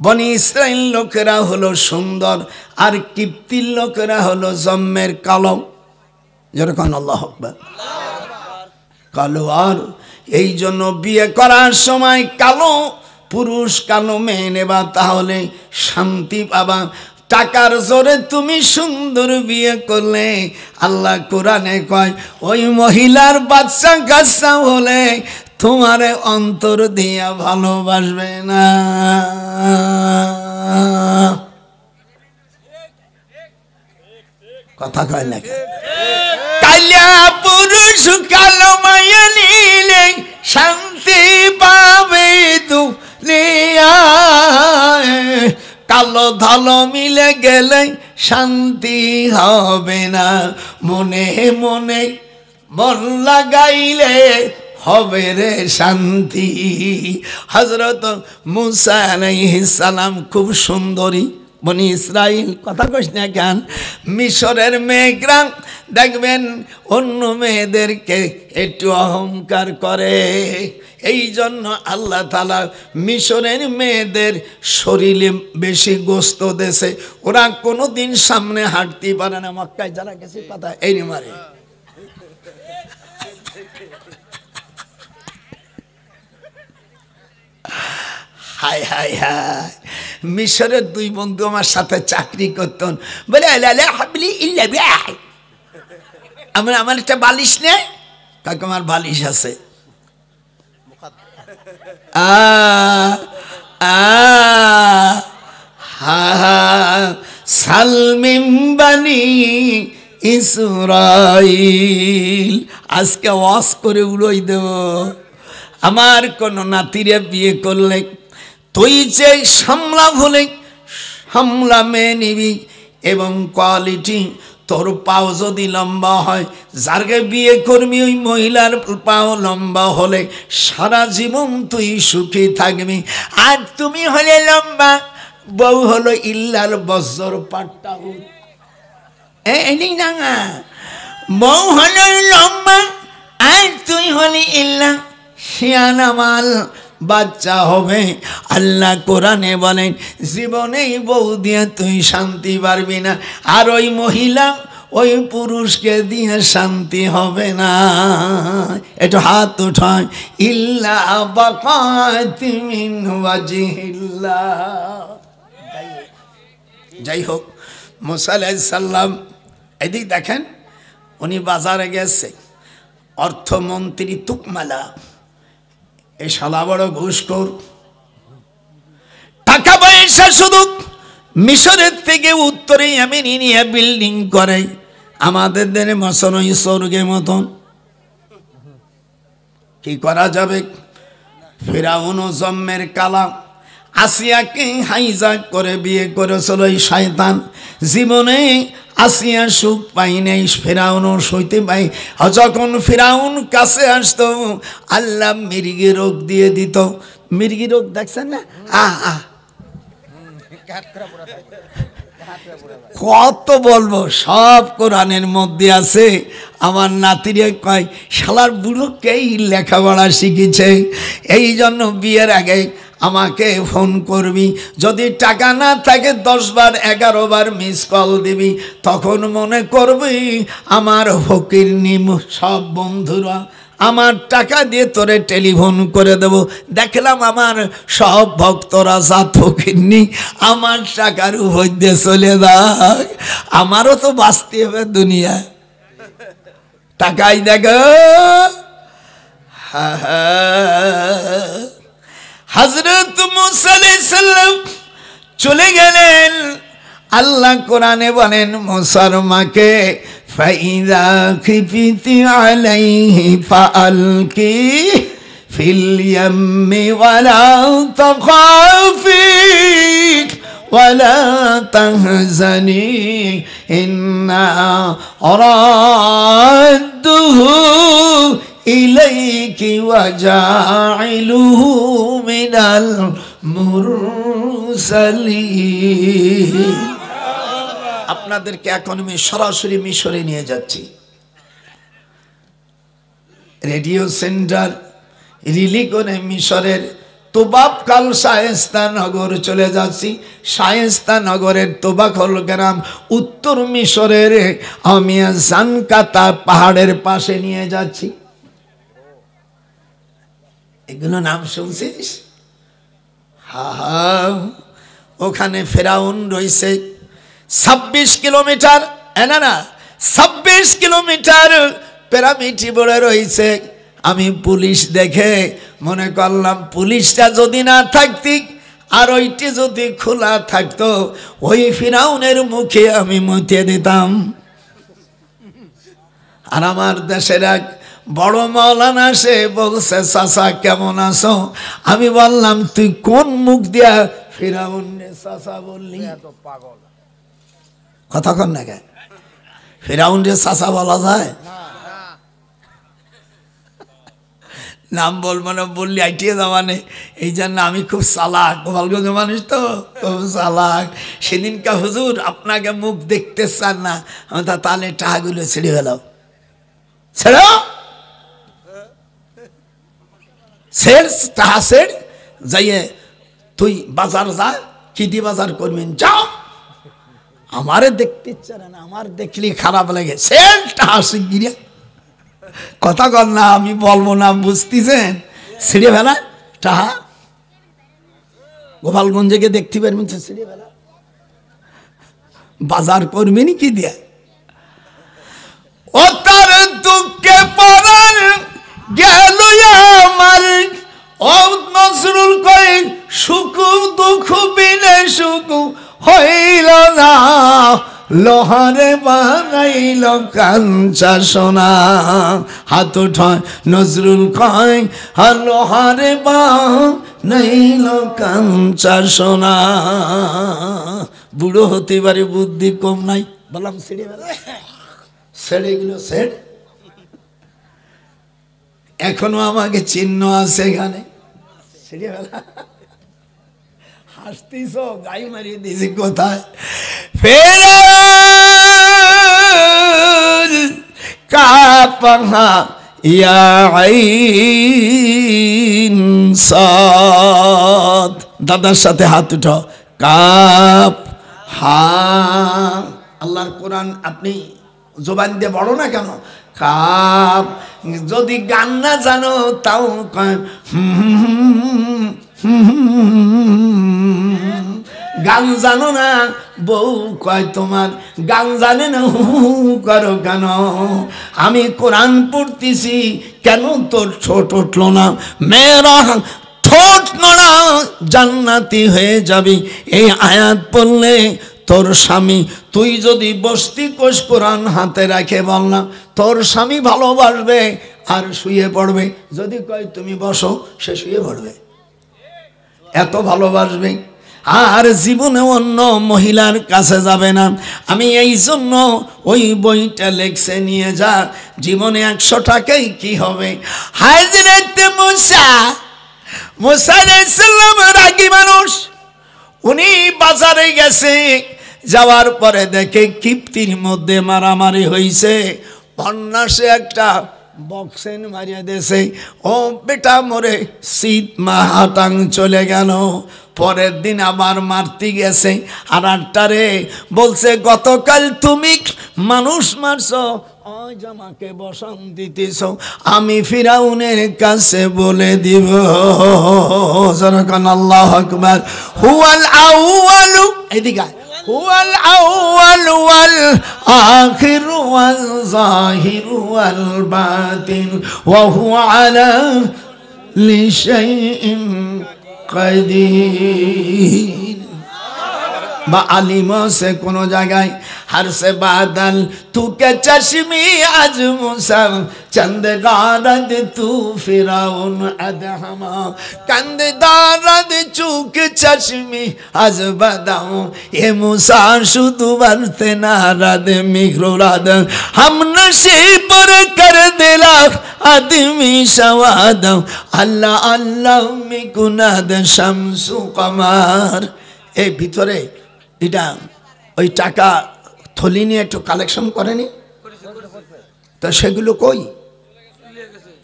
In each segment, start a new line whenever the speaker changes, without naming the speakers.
বনি ইসরাইল লোকেরা হলো সুন্দর, আর কিপ্তির লোকেরা হলো জন্মের কালো। যেরকম আল্লাহু আকবার, কালো। আর এই জন্য বিয়ে করার সময় কালো পুরুষ কালো মেয়ে নেবা, তাহলে শান্তি পাবা। টাকার জোরে তুমি সুন্দর বিয়ে করলে আল্লাহ কোরআনে কয় ওই মহিলার বাচ্চা কাচ্চা হলে তোমারে অন্তর দিয়া ভালোবাসবে না। কথা কয় না? কালিয়া পুরুষ কালো মায়া নিলে শান্তি পাবে দুনিয়ায়, কালো ধালো মিলে গেলে শান্তি হবে না। মনে মনে মন লাগাইলে হবে রে শান্তি। হযরত মুসা আলাইহিস সালাম খুব সুন্দরী বনি ইসরাইল, কথা কইস না কেন? মিশরের মেয়েরা দেখবেন অন্য মেয়েদেরকে একটু অহংকার করে, এই জন্য আল্লাহ তাআলা মিশরের মেয়েদের শরীরে বেশি গোস্ত দেশে, ওরা কোনোদিন সামনে হাঁটতে পারে না। মক্কায় যারা গেছে কথা এই মারে। হায় হায় হায়, মিশরের দুই বন্ধু আমার সাথে চাকরি করতেন, বলে আমার একটা বালিশ নেই, কাকে আমার বালিশ আছে। সালমিম বানি ইসরাইল, আজকে ওয়াজ করে উড়াই দেব। আমার কোন নাতিরে বিয়ে করলে তুই যে সামলা ভুলে সামলা মেয়ে নিবি, এবং কোয়ালিটি তোর পাও যদি লম্বা হয়, যারকে বিয়ে করবি ওই মহিলার পাও লম্বা হলে সারা জীবন তুই সুখী থাকবি। আর তুমি হলে লম্বা, বউ হলো ইল্লার বজ্র পাট্টা, এই না বউ হলো লম্বা আর তুই হলি ইল্লা শিয়ানা মাল, বাচ্চা হবে। আল্লাহ কোরআনে বলেন জীবনেই বউ দিয়ে তুই শান্তি পারবি না, আর ওই মহিলা ওই পুরুষকে দিয়ে শান্তি হবে না। একটু হাত উঠায়, ইল্লা বাকাতি মিন ওয়াজহিল্লাহ। যাই হোক, মুসা আলাইহিস সালাম এদিক দেখেন, উনি বাজারে গেছে, অর্থমন্ত্রী তুকমালা, এই শালা বড় ঘুষখোর, টাকা পয়সা শুধু মিশরের থেকে উত্তরে আমেরিকা বিল্ডিং করে, আমাদের দেনে মশনই স্বর্গের মতন। কি করা যাবে? ফিরাউন জম্মের কালা আসিয়াকে হাইজাক করে বিয়ে করেছিল এই শয়তান। জীবনে আসিয়া সুখ পাই নাই, ফিরাউনও সইতে পাই। যখন ফিরাউন কাছে আসতো আল্লাহ মির্গি রোগ দিয়ে দিত। মির্গি রোগ দেখছেন না? কত বলবো, সব কোরআনের মধ্যে আছে। আমার নাতিরে কয় শালার বুড়োকেই লেখাপড়া শিখেছে, এই জন্য বিয়ের আগে আমাকে ফোন করবি, যদি টাকা না থাকে 10 বার 11 বার মিস কল দিবি, তখন মনে করবি আমার ফকির নিম সব বন্ধুরা আমার টাকা দিয়ে তোরে টেলিফোন করে দেব। দেখলাম আমার সব ভক্তরা জাত ফকিরনি, আমার টাকার উপর দিয়ে চলে যাক, আমারও তো বাঁচতে হবে দুনিয়া। টাকাই দেখো। হযরত মুসা আলাইহিস সালাম চলে গেলেন। আল্লাহ কোরআনে বলেন মুসার মাকে, ফাইযা খিফতি আলাইহি ফাআলকি ফিল ইয়াম্মি ওয়ালা তাখাফি ওয়ালা তাহজানি ইন্না রাদ্দুহু ইলাইকি ওয়াজাইলুহু মিনাল মুরসালিন। আপনাদেরকে এখন আমি সরাসরি মিশরে নিয়ে যাচ্ছি। রেডিও সেন্টার রিলি করে মিশরের তোবাবকাল শায়েস্তা নগর চলে যাচ্ছি। শায়েস্তা নগরের তোবাখল গ্রাম উত্তর মিশরের আমি জানকাতা পাহাড়ের পাশে নিয়ে যাচ্ছি। এগুলো নাম শুনছিস? হা হা, ওখানে ফেরাউন রয়েছে 26 কিলোমিটার, না 26 কিলোমিটার প্যারামিটার বড় রয়েছে। আমি পুলিশ দেখে মনে করলাম পুলিশটা যদি না থাকতি আর ওইটি যদি খোলা থাকতো ওই ফিরাউনের মুখে আমি মুতে দিতাম। আর আমার দেশের এক বড় মাওলানা সে বলছে, চাচা কেমন আছো? আমি বললাম তুই কোন মুখ দিয়া ফিরাউনের চাচা বললি? কথা কন না কেন? ফিরাউনের চাচা বলা যায়? নাম বলবো না, বললি আইটিয়ে যাওয়ানে। এই জন্য আমি খুব চালাক, গোপালগঞ্জ মানুষ তো খুব চালাক। সেদিনকা হুজুর আপনাকে মুখ দেখতে চান না, আমি তাহলে টাকাগুলো ছেড়ে গেলাম। ছেড়ো, টাকা ছেড়, যাইয়ে তুই বাজার যা, কি দিয়ে বাজার করবেন যাও। আমারে দেখতে ইচ্ছা না, আমার দেখলি খারাপ লাগে। ছেড় টাকা শিগগিরি, কথা কর না, আমি বলবো না, বুঝতেছেন? ছিঁড়ে ফেলা টাহা গোপালগঞ্জে গিয়ে দেখতে পারবেন, ছিঁড়ে ফেলা বাজার করবেনি কি দিয়া। ও তার দুঃখে পড়ার গেল আমার, ও নজরুল কই সুখ দুঃখ বিনে সুখ হইল না, লোহারে বানাইল কাঞ্চা সোনা। হাত উঠায় নজরুল কয় আর লোহারে বানাইল কাঞ্চা সোনা। বুড়ো হতে পারে বুদ্ধি কম নাই, বললাম ছেড়ে বেলা ছেড়ে গেল ছেড়। এখনো আমাকে চিহ্ন আছে এখানে, ছেড়ে বেলা হাসতিস, গাই মারিয়ে দিয়েছি কোথায়। ফেরাউন কাপা ইয়া আইন সাদ, দাদার সাথে হাত উঠো, কাপ হা। আল্লাহর কোরআন আপনি জবান দিয়ে বড় না কেন? কাপ। যদি গান না জানো তাও গান জানো না, বউ কয় তোমার গান জানে না, করো কেন? আমি কোরআন পড়তেছি, কেন তোর ঠোঁট উঠলো না? মেয়েরা ঠোঁট নড়া, জান্নাতি হয়ে যাবি। এই আয়াত পড়লে তোর স্বামী, তুই যদি বসতি কোষ কোরআন হাতে রাখে বললাম, তোর স্বামী ভালোবাসবে আর শুয়ে পড়বে। যদি কয় তুমি বসো, সে শুয়ে পড়বে, এত ভালোবাসবে। আর জীবনে অন্য মহিলার কাছে যাবে না। আমি এই জন্য ওই বইটা লেখছে নিয়ে যা, জীবনে 100 টাকাই কি হবে। হাজরত মুসা আলাইহিস সালাম রাগী মানুষ, উনি বাজারে গেছে, যাওয়ার পরে দেখে কিপ্তির মধ্যে মারামারি হইছে। বন্যাসে একটা বক্সেন মারিয়া দেশে, ও বেটা মরে শীত মাহাটাং চলে গেল। পরের দিন আবার মারতে গেছে, আর আটটারে বলছে গতকাল তুমি মানুষ মারছ, আজ আমাকে বসান দিতেছ, আমি ফিরাউনের কাছে বলে দিব। আল্লাহু আকবার। হুয়াল আউয়ালু, এদিকে হুয়াল আউয়াল ওয়াল আখির ওয়াল যাহির ওয়াল বাতিন ওয়া হুয়া আলা লিশাইইন কাদির। বা আলিমা সে কোনো জায়গায় हर से बादल तू के चश्मी आज मूसा चंद गारद तू फिराउन अदहमा कंद दारद चूक चश्मी आज बदाऊं ये मूसा शुद्ध बरते नारद मिग्रोराद हम नशीब पर कर दिला आदमी शवाद अल्लाह अल्लाह मिकुनाद शम्सु कमार। এই ভিতরে এটা ওই টাকা থলি নিয়ে একটু কালেকশন করেনি তো, সেগুলো কই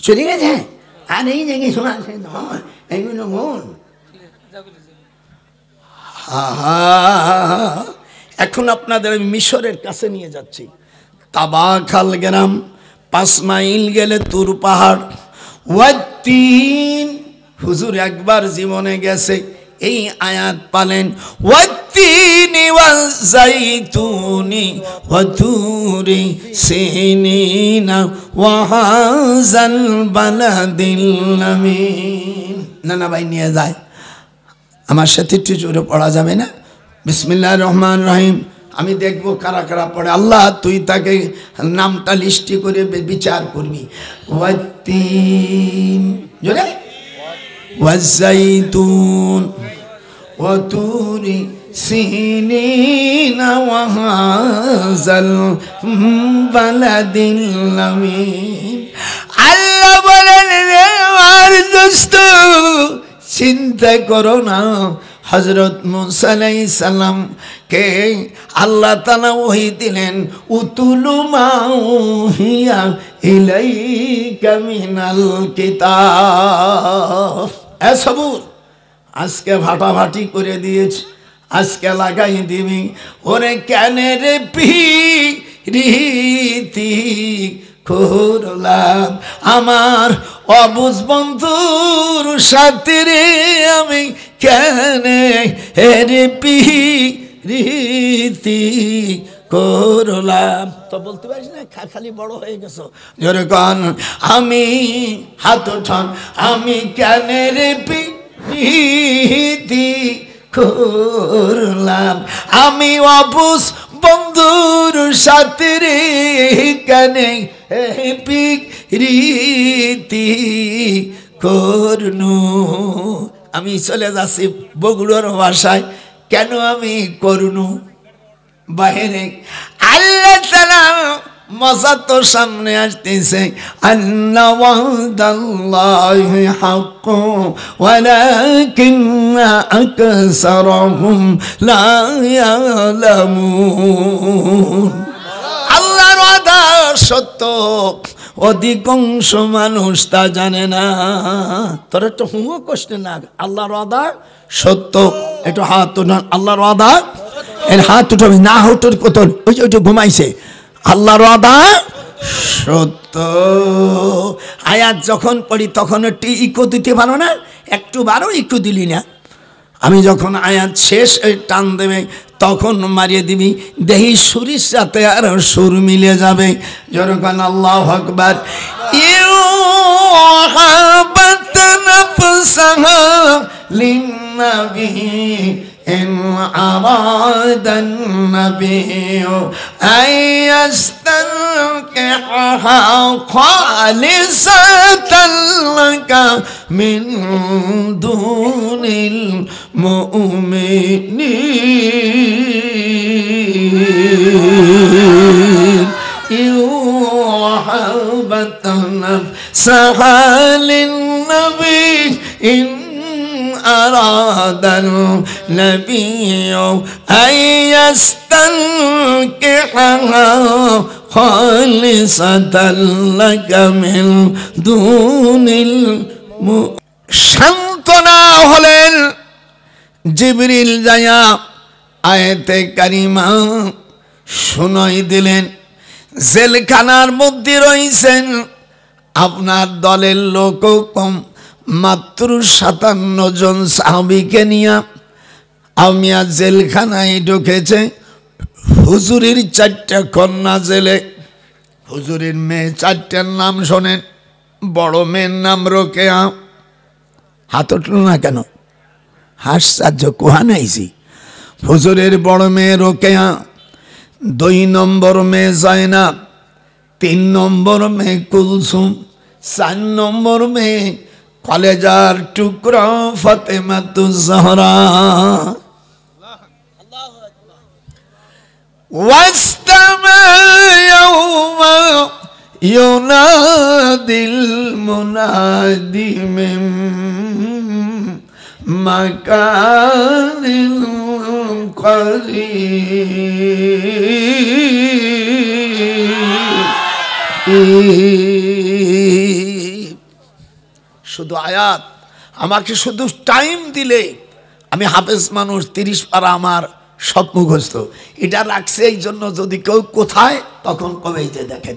চলে গেছে। আর এই জায়গায় শোনা এইগুলো মন। এখন আপনাদের আমি মিশরের কাছে নিয়ে যাচ্ছি। তাবাখাল গ্রাম, 5 মাইল গেলে তুর পাহাড়। ওয়াত্তিন, হুজুর একবার জীবনে গেছে, এই আয়াত পালেন, ওয়াত্তিনি ওয়াজাইতুনি ওয়াতুরি সিনিনা ওয়া হাযাল বালাদিল আমিন। না ভাই নিয়ে যায়, আমার সাথে একটু জোরে পড়া যাবে না? বিসমিল্লাহির রহমানির রহিম। আমি দেখবো কারা কারা পড়ে। আল্লাহ তুই তাকে নামটা লিস্টি করে বিচার করবি। ওয়াত্তিন, জোরে, ওয়াজাইতুন ওয়াতুরি সিনিনা ওয়া হাযাল বালাদিল আমিন। আল্লাহ বলেন, রে আমার দোস্ত, চিন্তা করো না। হযরত মুসা আলাইহিস সালাম কে আল্লাহ তাআলা ওহী দিলেন, উতুলু মা উহিয়া ইলাইকা মিনাল কিতাব। এ সবুর, আজকে ভাটাভাটি করে দিয়েছে, আজকে লাগাই দিবি। ওরে কেনে রে রীতি করলাম আমার অবুঝ বন্ধুর সাথে রে, আমি কেনে রে রীতি করলাম। তো বলতে পারিস না, খালি বড় হয়ে গেছো। জোরে কন, আমি হাত উঠান, আমি কেনে রে রীতি করলাম, আমি অবুঝ বন্ধুর সাথে রে কানে রীতি করনু। আমি চলে যাচ্ছি বগুড়ার ভাষায়, কেন আমি করনু বাহিরে। আল্লাহ তাআলা মজা তো সামনে আসতেছে। আন্না ওয়াদাল্লাহি হাক্কু ওয়ালাকিন্না আকসারহুম লা ইয়ালামুন। আল্লাহর ওয়াদা সত্য, অধিকাংশ মানুষ তা জানে না। তোর তো হুঁয়ো কষ্ট না, আল্লাহর ওয়াদা সত্য। একটু হাত উঠান, আল্লাহর ওয়াদা, এর হাত উঠাবি না, হুটুর কত ওই যে ঘুমাইছে। আল্লাহর ওয়াদা সত্য। আয়াত যখন পড়ি তখন একটু ইকো দিতে পারো না? একটু বারো ইকো দিলি না। আমি যখন আয়াত শেষ টান দেবে তখন মারিয়ে দিবি, দেহি সুরির সাথে আর সুর মিলে যাবে। যখন আল্লাহু আকবার। إن أراد النبي أن يستنكحها خالصة لك من دون المؤمنين يوهبة نفسها للنبي إن أراد النبي أن يستنكحها خالصة لك من دون সান্তনা হলেন জিবরিল যায়া আয়াতে কারিমা শুনাই দিলেন। জেলখানার মধ্যে রয়েছেন, আপনার দলের লোকও কম, মাত্র 57 জন সাহাবীকে নিয়ে আমিয়া জেলখানায় ঢুকেছে। হুজুরের 4টা কন্যা জেলে। হুজুরের মেয়ে 4টার নাম শোনেন। বড় মেয়ের নাম রোকেয়া। হাত উঠল না কেন? হাসসার্য কুহা নাইছি। হুজুরের বড় মেয়ে রোকেয়া, 2 নম্বর মেয়ে জয়নাব, 3 নম্বর মেয়ে কুলসুম, 4 নম্বর মেয়ে কলেজার টুকরা ফাতেমাতুজ জাহরা। ওয়াস্তামা ইয়াউমা ইউনাদিল মুনাদি মিন মাকানিন করিব। শুধু আয়াত আমাকে শুধু টাইম দিলে আমি হাফেজ মানুষ, 30 পারা আমার সব মুখস্থ। এটা রাখছে এই জন্য যদি কেউ কোথায় তখন কবে যে দেখেন,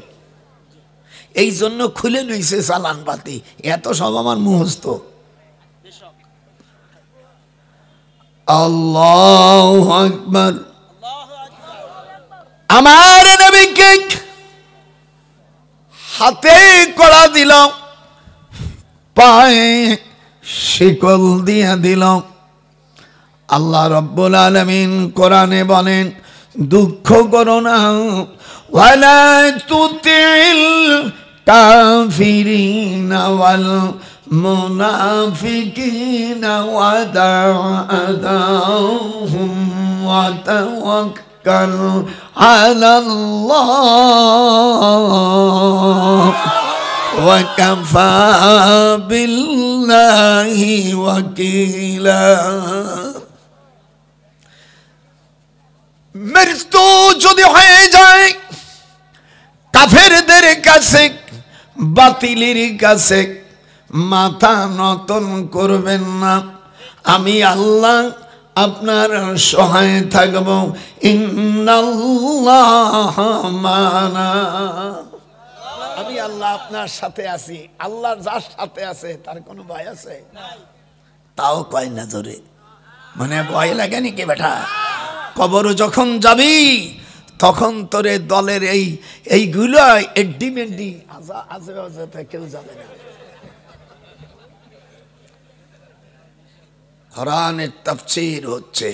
এই জন্য খুলে নিয়েছে চালান পাতি, এত সব আমার মুখস্থ। আল্লাহু আকবার। আমার নবীকে হাতে কড়া দিল, পায়ে শিকল দিয়া দিল। আল্লাহ রাব্বুল আলামিন কোরআনে বলেন, দুঃখ করো না, ওয়ালা তুতিল কাফিরিনা ওয়াল মুনাফিকিনা ওয়াদাহুম ওয়া তাওয়াক্কাল আলাল্লাহ ওয়া কাফা বিল্লাহি ওয়াকিলা। মৃত্যু যদি হয়ে যায় কাফেরদের কাছে, বাতিলের কাছে মাথা নত করবেন না। আমি আল্লাহ আপনার সহায় থাকব। ইন্নাল্লাহ মানা, আমি আল্লাহ আপনার সাথে আছি। আল্লাহ যার সাথে আছে তার কোনো ভয় আছে? তাও কয় না জোরে, মানে ভয় লাগে নাকি বেটা? কবর যখন যাবি তখন তোরে দলের এইগুলো এড্ডিমেন্ডি আজে কেউ যাবে না। কোরআনের তাফসীর হচ্ছে।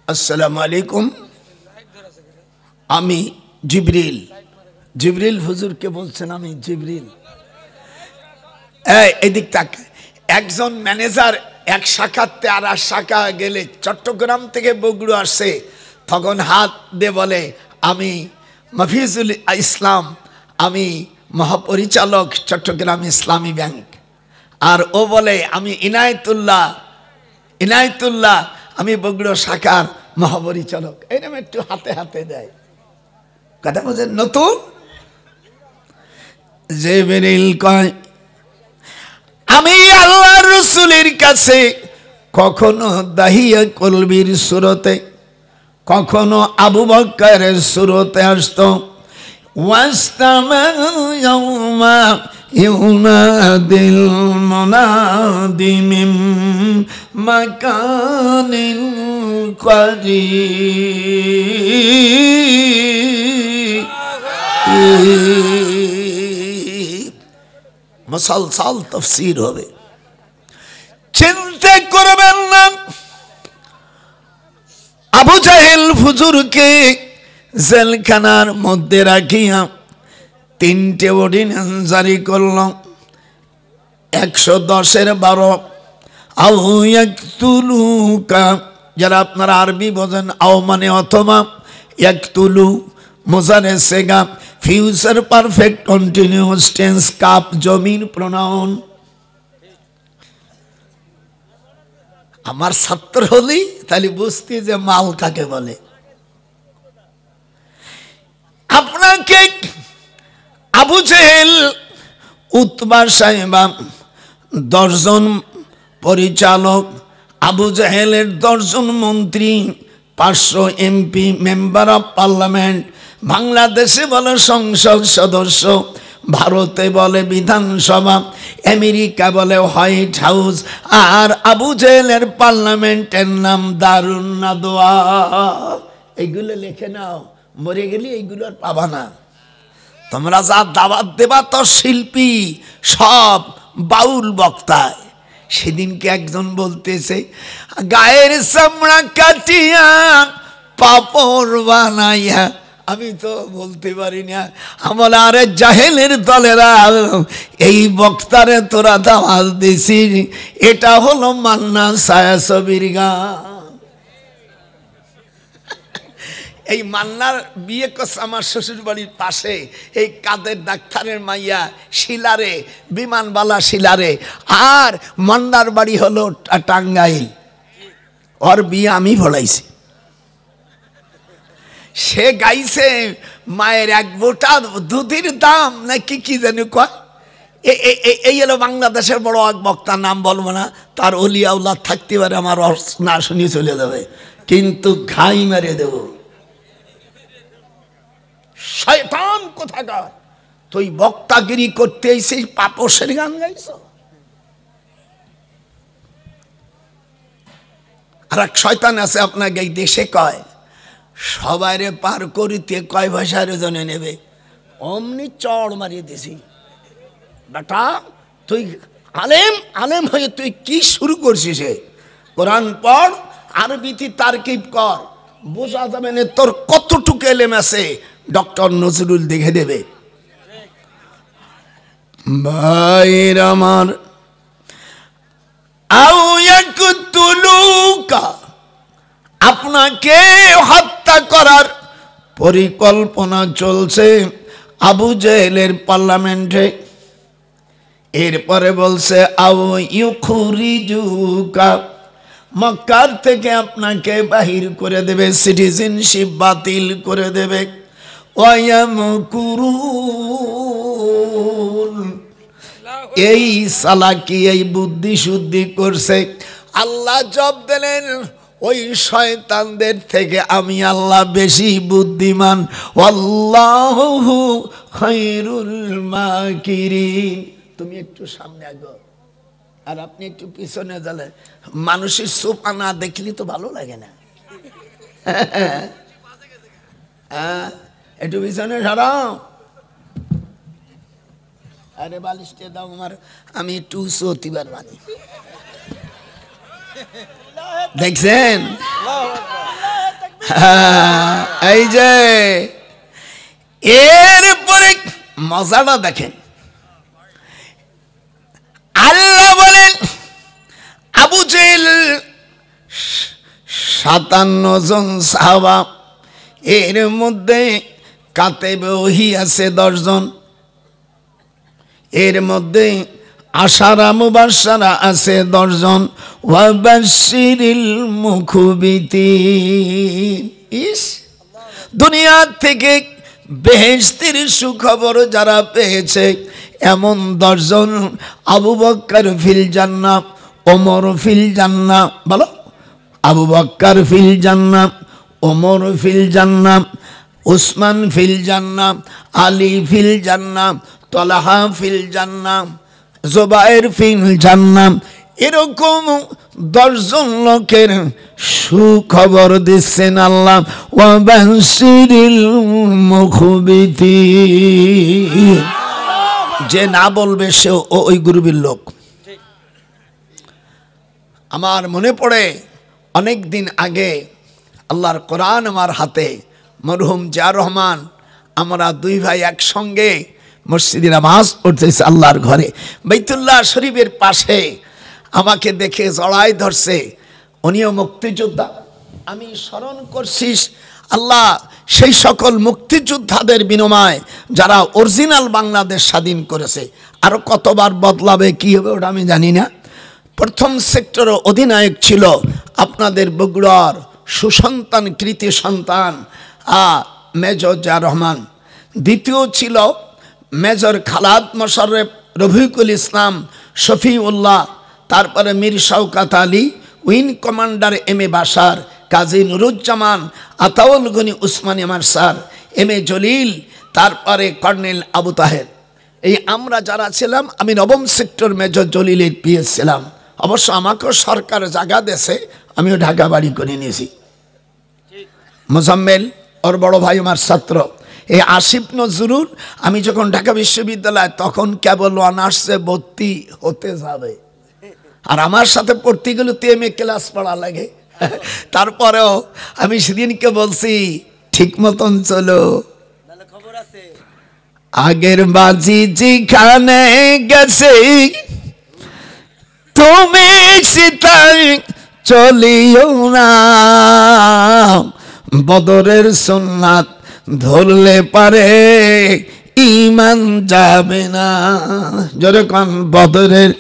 আসসালামু আলাইকুম, আমি জিবরিল। জিবরিল হুজুরকে বলছেন আমি জিবরিল। এদিক তাক। একজন ম্যানেজার এক শাখাতে আর এক শাখা গেলে, চট্টগ্রাম থেকে বগুড়া আসছে, তখন হাত দিয়ে বলে আমি মাফিজুল ইসলাম, আমি মহাপরিচালক চট্টগ্রাম ইসলামী ব্যাংক। আর ও বলে আমি ইনায়েতুল্লাহ, আমি বগুড়া শাখার মহাপরিচালক। এরকম একটু হাতে হাতে দেয়। কথা বলছেন নতুন। জিবরিল কয় আমি আল্লাহর রাসূলের কাছে কখনো দাহিয়া কলবির সুরতে, কখনো আবু বকরের সুরতে আসতো। ওয়াস্তামা ইয়াউমা ইউনাদিল মুনাদি মিন মাকানিন করিব। মুসলসল তাফসীর হবে, চিন্তা করবেন না। আবু জাহেল ফুজুরকে জেলখানার মধ্যে রাখিয়া 3টে অর্ডিন্যান্স জারি করল। 110-এর 12 আও ইয়াকতুলুকা, যারা আপনারা আরবি বোঝেন, আও মানে অথবা, ইয়াকতুলু মুজারে সেগা, ফিউচার পারফেক্ট কন্টিনিউয়াস টেন্স, কাপ জমির প্রোনাউন। আমার ছাত্র হলেই তাহলে বুঝতে যে মাল কাকে বলে। আপনাকে আবু জেহেল, উতবা সাহেবা 10 জন পরিচালক, আবু জেহেলের 10 জন মন্ত্রী, 500 এমপি মেম্বার অফ পার্লামেন্ট, বাংলাদেশে বলে সংসদ সদস্য, ভারতে বলে বিধানসভা, আমেরিকা বলে হোয়াইট হাউস, আর আবু জেহেলের পার্লামেন্টের নাম দারুন নাদওয়া। এইগুলো লিখে নাও, মরে গেলে এইগুলো আর পাবা না। তোমরা যা দাওয়াত দেবা তো শিল্পী সব বাউল বক্তায়। সেদিনকে একজন বলতেছে গায়ের চামড়া কাটিয়া পাপড় বানাইয়া, আমি তো বলতে পারি না। আমার আরে জাহেলের দলেরা, এই বক্তারে তোরা দাওয়াত দিছিস, এটা হলো মান্না ছায়াছবির গান। এই মান্নার বিয়ে করছে আমার শ্বশুর বাড়ির পাশে, এই কাদের ডাক্তারের মাইয়া শিলারে, বিমানবালা শিলারে। আর মান্নার বাড়ি হলো টাঙ্গাইল। ওর বিয়ে আমি ভোলাইছি। সে গাইছে মায়ের 1 বোটা দুধের দাম নাকি কি জানি কয়, এই হলো বাংলাদেশের বড় এক বক্তার, নাম বলবো না, তার অলিয়া উল্লাহ থাকতে পারে, আমার না শুনিয়ে চলে যাবে, কিন্তু ঘাই মেরে দেব। শয়তান কোথাকার, তুই বক্তাগিরি করতে এসেই পাপসের গান গাইছ। আর এক শয়তান আছে আপনাকে এই দেশে কয় সবাইরে পার করিতে কয় ভাষার জনে নেবে, অমনি চড় মারিয়ে দিছি। বেটা তুই আলেম, আলেম হয়ে তুই কি শুরু করছিস? কোরআন পড়, আরবিতে তারকিব কর, বোঝা যাবে না তোর কতটুকু এলেম আছে, ডক্টর নজরুল দেখে দেবে। ভাইর আমার, আপনাকে হত্যা করার পরিকল্পনা চলছে আবু জেহেলের পার্লামেন্টে। এরপরে বলছে আও ইউখরিজুকা, মক্কার থেকে আপনাকে বাহির করে দেবে, সিটিজেনশিপ বাতিল করে দেবে। ওয়ায়ামকুরুন, এই সালাকি, এই বুদ্ধি শুদ্ধি করছে। আল্লাহ জব দিলেন, ওই শয়তানদের থেকে আমি আল্লাহ বেশি বুদ্ধিমান। আল্লাহু খায়রুল মাকিরিন। তুমি একটু সামনে আগো আর আপনি একটু পিছনে গেলে, মানুষের সোফা না দেখলি তো ভালো লাগে না। একটু পিছনে সরাও। আরে বালিশটা দাও আমার, আমি একটু উঁচু হতিবার বানি। দেখছেন এই যে, এরপরে মজাটা দেখেন। আল্লাহ বলেন আবু জেহেল 57 জন সাহাবা, এর মধ্যে কাতেবে ওহী আছে 10 জন, এর মধ্যে আশারা মুবাশশারা আছে 10 জন। ওয়াবাশশিরিল মুখবিতিন, ইস, দুনিয়া থেকে বেহেশতের সুখবর যারা পেয়েছে এমন 10 জন। আবু বকর ফিল জান্নাহ, ওমর ফিল জান্নাহ, বলো আবু বকর ফিল জান্নাহ, ওমর ফিল জান্নাহ, উসমান ফিল জান্নাহ, আলী ফিল জান্নাহ, তালহা ফিল জান্নাহ, জুবায়ের ফিল জান্নাহ। এরকম 10 জন লোকের সুখবর দিচ্ছেন আল্লাহ। ওয়াবাশশিরিল মুখবিতিন, যে না বলবে সে ওই গ্রুপের লোক। আমার মনে পড়ে অনেক দিন আগে আল্লাহর কোরআন আমার হাতে, মরহুম জিয়া রহমান, আমরা 2 ভাই একসঙ্গে মসজিদে নামাজ পড়তেছি আল্লাহর ঘরে, বাইতুল্লাহ শরীফের পাশে। আমাকে দেখে জড়াই ধরছে, উনিও মুক্তিযোদ্ধা। আমি স্মরণ করছিস আল্লাহ সেই সকল মুক্তিযোদ্ধাদের বিনিময়ে যারা অরিজিনাল বাংলাদেশ স্বাধীন করেছে। আরো কতবার বদলাবে, কি হবে ওটা আমি জানি না। প্রথম সেক্টর অধিনায়ক ছিল আপনাদের বগুড়ার সুসন্তান, কৃতি সন্তান মেজর জিয়া রহমান। দ্বিতীয় ছিল মেজর খালাদ মোশাররফ, রফিকুল ইসলাম, শফিউল্লাহ, তারপরে Mir Shawkat Ali, wing commander M A Bashar, Kazi Nuruzzaman, Ataul Gani Osmani marshal, M A Jalil, তারপরে কর্নেল আবু তাহের। এই আমরা যারা ছিলাম, আমি 9ম সেক্টর মেজর জলিলের পিএস ছিলাম। অবশ্য আমাকেও সরকার জায়গা দেশে, আমিও ঢাকা বাড়ি করে নিয়েছি। মোজাম্মেল ওর বড় ভাই আমার ছাত্র, এই আসিফ নজরুল, আমি যখন ঢাকা বিশ্ববিদ্যালয় তখন কেবল অনার্সে ভর্তি হতে যাবে, আর আমার সাথে পড়তে গেলে তেমে ক্লাস পড়া লাগে। তারপরেও আমি সেদিনকে বলছি ঠিক মতন চলো, আগের বাজি যেখানে গেছে তুমি সেটাই চলিও না, বদরের সুন্নাত ধরলে পারে ঈমান যাবে না। যেরকম বদরের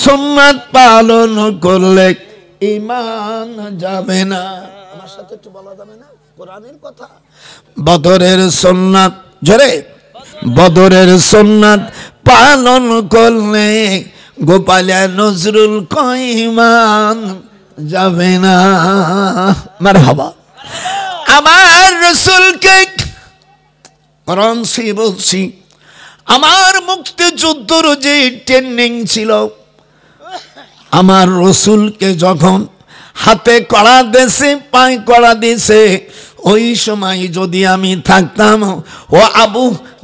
সুন্নাত পালন করলে ঈমান যাবে না। আমার সাথে একটু বলা যাবে না কোরআনের কথা? বদরের সুন্নাত, জোরে, বদরের সুন্নাত পালন করলে গোপালের নজরুল কইমান যাবে না। মারহাবা। আমার রসুলকে কোরআন থেকে বলছি, আমার মুক্তিযুদ্ধর যে ট্রেনিং ছিল, আমার রসুলকে যখন হাতে কড়া দিয়েছে, পায়ে কড়া দিয়েছে, ওই সময় যদি আমি থাকতাম, ও আবু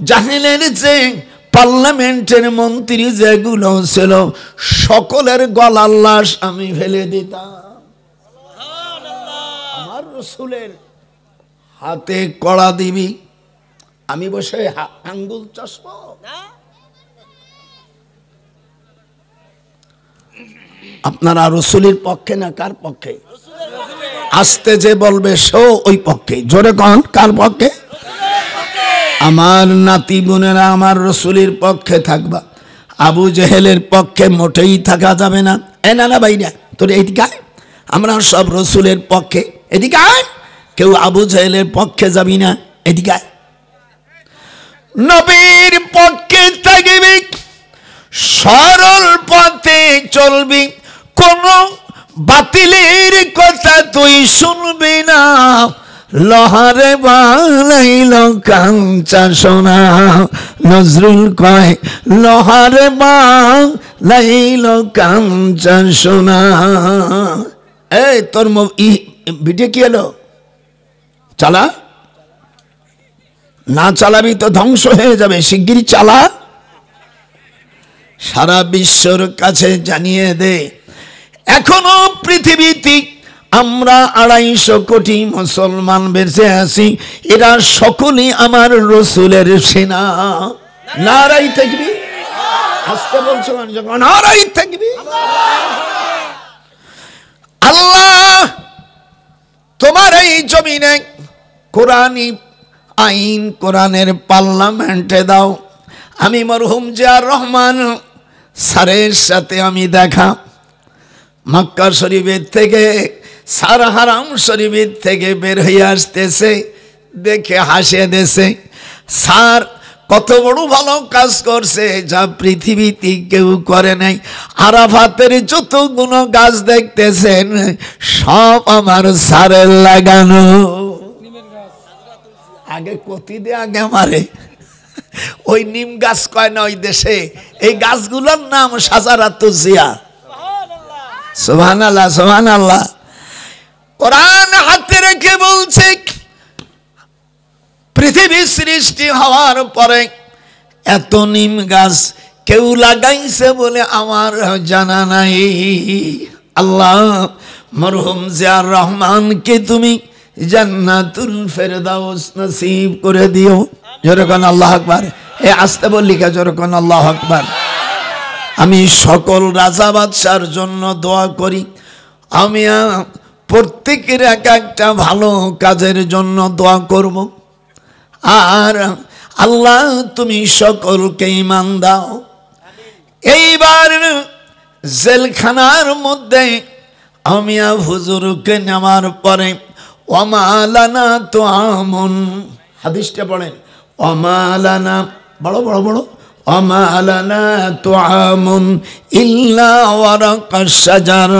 জাহেলের যে পার্লামেন্টের মন্ত্রী যেগুলো ছিল, সকলের গলার লাশ আমি ফেলে দিতাম। আমার রসুলের হাতে কড়া দিবি, আমি বসে আঙ্গুল চশমা। আপনারা রসুলের পক্ষে না কার পক্ষে? আসতে যে বলবে সো ওই পক্ষে। জোরে কন, কার পক্ষে? আমার নাতি বোনেরা আমার রসুলের পক্ষে থাকবা, আবু জেহেলের পক্ষে মোটেই থাকা যাবে না। এ না না ভাইরা, তোর এদিকে আয়, আমরা সব রসুলের পক্ষে। এদিকে আয়, কেউ আবু জেহেলের পক্ষে যাবি না। এদিকে আয়, নবীর পক্ষে থাকবি, সরল পথে চলবি, কোন বাতিলের কথা তুই শুনবি না। লহারে বানাইল কাঞ্চা সোনা, নজরুল কয় লহারে বানাইল কাঞ্চা সোনা। এই তোর ভিডিও কি হলো? চালা, না চালাবি তো ধ্বংস হয়ে যাবে, শিগগিরই চালা। সারা বিশ্বর কাছে জানিয়ে দে, এখনো পৃথিবীতে আমরা 250 কোটি মুসলমান বেঁচে আছি, এরা সকলেই আমার রসুলের সেনা। নারাই থাকবি, আসতে বলছো যখন নারাই থাকবি। আল্লাহ তোমার এই জমিনে কোরআনী আইন, কোরআনের পার্লামেন্টে দাও। আমি মরহুম জিয়াউর রহমান স্যারের সাথে আমি দেখা, মক্কা শরীফের থেকে, সার হারাম শরীফের থেকে বের হয়ে আসতেছে, দেখে হাসে দেশে। স্যার কত বড় ভালো কাজ করছে, যা পৃথিবীতে কেউ করে নাই। আরাফাতের যত গুণ গাছ দেখতেছেন, সব আমার স্যারের লাগানো। আগে কতি দে আগে মারে, ওই নিম গাছ কয় না ওই দেশে, এই গাছগুলোর নাম শাজারাতুল জিয়া। সুবহানাল্লাহ, সুবহানাল্লাহ। কোরআন হাতে রেখে বলছে, পৃথিবী সৃষ্টি হওয়ার পরে এত নিম গাছ কেউ লাগাইছে বলে আমার জানা নাই। আল্লাহ মরহুম জিয়াউর রহমানকে তুমি জান্নাতুল ফেরদাউস নসিব করে দিও। জোরে কোন আল্লাহু আকবার। এ আসতে বললি কে? জোরে কোন আল্লাহু আকবার। আমি সকল রাজা বাদশার জন্য দোয়া করি, আমি প্রত্যেকের এক একটা ভালো কাজের জন্য দোয়া করব। আর আল্লাহ তুমি সকলকে ঈমান দাও। এইবার জেলখানার মধ্যে আমি হুজুরকে নেওয়ার পরে ওয়ামালানা তো আমন, হাদিসটা পড়েন, ওয়ামালানা বড় বড় বড়, ওয়ামালানা তো আমন ইল্লা ওয়ারাকাশ শাজার।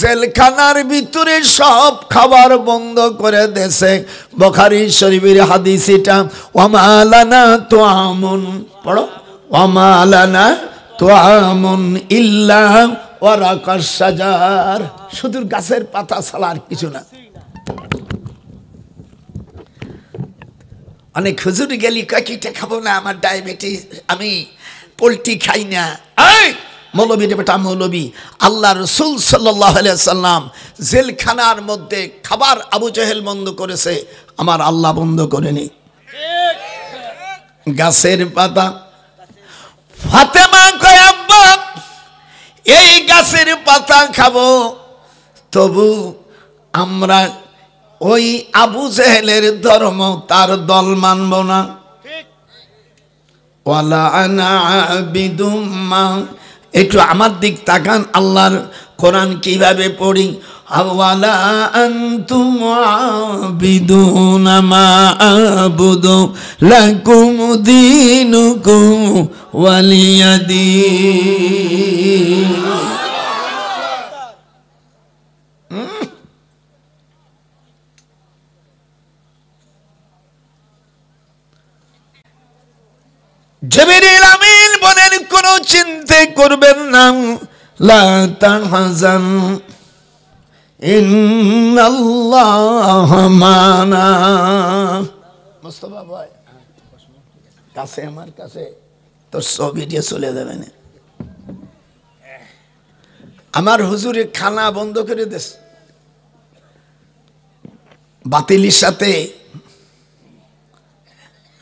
জেলখানার ভিতরে সব খাবার বন্ধ করে দেশে, বুখারী শরীফের হাদিস এটা। ওয়ামালানা তো আমন, পড়ো, ওয়ামালানা তো আমন ইল্লা ওয়ারাকাশ শাজার, শুধু গাছের পাতা ছাড়া আর কিছু না। অনেক হুজুর গেলি কয়েকটা খাবো না, আমার ডায়াবেটিস, আমি পোলট্রি খাই না। মৌলবী রে বেটা মৌলবী, আল্লাহ রসুল সাল্লাল্লাহু আলাইহি সাল্লাম জেলখানার মধ্যে খাবার আবু জেহেল বন্ধ করেছে, আমার আল্লাহ বন্ধ করেনি। গাছের পাতা। ফাতেমা কয় আব্বা এই গাছের পাতা খাবো, তবু আমরা ওই আবু জেহেলের ধর্ম, তার দল মানব না। ওয়ালা আনা আবিদুম মা, একটু আমার দিক তাকান, আল্লাহর কোরআন কিভাবে পড়ি? আওয়ালা আনতুম আবিদুনা মা আবুদু লাকুম দীনুকুম ওয়ালিয়াদিন। জিবরিল আমিন বলেন কোনো চিন্তা করবেন না, লা তাহজান ইন্নাল্লাহ মানা। মুস্তাফা ভাই কাছে, আমার কাছে তোর সব ভিডিও চলে যাবে না। আমার হুজুরে খানা বন্ধ করে দেশ, বাতিলের সাথে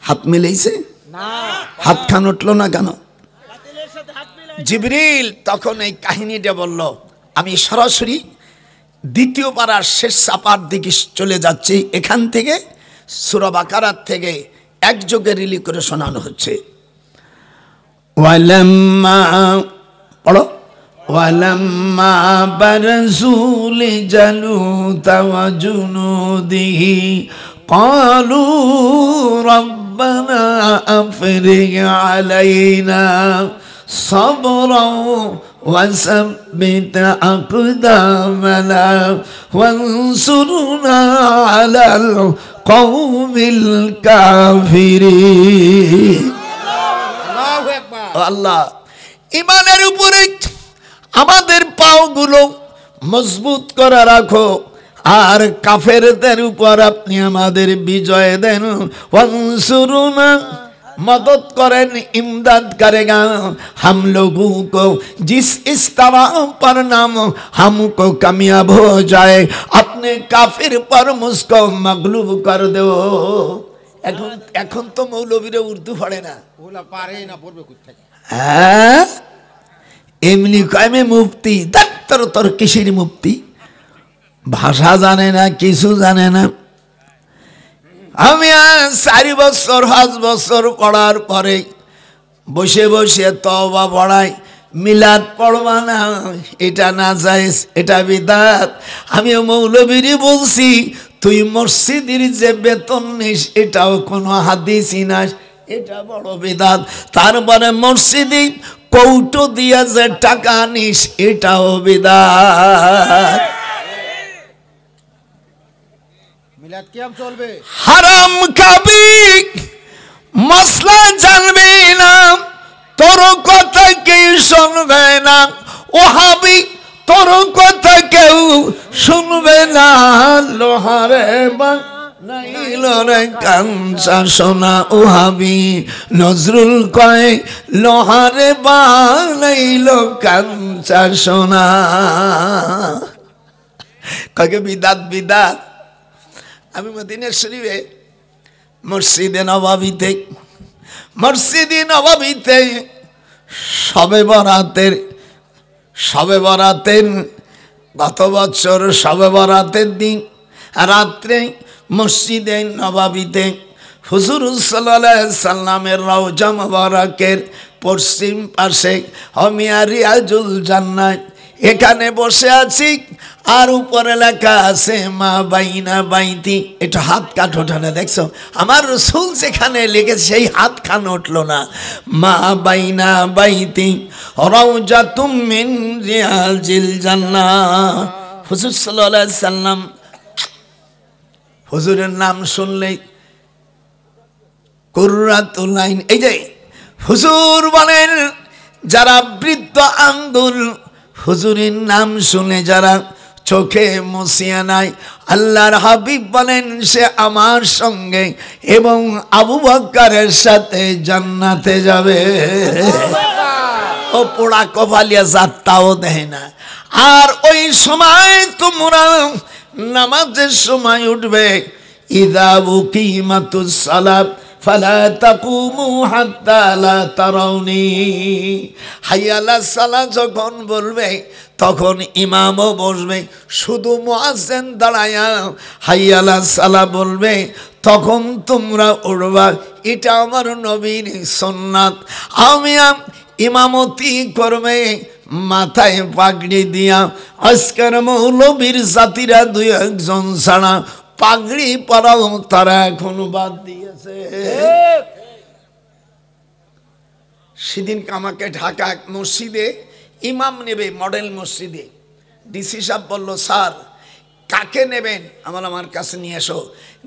হাত মিলাইছে না, হাত খান উঠলো না কেন? জিবরিল তখন এই কাহিনীটা বলল। আমি সরাসরি দ্বিতীয় পারার শেষ চাপার দিকে চলে যাচ্ছি। এখান থেকে সূরা বাকারার থেকে একযোগে রিলি করে শোনানো হচ্ছে। ওয়ালাম্মা পড়ো, ওয়ালাম্মা বারজুল জালুতা ওয়া জুনুদিহি ক্বালু রব্বানা আফরিগ আলাইনা صبرا وثبت أقدامنا وانصرنا على القوم الكافرين। আল্লাহ ইমানের উপরে আমাদের পাওগুলো মজবুত করে রাখো, আর কাফেরদের উপর আপনি আমাদের বিজয় দেন। ওয়ানসুরুনা मदद करें, इमदाद करेगा हम लोगों को जिस इस तरह पर नाम हमको कामयाब हो जाए, अपने काफिर पर मुझको मगलूब कर दो। এখন তো মৌলবীরা উর্দু পড়ে না, ওলা পারে না, পড়বে কোথা থেকে? হ্যাঁ, এমনি কয়মে মুফতি, ডাক্তার তোর কিসের মুফতি? ভাষা জানে না, কিছু জানে না। আমি 4 বছর 5 বছর পড়ার পরে বসে বসে তওবা পড়াই, মিলাদ পড়বা না, এটা না জায়েজ, এটা বিদআত। আমিও মৌলবীরই বলছি তুই মসজিদের যে বেতন নিস এটাও কোনো হাদিসই না, এটা বড় বিদআত। তারপরে মসজিদে কৌটো দিয়া যে টাকা নিস এটাও বিদআত। হারাম খাবি, মশলা জানবি না, তোর কথা কেউ শুনবে না। ওহাবি, তোর কথা কেউ শুনবে না। লোহারে বানাইল রে কাঞ্চা সোনা, ওহাবি নজরুল কয় লোহারে বানাইল কাঞ্চা সোনা। কয়ে বিদাত বিদাত। আমি মদিনা শরীফে মসজিদে নববীতে শবে বরাতের গত বছর শবে বরাতের দিন রাত্রে মসজিদে নববীতে হুজুর সাল্লাল্লাহু আলাইহি সাল্লামের রওজা মুবারকের পশ্চিম পাশে হমিয়া রিয়াজুল জান্নাত, এখানে বসে আছি। আর উপরে লেখা আছে মা বাইনা বাইতি। এটা হাত কাট ওঠে না, দেখছো? আমার রাসূল যেখানে লিখেছে সেই হাত খান উঠলো না। মা বাইনা বাইতি রাউজাতুম মিন রিয়াজিল জান্নাহ। হুজুর সাল্লাল্লাহু আলাইহি সাল্লাম, হুজুরের নাম শুনলেই কুররাতুল আইন। এই যে হুজুর বলেন যারা বৃদ্ধ আঙ্গুল, হুজুরের নাম শুনে যারা চোখে মুছিয়া নাই, আল্লাহর হাবিব বলেন সে আমার সঙ্গে এবং আবু বকরের সাথে জান্নাতে যাবে। ও পোড়া কপালিয়া যাত্রাও দেয় না। আর ওই সময় তোমরা নামাজের সময় উঠবে, ইযা উকিমাতুস সালাত ফালা তাকুমু হাত্তা লা তারাউনি। হাইয়া আলাস সালাত যখন বলবে তখন ইমামও বসবে, শুধু মুয়াজ্জিন দাঁড়ায়া হাইয়া আলাস সালাত বলবে, তখন তোমরা উঠবা। এটা আমার নবীর সুন্নাত। আমি ইমামতি করবে মাথায় পাগড়ি দিয়া আজকের মৌলবীর জাতিরা দুই একজন ছাড়া পাগড়ি পরাও তারা এখনো বাদ দিয়েছে। সেদিন আমাকে ঢাকা এক মসজিদে ইমাম নেবে, মডেল মসজিদে, ডিসি সাহেব বলল, স্যার কাকে নেবেন? আমার কাছে নিয়ে এসো।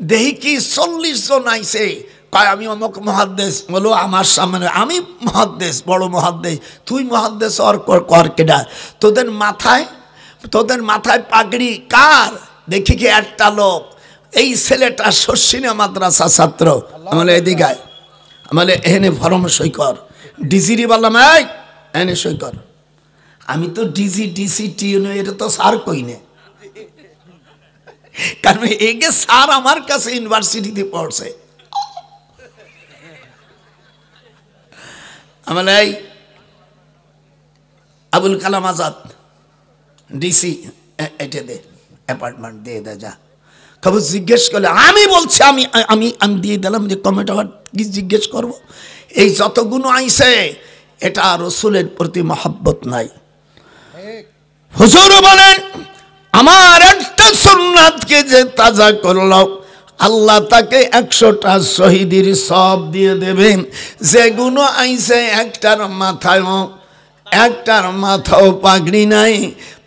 দেখি কি 40 জন আইছে। কয় আমি অমুক মুহাদ্দিস। বলো আমার সামনে, আমি মুহাদ্দিস, বড় মুহাদ্দিস। তুই মুহাদ্দিস আর কর কেডা? তোদের মাথায় পাগড়ি কার? দেখি কি একটা লোক, এই ছেলেটা শর্ষিনা মাদ্রাসা ছাত্র। আমার এদিকে আমার এখানে ফরম সই কর। ডিজিরি বললাম, এই এনে সই কর। আমি তো ডিসি টিউন, এটা তো স্যার কই না, কারণ এগে স্যার আমার কাছে ইউনিভার্সিটিতে পড়ছে। আমার এই আবুল কালাম আজাদ ডিসি, এটা দে, অ্যাপার্টমেন্ট দিয়ে দে যা। খবর জিজ্ঞেস করলে আমি বলছি আমি আমি আমি দিয়ে দিলাম, যে কমেন্ট আবার কি জিজ্ঞেস করব? এই যতগুলো আইছে এটা রসুলের প্রতি মহব্বত নাই। হুজুর বলেন আমার একটা সুন্নাতকে যে তাজা করলো, আল্লাহ তাকে 100টা শহীদের সব দিয়ে দেবেন। যেগুলো আইছে একটার মাথাও পাগড়ি নাই।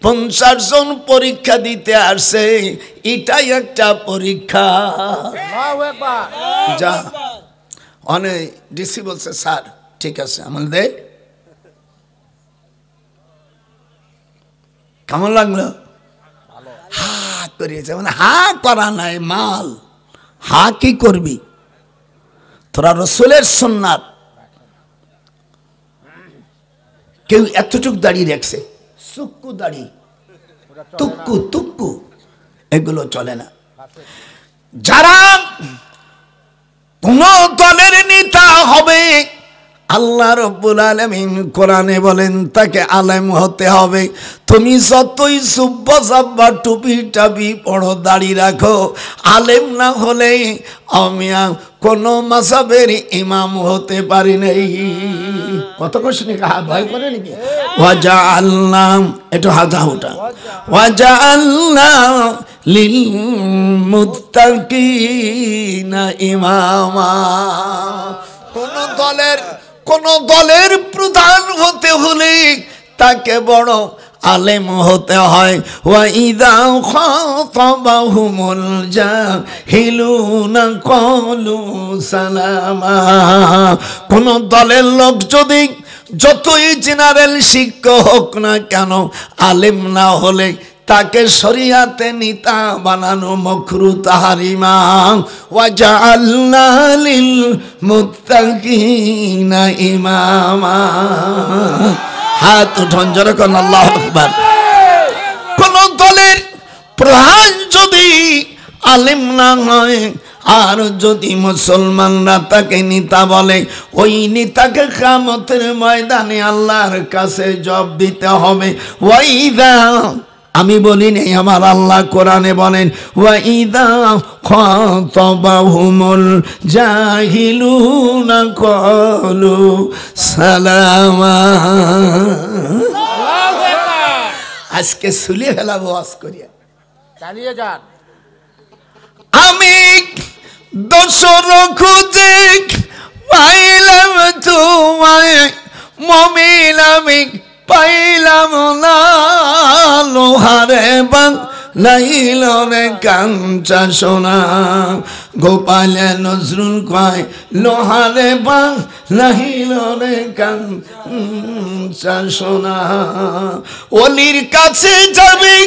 50 জন পরীক্ষা দিতে আসছে, এটাই একটা পরীক্ষা। যা অনেক ডিসি বলছে, স্যার ঠিক আছে, আমাদের কেমন লাগলো? হা করিয়েছে, মানে হা করা নাই মাল। হা কি করবি তোরা? রসুলের সুন্নাত কেউ এতটুক দাঁড়িয়ে রাখছে, সুক্কু দাড়ি, তুক্কু এগুলো চলে না। যারা কোন দলের নেতা হবে, আল্লাহ রাব্বুল আলামিন কোরআনে বলেন তাকে আলেম হতে হবে। তুমি যতই সুব্বা সাব্বা টুপি টাপি পড়ো, দাড়ি রাখো, আলেম না হলে আমি কোন মাযহাবের ইমাম হতে পারি নাই। কত কষ্ট ভয় করে নাকি? ওয়াজআলনা, একটু হাজা ওটা, ওয়াজআলনা লিল মুত্তাকিনা ইমামা। কোন দলের প্রধান হতে হলে তাকে বড় আলেম হতে হয়। ওয়াইদা খাতাবাহুমুল জাহিলুনা ক্বালু সালামা। কোন দলের লোক যদি যতই জেনারেল শিক্ষক হোক না কেন, আলেম না হলে তাকে শরিয়াতে নেতা বানানো মাকরুহ তাহরিমা। ওয়াজআলনা লিল মুত্তাকিনা ইমামা। হাত উঠান জোরে কোন আল্লাহু আকবার। কোন দলের প্রধান যদি আলেম না হয়, আর যদি মুসলমানরা তাকে নেতা বলে, ওই নেতাকে কিয়ামতের ময়দানে আল্লাহর কাছে জবাব দিতে হবে। ওয়াইদা, আমি বলি নেই, আমার আল্লাহ কোরআনে বলেন, ওয়াইদা খাতাবাহুমুল জাহিলুনা ক্বালু সালামা। আজকে সুলে ফেলাবো ওয়াজ করিয়া, চালিয়ে যান। আমি দোসর খুঁজে পাইলাম তোমায়, মুমিন আমি পাইলাম না। লোহারে বাংলাইল রে কাঞ্চা সোনা। গোপালে নজরুল কয়, লোহারে বাংলাইল রে কাঞ্চা সোনা। অলির কাছে যাবি,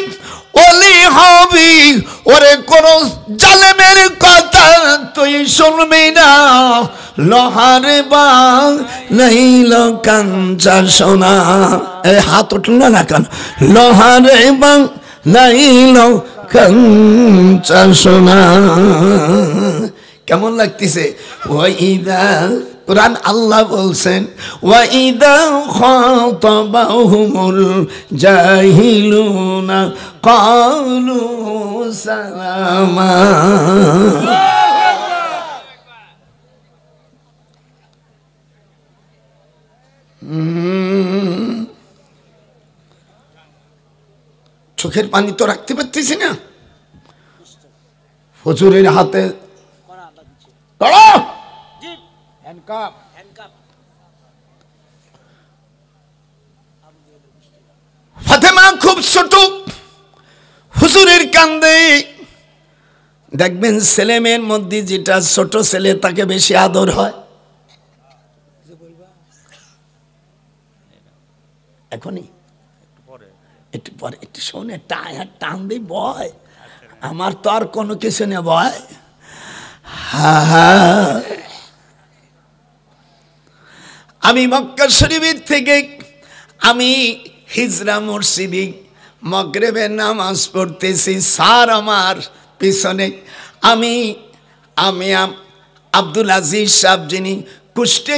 অলি হবি, ওরে কোন জালেমের কথা তুই শুনবি না। লোহারে বাংলাইল কাঞ্চা সোনা। এই হাত উঠল না কেন? লোহারে বাংলাইল কাঞ্চা সোনা। কেমন লাগতেছে? ওয়াইদা, কুরআন আল্লাহ বলছেন, ওয়াইদা খাতাবাহুমুল জাহিলুনা ক্বালু সালামা। চোখের পানি তো রাখতে পারতেছি না। হুজুরের হাতে ফাতেমা খুব ছোট, হুজুরের কান্দে। দেখবেন ছেলে মেয়ের মধ্যে যেটা ছোট ছেলে তাকে বেশি আদর হয়। এখনই একটু পরে একটু শোনে টান দিই বয়, আমার তো আর কোনো কিছু নেই বয়। আমি মক্কা শরীফের থেকে আমি হিজরা মসজিদে মাগরিবের নামাজ পড়তেছি, স্যার আমার পিছনে আমি আব্দুল আজিজ সাহেব, যিনি কুষ্টিয়া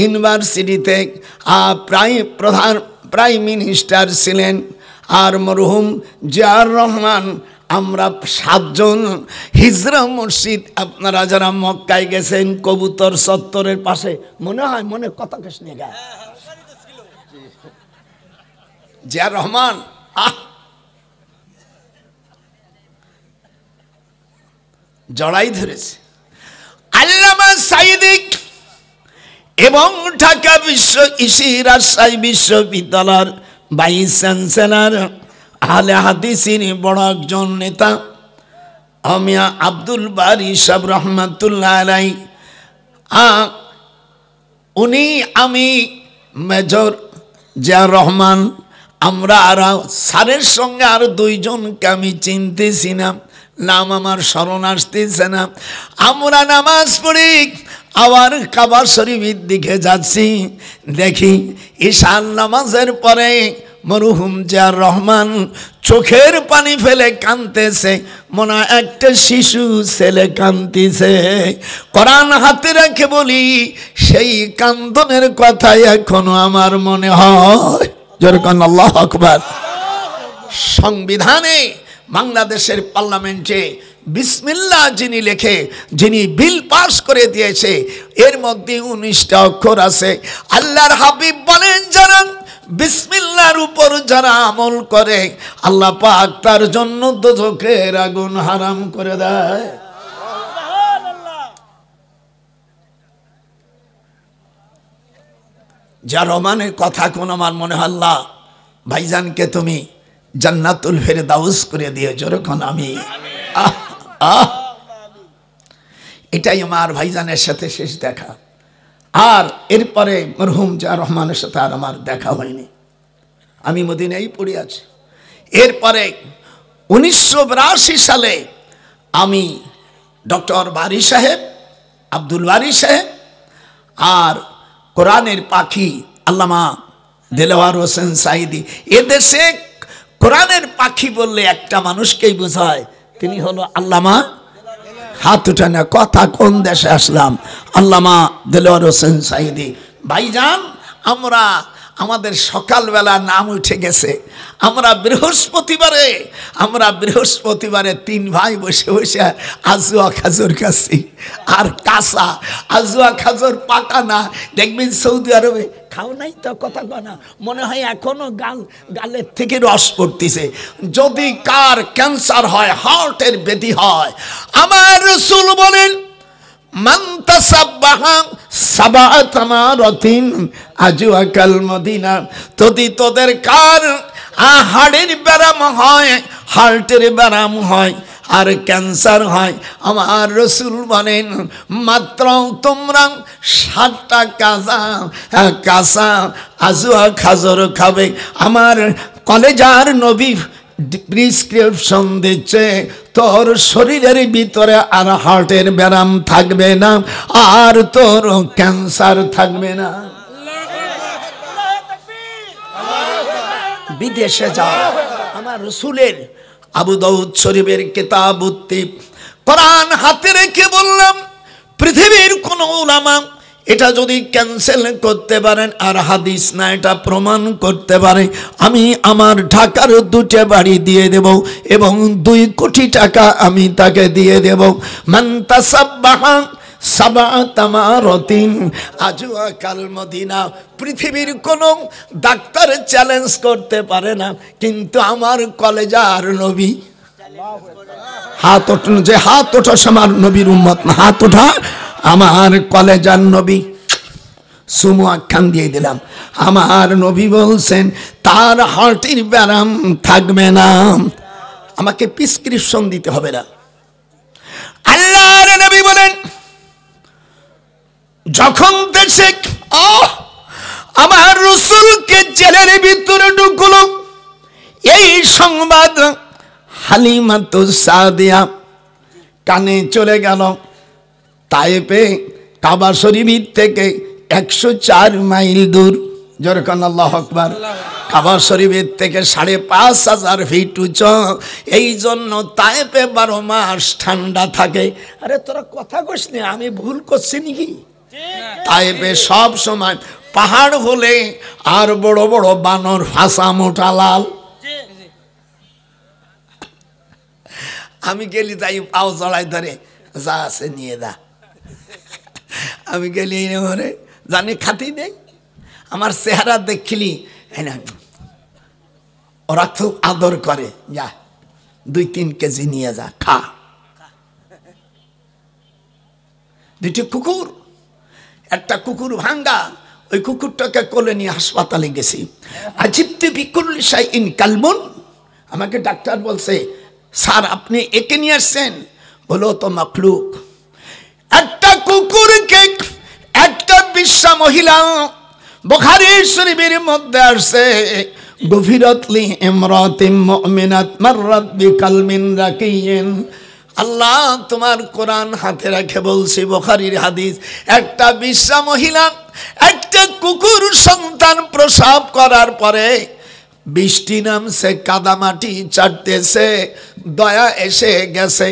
ইউনিভার্সিটিতে প্রাইম মিনিস্টার ছিলেন, আর মরহুম জিয়াউর রহমান, আমরা 7 জন হিজরা মসজিদ। আপনারা যারা মক্কায় গেছেন কবুতর চত্বরের পাশে, মনে হয় মনে কথা কেস নিয়ে গা জিয়াউর রহমান জড়াই ধরেছে। আল্লামা সাঈদী এবং ঢাকা রাজশাহী বিশ্ববিদ্যালয়ের ভাইস চ্যান্সেলর, আহলে হাদিসের বড় একজন নেতা মিয়া আব্দুল বারী সাহেব রহমাতুল্লাহ আলাইহি, উনি, আমি, মেজর জিয়াউর রহমান, আমরা আর স্যারের সঙ্গে আর 2 জনকে আমি চিনতেছি না, নাম আমার স্মরণ আসতেছে না। আমরা নামাজ পড়ি আবার কাবা শরীফের দিকে যাচ্ছি, দেখি ঈশান নামাজের পরে মরহুম জিয়াউর রহমান চোখের পানি ফেলে কাঁদতেছে, মনে হয় একটা শিশু ছেলে কাঁদতেছে। কোরআন হাতে রেখে বলি, সেই কান্দনের কথা এখনো আমার মনে হয়। যেরকম আল্লাহু আকবার। সংবিধানে বাংলাদেশের পার্লামেন্টে বিসমিল্লাহ যিনি লেখে, যিনি বিল পাস করে দিয়েছে, এর মধ্যে 19টা অক্ষর আছে। আল্লাহর হাবিব বলেন, যারা বিসমিল্লাহর উপর যারা আমল করে আল্লাহ পাক তার জন্য দোজখের আগুন হারাম করে দেয়। জিয়াউর রহমানের কথা কোন আমার মনে হয়, আল্লাহ ভাইজানকে তুমি জান্নাতুল ফেরদাউস করে দিয়েছো। যখন আমি এটাই আমার ভাইজানের সাথে শেষ দেখা। আর এরপরে মরহুম জিয়াউর রহমানের সাথে আর আমার দেখা হয়নি, আমি মদিনায় পড়ে আছি। এরপরে 1982 সালে আমি ডক্টর বারী সাহেব, আব্দুল বারী সাহেব, আর কোরআনের পাখি আল্লামা দেলোয়ার হোসেন সাঈদী, এদেশে কোরআনের পাখি বললে একটা মানুষকেই বোঝায়, তিনি হলো আল্লামা, হাত উঠানে কথা, কোন দেশে আসলাম, আল্লামা দেলোয়ার হোসেন সাঈদী। ভাইজান, আমরা আমাদের সকালবেলা নাম উঠে গেছে। আমরা বৃহস্পতিবারে 3 ভাই বসে বসে আজুয়া খাজুর খাচ্ছি। আর কাঁচা আজুয়া খাজুর পাকা না, দেখবেন সৌদি আরবে খাও নাই তো কথা কনা, মনে হয় এখনো গালের থেকে রস পড়তেছে। যদি কার ক্যান্সার হয়, হার্টের ব্যাধি হয়, আমার রাসূল বলেন, মান তাসাব্বাহা সাবআ তামারাতিন আজওয়াকাল মদিনা, যদি তোদের কার হাড়ের ব্যারাম হয়, হার্টের ব্যারাম হয়, আর ক্যান্সার হয়, আমার রাসূল বলেন মাত্র তোমরা 7টা কাঁচা আজওয়া খাজর খাবে। আমার কলেজার নবী প্রেসক্রিপশন দিচ্ছে, তোর শরীরের ভিতরে আর হার্টের ব্যারাম থাকবে না, আর তোর ক্যান্সার থাকবে না। বিদেশে যাও, আমার রাসূলের আবু দাউদ শরীফের কিতাবুত্তি কোরআন হাতে রেখে বললাম, পৃথিবীর কোন উলামা এটা যদি ক্যান্সেল করতে পারেন আর হাদিস না এটা প্রমাণ করতে পারে, আমি আমার ঢাকার 2টা বাড়ি দিয়ে দেব এবং 2 কোটি টাকা আমি তাকে দিয়ে দেব। মান তাসাব্বাহা সাবা তামারতিন আজওয়া কাল মদিনা। পৃথিবীর কোন ডাক্তার চ্যালেঞ্জ করতে পারে না, কিন্তু আমার কলেজার নবী। হাত ওঠানো, যে হাত ওঠা আমার নবীর উম্মত না, হাত ওঠা আমার কলেজার নবী। সুমু আখ্যান দিয়ে দিলাম। আমার নবী বলছেন তার হার্টের ব্যারাম থাকবে না, আমাকে প্রেসক্রিপশন দিতে হবে না। আল্লাহর নবী বলেন যখন দেশে আমার রাসূলকে জেলের ভিতরে ঢুকলো, এই সংবাদ হালিমাতুস সাদিয়া কানে চলে গেল। তায়েফে কাবা শরীফ থেকে 104 মাইল দূর। যেরকম আল্লাহু আকবার। কাবা শরীফের থেকে 5,500 ফিট উঁচু। এই জন্য তায়েফে 12 মাস ঠান্ডা থাকে। আরে তোরা কথা কইস না, আমি ভুল করছি নাকি? তায়েফে সব সময় পাহাড় হলে আর বড় বড় বানর, ফাঁসা মোটা লাল। আমি গেলি তাই পাও জড়াই ধরে, যা আছে নিয়ে যা। আমি গেলি ঘরে জানি খাতি নেই, আমার চেহারা দেখলি ওরা খুব আদর করে, যা 2-3 কেজি নিয়ে যা, খা। 2টি কুকুর, একটা কুকুর ভাঙ্গা, ওই কুকুরটাকে কোলে নিয়ে হাসপাতালে গেছি। আজিবতু বিকুল্লি শাইইন কালবুন। আমাকে ডাক্তার বলছে স্যার আপনি একে নিয়ে আসছেন? বলো তো মাখলুক। একটা কুকুরকে একটা বিশ্বা মহিলা, বুখারী শরীফের মধ্যে আসছে, গফিরাতলি ইমরাতিম মুমিনাত মাররাত বিকালমিন রাকিয়িন। আল্লাহ তোমার কোরআন হাতে রেখে বলছি, বুখারীর হাদিস, একটা বিশ্বা মহিলা একটা কুকুর সন্তান প্রসব করার পরে বৃষ্টি নামছে, কাদামাটি চাটতেছে, দয়া এসে গেছে,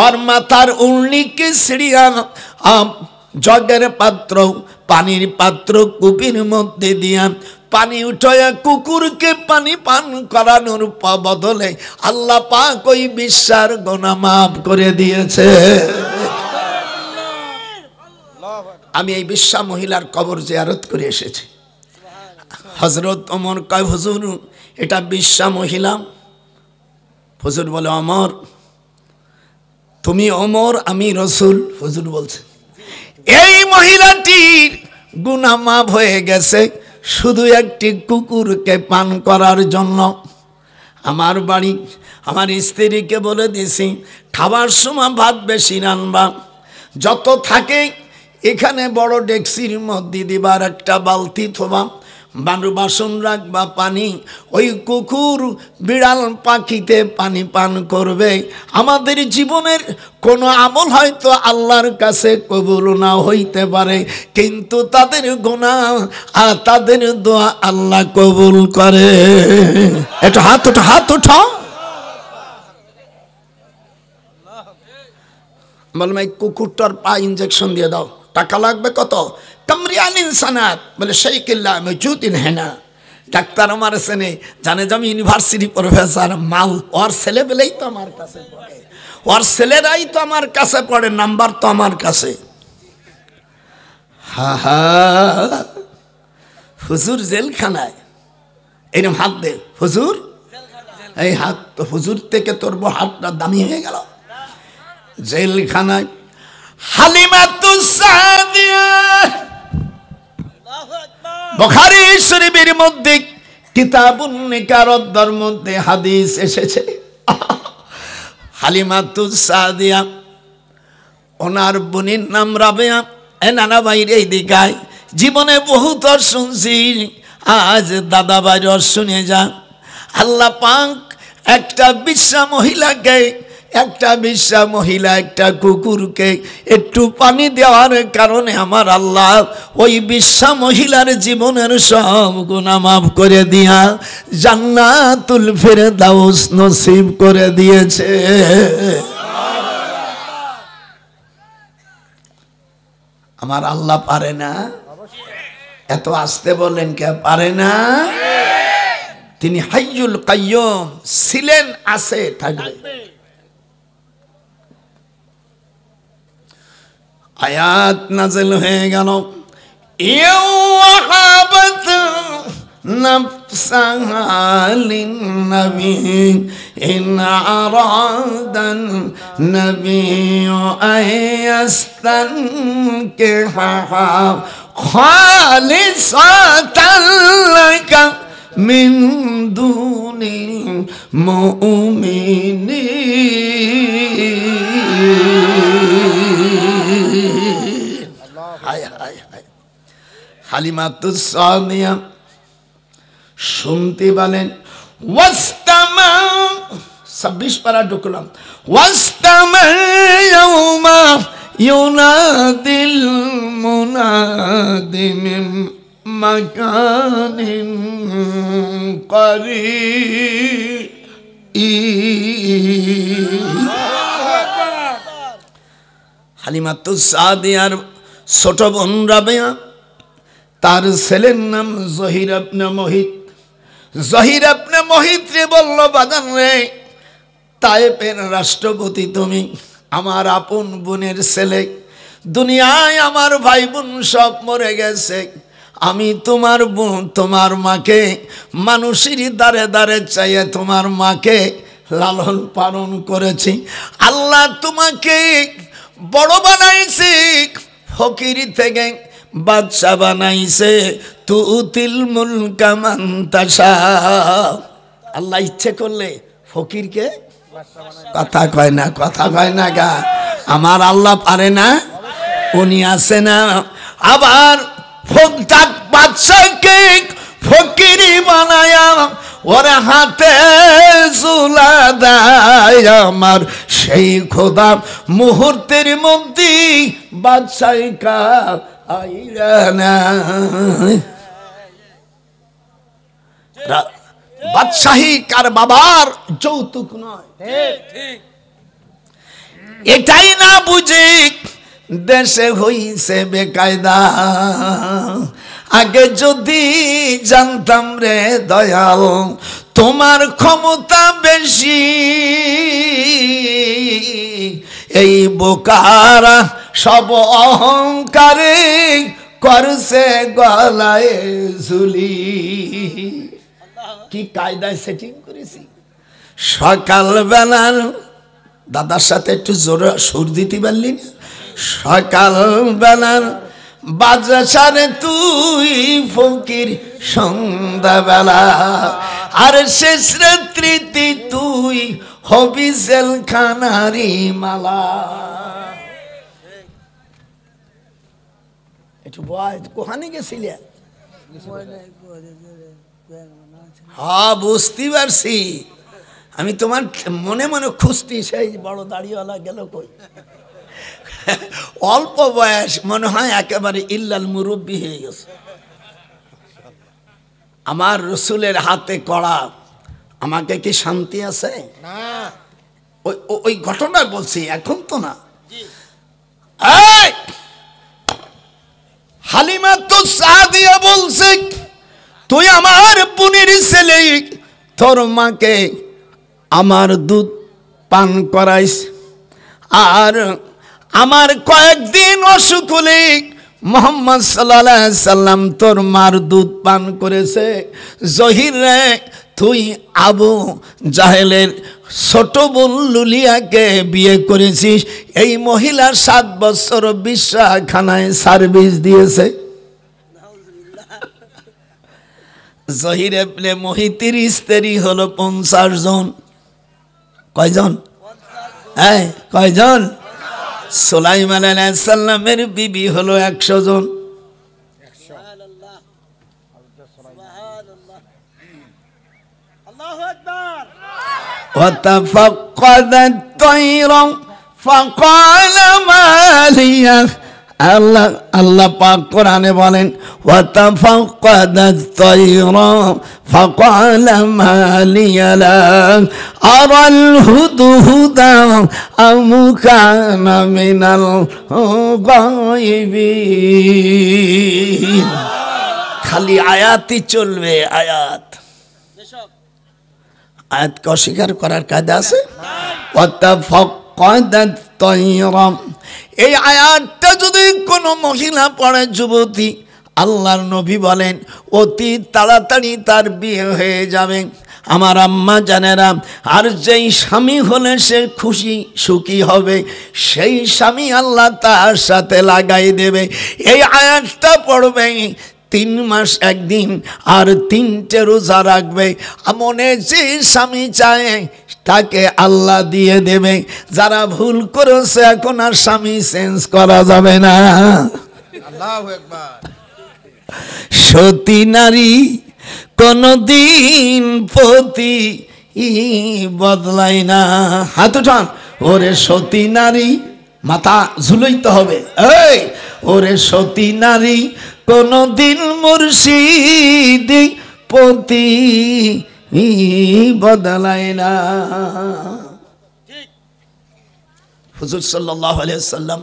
ওর মাথার উল্লিকে সিঁড়িয়া জগের পাত্র, পানির পাত্র কুপির মধ্যে দিয়া পানি উঠায়া কুকুরকে পানি পান করানোর বদলে আল্লাহ পাক ওই বিশ্বার গুনাহ মাফ করে দিয়েছে। আমি এই বিশ্বা মহিলার কবর জিয়ারত করে এসেছি। হযরত ওমর কয় হুজুর এটা বিশ্বা মহিলা। হুজুর বলে ওমর তুমি ওমর আমি রাসূল। হুজুর বলছে এই মহিলাটির গুনাহ মাফ হয়ে গেছে শুধু একটি কুকুরকে পান করার জন্য। আমার বাড়ি আমার স্ত্রীকে বলে দিয়েছি খাবার সময় ভাত বেশি রান্না, যত থাকে এখানে বড় ডেকসির মধ্যে দিবার, একটা বালতি থোবা, বাসন রাখবা পানি, ওই কুকুর বিড়াল পাখিতে পানি পান করবে। আমাদের জীবনের কোনো আমল হয়তো আল্লাহর কাছে কবুল না হইতে পারে, কিন্তু তাদের গুনাহ আর তাদের দোয়া আল্লাহ কবুল করে। এটা হাত ওঠা, হাত ওঠা। বললাম এই কুকুরটার পা ইঞ্জেকশন দিয়ে দাও, টাকা লাগবে কত? কামরিয়ান ইনসানাত বলে সেই কিল্লা মজুদিন হেনা। ডাক্তার আমার সেনে জানে যে আমি ইউনিভার্সিটি প্রফেসর, মাল ওর ছেলে পেলেই তো আমার কাছে পড়ে, ওর ছেলেরাই তো আমার কাছে পড়ে, নাম্বার তো আমার কাছে। হা হা হুজুর জেলখানায় এরকম হাত দে, হুজুর এই হাত তো হুজুর থেকে তোর হাতটা দামি হয়ে গেল। জেলখানায় হালিমাতুস সাদিয়া, বুখারী শরীফের মধ্যে কিতাবুন নিকার অধ্যায়ের মধ্যে হাদিস এসেছে। হালিমাতুস সাদিয়া ওনার বোনের নাম রাবেয়া। এ নানা ভাইরে এই দিকায় জীবনে বহুত শুনছি, আজ দাদা ভাইর শুনে যা। আল্লাহ পাক একটা বিশ্বা মহিলাকে, একটা বিশ্বা মহিলা একটা কুকুরকে একটু পানি দেওয়ার কারণে আমার আল্লাহ ওই বিশ্বা মহিলার জীবনের সব গুনাহ মাফ করে দিয়া জান্নাতুল ফেরদাউস নসিব করে দিয়েছে। আমার আল্লাহ পারে না? এত আসতে বলেন কে পারে না? তিনি হাইয়ুল কাইয়ুম ছিলেন, আছে, থাকবে। আয়াত নাযিল হয়ে গেল ইয়াওয়াহাবাত নাফসাহা লিন-নবী ইন আরাদান নবিয়্যু আয়াস্তানকিহা খালিসাতান লাকা মিন দুনিল মুমিনিন। হায় হায় হায়। হালিমাতুস সাদিয়া শুনতে বলেন ওয়াস্তামা 26 পারা ঢুকলাম ওয়াস্তামা ইয়াউমা ইউনাদিল মুনাদি মিন মাকানিন করিব। হালিমাতুস সাদিয়ার ছোট বোন রাবেয়া, তার ছেলের নাম জহির ইবনে মুহিত। জহির ইবনে মুহিত রে বলল, বাজান রে, তায়েফের রাষ্ট্রপতি তুমি, আমার আপন বোনের ছেলে, দুনিয়ায় আমার ভাই বোন সব মরে গেছে, আমি তোমার বোন তোমার মাকে মানুষের দ্বারে দ্বারে চাইয়ে তোমার মাকে লালন পালন করেছি। আল্লাহ তোমাকে বড় বানাইছে, ফকির থেকে বাদশা বানাইছে, তুতিল মুলকা মান তাশা। আল্লাহ ইচ্ছে করলে ফকিরকে কথা কয় না, কথা কয় না গা, আমার আল্লাহ পারে না, উনি আছে না। আবার বাদশাকে ফকিরি বানায়া ওর হাতে ঝুলা দেয় আমার সেই খোদা, মুহূর্তের মধ্যে বাদশাহ কা বাদশাহী কার বাবার যৌতুক নয়। এটাই না বুঝি দেশে হইছে বেকায়দা। আগে যদি জানতাম রে দয়াল তোমার ক্ষমতা বেশি, এই বোকারা সব অহংকারে করছে গলায় ঝুলি। কি কায়দায় সেটিং করেছি। সকালবেলার দাদার সাথে একটু জোরে সুর দিতে পারলি না? সকালবেলার বাজারে তুই ফকির, সন্ধ্যাবেলা আর শেষ রাত্রিতে তুই হবি জেলখানারি মালা। একটু বয়, কোহানে গেছিলে? হ্যাঁ বুঝতে পারছি, আমি তোমার মনে মনে খুঁজতি, সেই বড় দাড়িওয়ালা গেল কই? অল্প বয়স মনে হয় একেবারে ইল্লাল মুরব্বি হয়ে গেছে। আমার রসুলের হাতে কড়া, আমাকে কি শান্তি আছে? ওই ঘটনা বলছি, এখন তো না। হালিমাতুস সাদিয়া বলছে, তুই আমার বোনের ছেলে, তোর মাকে আমার দুধ পান করাইস, আর আমার কয়েকদিন অসুখ হলে মুহাম্মদ সাল্লাল্লাহু আলাইহি সাল্লাম তোর মার দুধ পান করেছে। জহির রে, তুই আবু জাহেলের ছোট বোন লুলিয়াকে বিয়ে করেছিস। এই মহিলা 7 বছর বিশ্বাখানায় সার্ভিস দিয়েছে। জহির ইবনে মুহিতের স্ত্রী হলো 50 জন। কয়জন? হ্যাঁ কয়জন? সুলাইমান আলাইহিস সালামের বিবি হলো 100 জন। وتفقد الطير فقال ما لي আল্লাহ পাক কোরআনে বলেন وتفقد الطير فقال ما لي لا أرى الهدهد أم كان من الغائبين। খালি আয়াতই চলবে, আয়াত আয়াতকে অস্বীকার করার কায়দা আছে? এই আয়াতটা নামাজটা যদি কোনো মহিলা পড়ে যুবতী, আল্লাহর নবী বলেন অতি তাড়াতাড়ি তার বিয়ে হয়ে যাবে। আমার আম্মা জানেরা, আর যেই স্বামী হলে সে খুশি সুখী হবে, সেই স্বামী আল্লাহ তার সাথে লাগাই দেবে। এই আয়াতটা পড়বে, 3 মাস 1 দিন আর 3টে রোজা রাখবে, মনে যে স্বামী চায় তাকে আল্লাহ দিয়ে দেবে। যারা ভুল করেছে এখন আর স্বামী চেঞ্জ করা যাবে না।
আল্লাহু আকবার।
সতী নারী কোনদিন পতি বদলাই না। হাত উঠান। ওরে সতী নারী, মাথা ঝুলইতে হবে। এই ওরে সতী নারী কোনদিন মুর্শিদ পতি বদলাই না। হুজুর সাল্লাল্লাহু আলাইহি ওয়াসাল্লাম,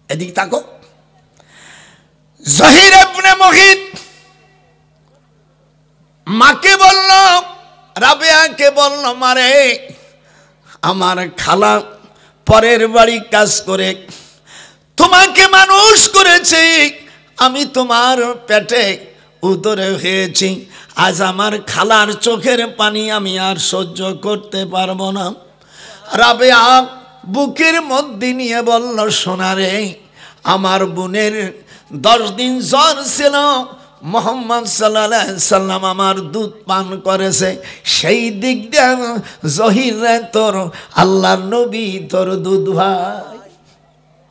এদিক তাকো। জহির ইবনে মুগীত মাকে বলল, রাবেয়াকে বলল, মারে আমার খালা পরের বাড়ি কাজ করে তোমাকে মানুষ করেছে, আমি তোমার পেটে উদরে হয়েছি, আজ আমার খালার চোখের পানি আমি আর সহ্য করতে পারবো না। রাবেয়া বুকের মধ্যে নিয়ে বলল, সোনারে আমার বোনের 10 দিন জ্বর ছিল, মোহাম্মদ সাল্লাল্লাহু আলাইহি সাল্লাম আমার দুধ পান করেছে, সেই দিক দিয়ে জহির রে তোর আল্লাহর নবী তোর দুধ ভাই।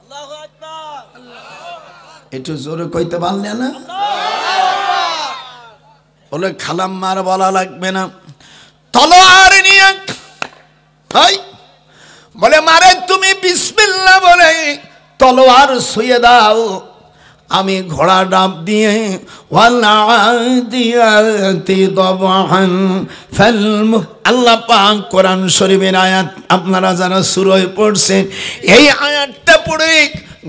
আল্লাহু আকবার।
একটু জোরে কইতে পারলে না? বলে খালাম্মার বলা লাগবে না, তলোয়ার নিয়ে বলে মারে তুমি বিসমিল্লাহ বলে তলোয়ার ছুঁয়ে দাও, আমি ঘোড়া ডাব দিয়ে আল্লাহ পাক কোরআন শরীফের আয়াত আপনারা যারা সূরায় পড়ছেন, এই আয়াতটা পড়ে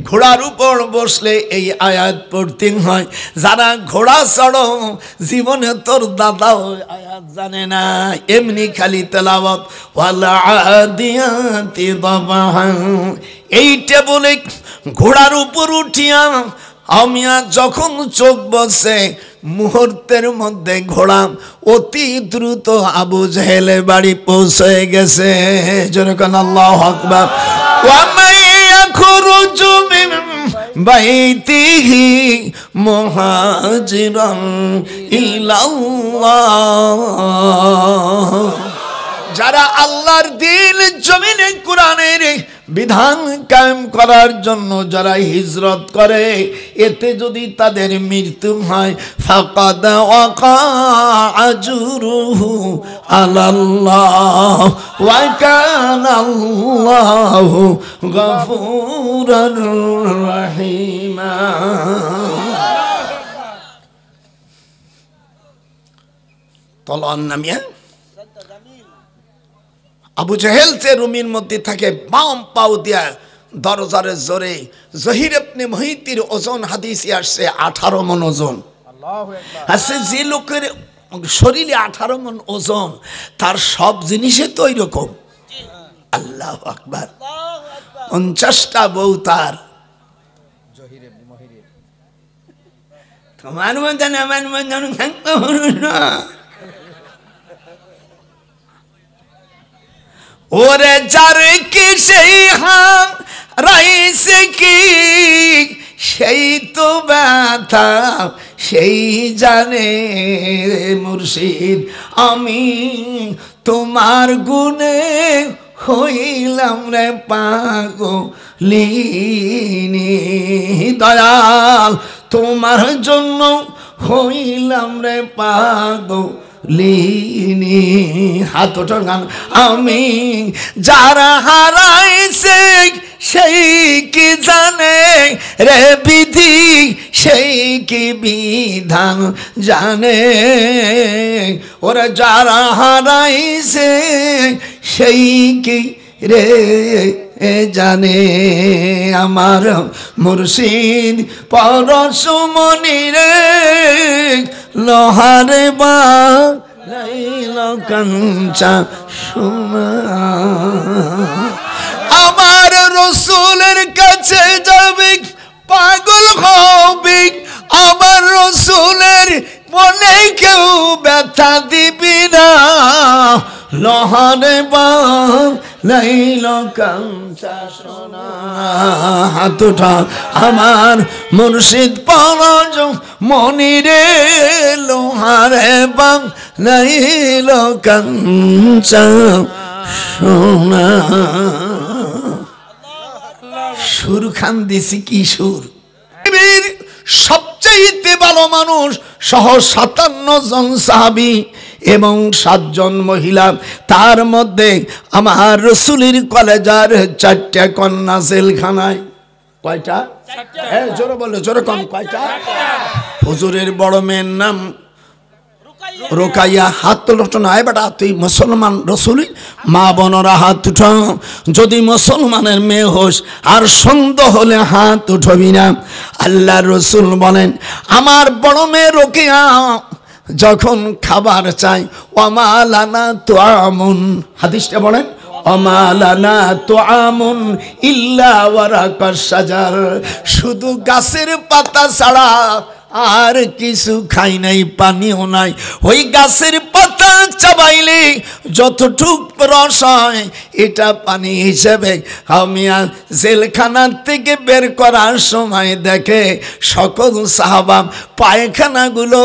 ঘোড়ার উপর বসলে এই আয়াত পড়তে হয়। যারা ঘোড়া চড়ো জীবনে তোর দাদাও আয়াত জানে না, এমনি খালি তেলাওয়াত ওয়ালা আদিয়াতি দাবাহান, এইটা বলে ঘোড়ার উপর উঠিয়া আমিয়া যখন চোখ বসে মুহূর্তের মধ্যে ঘোড়া অতি দ্রুত আবু জেহেলের বাড়ি পৌঁছে গেছে। যেরকম আল্লাহু আকবার। ওয়া মাইয়াখরুজু মিন বাইতিহি মুহাজিরান ইলাল্লাহ, যারা আল্লাহর দিন জমিনে কোরআনের বিধান কায়েম করার জন্য যারা হিজরত করে, এতে যদি তাদের মৃত্যু হয় ফাকাদ ওয়াকা আজরুহু আলাল্লাহ ওয়া কানাল্লাহু গফুরার রহিমা। তলোয়ার নামিয়া আবু জেহেল যে রুমির মধ্যে থাকে, বাম পাও দিয়া দরজারে জোরে জহির ইবনে মুগীতের ওজন হাদিসে আসছে 18 মণ ওজন।
আল্লাহু আকবার।
আসলে যে লোকের শরীরে 18 মণ ওজন, তার সব জিনিসে তো ওই রকম। আল্লাহু আকবার। 50টা বউ তার।
জহির ইবনে মুগীত
তোমার মধ্যে না আমার মধ্যে না। ওরে যার কি সেই হাম রাইছে কি, সেই তো ব্যথা সেই জানে মুর্শিদ, আমি তোমার গুণে হইলাম রে পাগলিনী, দয়াল তোমার জন্য হইলাম রে পাগলিনী। হাত ওঠার গান। আমি যারা হারাইছে সেই কি জানে রে বিধি, সেই কি বিধান জানে, ওরা যারা হারাইছে সেই কি রে জানে, আমার মুর্শিদ পরশমণি রে লোহারে বা লাইল কাঞ্চা সোনা, আমার রসুলের কাছে কাছে যাবে পাগল হবে, আবার রসুলের মনে কেউ ব্যথা দিবি না। লোহারে বানাইল কাঞ্চা সোনা, হাত উঠা আমার মুর্শিদ পরজ মনিরে, লোহারে বানাইল কাঞ্চা সোনা। সুর খান দিছি কি সুর! সবচেয়ে ভালো মানুষ সহ 57 জন সাহাবী এবং 7 জন মহিলা, তার মধ্যে আমার রসুলের কলেজার 4টা কন্যা জেলখানায়। কয়টা? জোরে বলো, জোরে কম। কয়টা? হুজুরের বড় মেয়ের নাম রোকাইয়া। হাত তোলো না বেটা, তুই মুসলমান রসুলি মা বোনরা হাত উঠো। যদি মুসলমানের মেয়ে হোস আর সন্দেহ হলে হাত উঠবি না। আল্লাহ রসুল বলেন, আমার বড় মেয়ে রোকেয়া যখন খাবার চাই, ওয়ামালানা তুআমুন, হাদিসটা বলেন, ওয়ামালানা তুআমুন ইল্লা ওয়ারাকাশ শাজার, শুধু গাছের পাতা ছাড়া আর কিছু খাই নাই, পানিও নাই। ওই গাছের পাতা চাবাইলে যতটুক রস হয় এটা পানি হিসেবে। আমি জেলখানার থেকে বের করার সময় দেখে সকল সাহাবা পায়খানাগুলো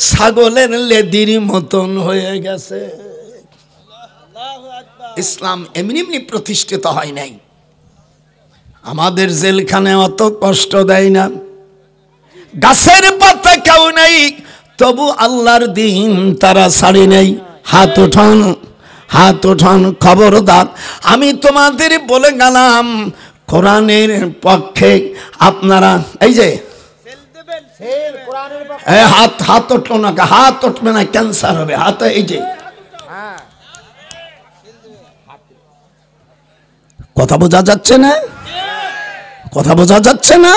ছাগলের লেদির মতন হয়ে গেছে। ইসলাম এমনি এমনি প্রতিষ্ঠিত হয় নাই। আমাদের জেলখানে অত কষ্ট দেয় না, গাছের পাতা কেউ নেই, তবু আল্লাহর দিন তারা ছাড়ি নেই। হাত উঠান, হাত উঠান। খবরদার, আমি তোমাদের বলে গেলাম কোরআনের পক্ষে আপনারা এই যে হাত হাত উঠলো না, হাত উঠবে না, ক্যান্সার হবে হাতে। এই যে কথা বোঝা যাচ্ছে না? কথা বোঝা যাচ্ছে না?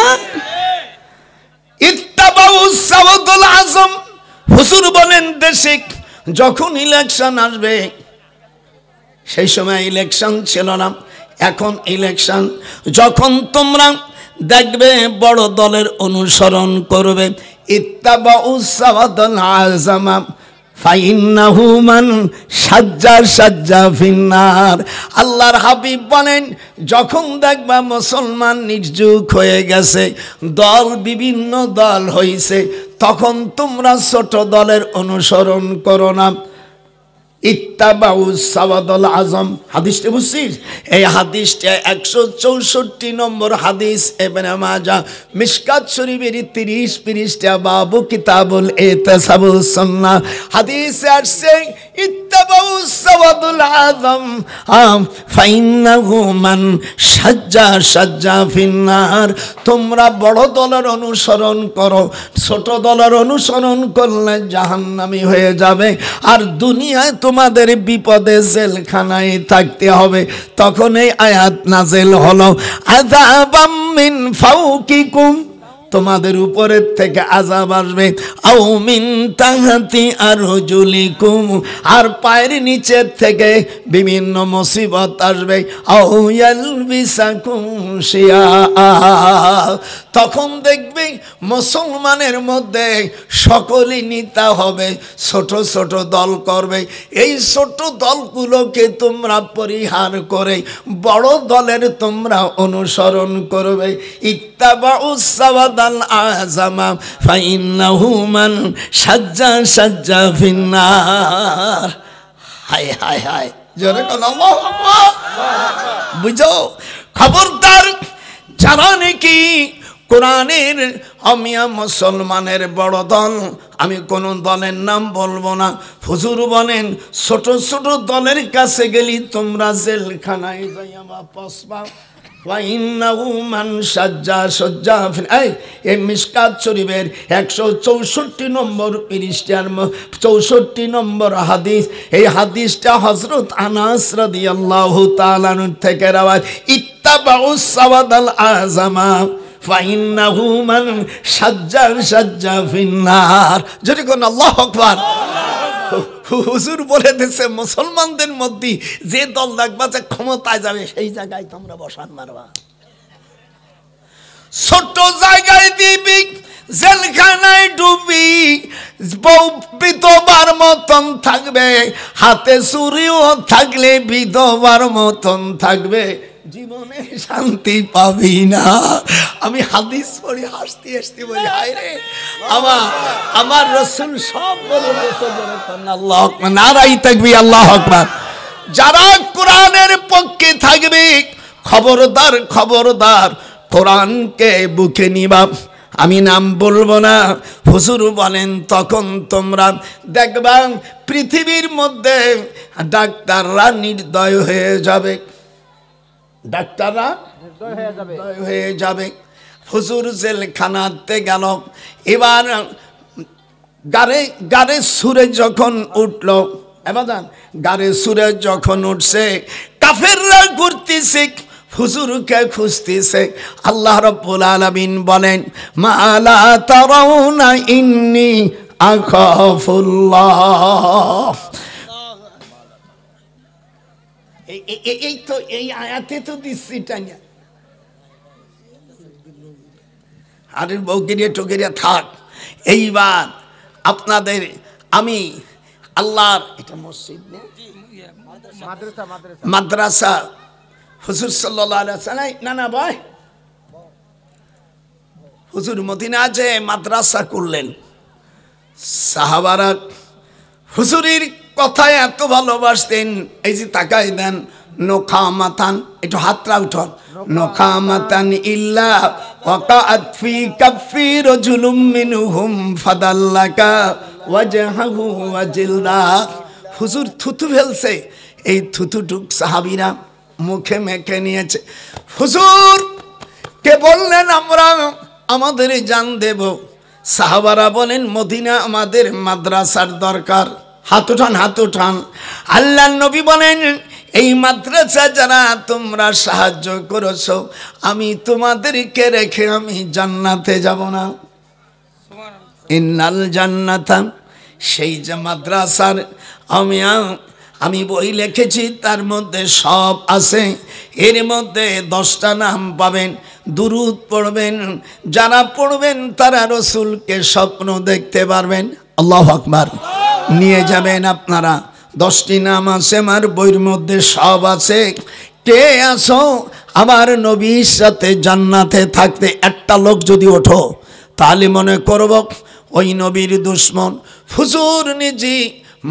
হুজুর বলেন, দেশে যখন ইলেকশন আসবে, সেই সময় ইলেকশন ছিল না, এখন ইলেকশন। যখন তোমরা দেখবে বড় দলের অনুসরণ করবে, ইত্তাবাউস সাওয়াদাল আযমা ফাইন্নাহু মান সাজ্জা সাজ্জা ফিন্নার। আল্লাহর হাবিব বলেন, যখন দেখবা মুসলমান নির্যুক হয়ে গেছে, দল বিভিন্ন দল হইছে, তখন তোমরা ছোট দলের অনুসরণ করো না। ইত্তাবাউস সাওয়াদাল আযম, হাদিসটা বুঝছিস? এই হাদিসটা 164 নম্বর হাদিস, ইবনে মাজাহ মিশকাত শরীফের 30 পৃষ্ঠা, বাবু কিতাবুল ইতিসাবুস সুন্নাহ। হাদিসে আসছে, ইত্তাবাউস সাওয়াদাল আযম ফাইন্নাহু মান সাজ্জা সাজ্জা ফিন্নার। তোমরা বড় দলের অনুসরণ করো, ছোট দলের অনুসরণ করলে জাহান্নামী হয়ে যাবে। আর দুনিয়ায় তোমাদের বিপদে জেলখানায় থাকতে হবে। তখন এই আয়াত নাযিল হলো, আযাবাম মিন ফাওকিকুম, তোমাদের উপরের থেকে আযাব আসবে, আও মিন তাহতি আরজুলিকুম, আর পায়ের নিচের থেকে বিভিন্ন মুসিবত আসবে, আও ইয়ালবিসাকুম শিয়া। তখন দেখবে মুসলমানের মধ্যে সকলেই নেতা হবে, ছোট ছোট দল করবে। এই ছোট দলগুলোকে তোমরা পরিহার করে বড় দলের তোমরা অনুসরণ করবে। ইত্তাবাউস সাওয়াদাল আযমা ফাইন্নাহু মান সাজ্জা সাজ্জা ফিন্নার। হায় হায় হায়, জোরে বলো আল্লাহু আকবার। বুঝো, খবরদার, যারা নাকি কোরআনের আমিয়া মুসলমানের বড় দল, আমি কোন দলের নাম বলবো না, হুজুর বলেন ছোট ছোট দলের কাছে গেলি তোমরা জেলখানায় যাইয়া বাপস পাও। ওয়াইন্নাহু মান সাজ্জা সাজ্জা ফিন্নার। এই মিশকাত শরীফের 164 নম্বর পৃষ্ঠার 64 নম্বর হাদিস। এই হাদিসটা হযরত আনাস রাদিয়াল্লাহু তাআলা আনহু থেকে রওয়ায়াত। ইত্তাবাউস সাওয়াদাল আযমা ফাইন্নাহু মান সাজ্জা সাজ্জা ফিন্নার। যদি কোন আল্লাহু আকবার। হুজুর বলে দিয়েছে, মুসলমানদের মধ্যে যে দল দেখবা যে ক্ষমতায় যাবে, সেই জায়গায় তোমরা বসান মারবা। ছোট জায়গায় দিবি, জেলখানায় ডুবি, বউ বিধবার মতন থাকবে, হাতে চুরিও থাকলে বিধবার মতন থাকবে, জীবনে শান্তি পাবি না। আমি হাদিস পড়ি হাসতে হাসতে বলি, হায় রে আমার রাসূল সব বলে দিয়েছে, আল্লাহু আকবার, নারায়ে তাকবীর, আল্লাহু আকবার। যারা কোরআনের পক্ষে থাকবে, খবরদার খবরদার কোরআনকে বুকে নিবা। আমি নাম বলবো না, হুজুর বলেন তখন তোমরা দেখবা পৃথিবীর মধ্যে ডাক্তাররা নির্দয় হয়ে যাবে, ডাক্তাররা নির্দয় হয়ে যাবে। হুজুর জেলখানাতে গেল, এবার গাড়ে সুরে যখন উঠল, এবার গাড়ে সুরে যখন উঠছে, কাফেররা ঘুরতেছে, হুজুরকে খুঁজতেছে। আল্লাহ রাব্বুল আলামিন বলেন, মা লা তারাউনা ইন্নী আখাফুল্লাহ। এই তো এই আয়াতে তো দিচ্ছি টাইনা, আরে বউগিরিয়া টুকিরিয়া থাক। এইবার আপনাদের আমি আল্লাহর, এটা মসজিদ না মাদ্রাসা, হুজুর সাল্লাল্লাহু আলাইহি ওয়াসাল্লাম, না ভাই, হুজুর মদিনা যে মাদ্রাসা করলেন, সাহাবারা হুজুরের কথায় এত ভালোবাসতেন। এই যে তাকাই দেন, নোখামাতান, একটু হাতটা উঠন, নোখামাতান ইল্লা ওয়াকাআত ফি কাফি রাজুলুম মিনহুম ফাদাল্লাকা ওয়াজহাহু ওয়া জিলদা। হুজুর থুতু ফেলছে, এই থুতুটুক সাহাবীরা মুখে মেখে নিয়েছে। হুজুর কে বললেন আমরা আমাদের জান দেব। সাহাবারা বলেন, মদিনা আমাদের মাদ্রাসার দরকার। হাত উঠান, হাত উঠান। আল্লাহর নবী বলেন, এই মাদ্রাসা যারা তোমরা সাহায্য করেছো, আমি তোমাদেরকে রেখে আমি জান্নাতে যাব না। ইন্নাল জান্নাতা, সেই যে মাদ্রাসার আমি বই লিখেছি, তার মধ্যে সব আছে। এর মধ্যে 10টা নাম পাবেন, দুরূদ পড়বেন, যারা পড়বেন তারা রাসূলকে স্বপ্ন দেখতে পারবেন। আল্লাহু আকবার। নিয়ে যাবেন আপনারা, 10টি নাম আছে আমার বইয়ের মধ্যে, সব আছে। কে আসো আমার নবীর সাথে জান্নাতে থাকতে? একটা লোক যদি ওঠো, তাহলে মনে করব ওই নবীর দুশ্মন। হুজুর নিজে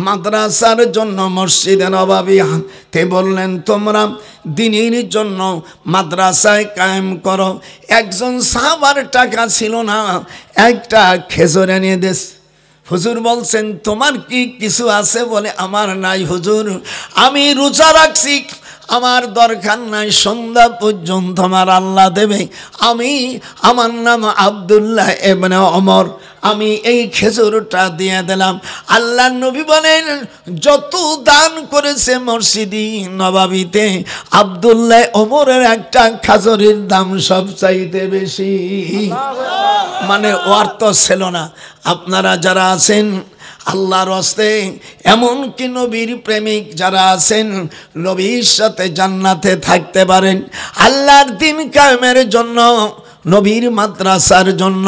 মাদ্রাসার জন্য মসজিদে নববীতে বললেন, তোমরা দ্বীনের জন্য মাদ্রাসায় কায়েম করো। একজন সাহাবার টাকা ছিল না, একটা খেজুর এনে দেশ। হুজুর বলছেন, তোমার কি কিছু আছে? বলে, আমার নাই হুজুর, আমি রোজা রাখছি, আমার দরকার নাই, সন্ধ্যা পর্যন্ত আমার আল্লাহ দেবে। আমার নাম আব্দুল্লাহ ইবনে ওমর, আমি এই খেজুরটা দিয়ে দিলাম। আল্লাহ নবী বলেন, যত দান করেছে মসজিদি নববীতে, আব্দুল্লাহ ওমরের একটা খেজুরের দাম সবচাইতে বেশি। মানে অর্থ ছিল না। আপনারা যারা আছেন আল্লাহর রাস্তে, এমনকি নবীর প্রেমিক যারা আছেন, নবীর সাথে জান্নাতে থাকতে পারেন। আল্লাহর দ্বীন কায়েমের জন্য, নবীর মাদ্রাসার জন্য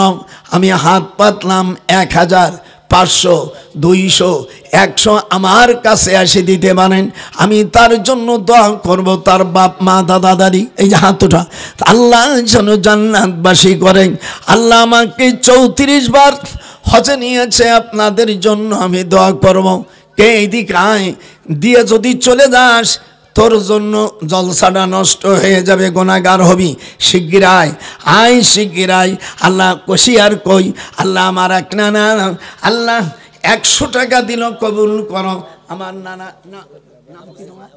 আমি হাত পাতলাম। 1000, 500, 200, 100 আমার কাছে এসে দিতে পারেন, আমি তার জন্য দোয়া করব। তার বাপ মা দাদা দাদি, এই যে হাত ওঠা, আল্লাহ যেন জান্নাতবাসী করেন। আল্লাহ আমাকে 34 বার হজে নিয়েছে, আপনাদের জন্য আমি দোয়া করব। কে এইদিকে আয়, দিয়ে যদি চলে যাস তোর জন্য জলসাটা নষ্ট হয়ে যাবে, গুনাহগার হবি। শিগগির আয়, আয় শিগগির আয়। আল্লাহ কষিয়ার কই, আল্লাহ আমার এক নানা, আল্লাহ 100 টাকা দিল, কবুল করো। আমার নানা নাম কি তোমার?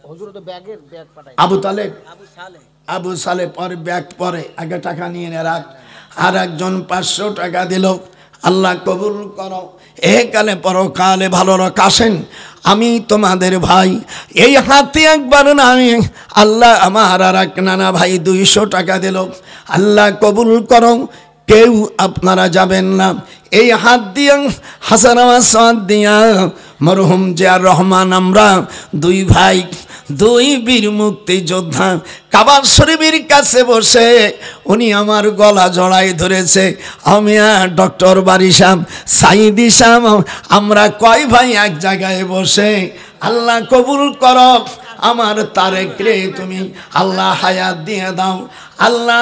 হুজুর তো ব্যাগের ব্যাগ পাঠাই, আবু তালেব, আবু সালে পরে ব্যাগ পরে আগে টাকা নিয়ে রাখ। আর একজন 500 টাকা দিল, আল্লাহ কবুল করো। একালে পরকালে ভালো রাখ। আসেন, আমি তোমাদের ভাই, এই হাতে একবার নাই। আল্লাহ আমার আর এক নানা ভাই 200 টাকা দিল, আল্লাহ কবুল করো। কেউ আপনারা যাবেন না, এই হাত দিয়া হাসান দিয়া মরহুম জিয়ার রহমান, আমরা 2 ভাই দুই বীর মুক্তিযোদ্ধা কাবা শরীফের কাছে বসে উনি আমার গলা জড়াই ধরেছে। আমি ডক্টর বারিশাম সাইদি সাম আমরা কয় ভাই এক জায়গায় বসে আল্লাহ কবুল করো আমার তারেক রে, তুমি আল্লাহ হায়াত দিয়ে দাও, আল্লাহ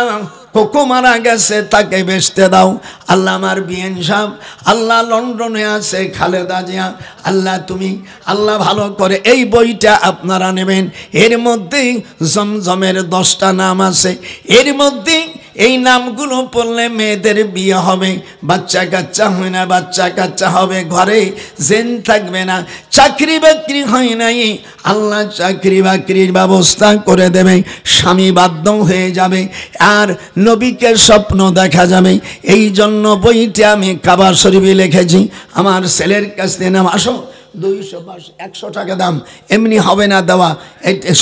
কোকো মারা গেছে তাকে বেচতে দাও, আল্লাহ আমার বিএন সাহেব আল্লাহ লন্ডনে আছে খালেদা জিয়া, আল্লাহ তুমি আল্লাহ ভালো করে। এই বইটা আপনারা নেবেন, এর মধ্যে জমজমের 10টা নাম আছে, এর মধ্যে এই নামগুলো পড়লে মেয়েদের বিয়ে হবে, বাচ্চা কাচ্চা হয় না, বাচ্চা কাচ্চা হবে, ঘরে জেন থাকবে না, চাকরি বাকরি হয় নাই, আল্লাহ চাকরি বাকরির ব্যবস্থা করে দেবে, স্বামী বাধ্য হয়ে যাবে, আর নবীকে স্বপ্ন দেখা যাবে। এই জন্য বইটা আমি কাবা শরীফে লিখেছি। আমার ছেলের কাছ থেকে নাম আসো 200 টাকা দাম, এমনি হবে না দেওয়া,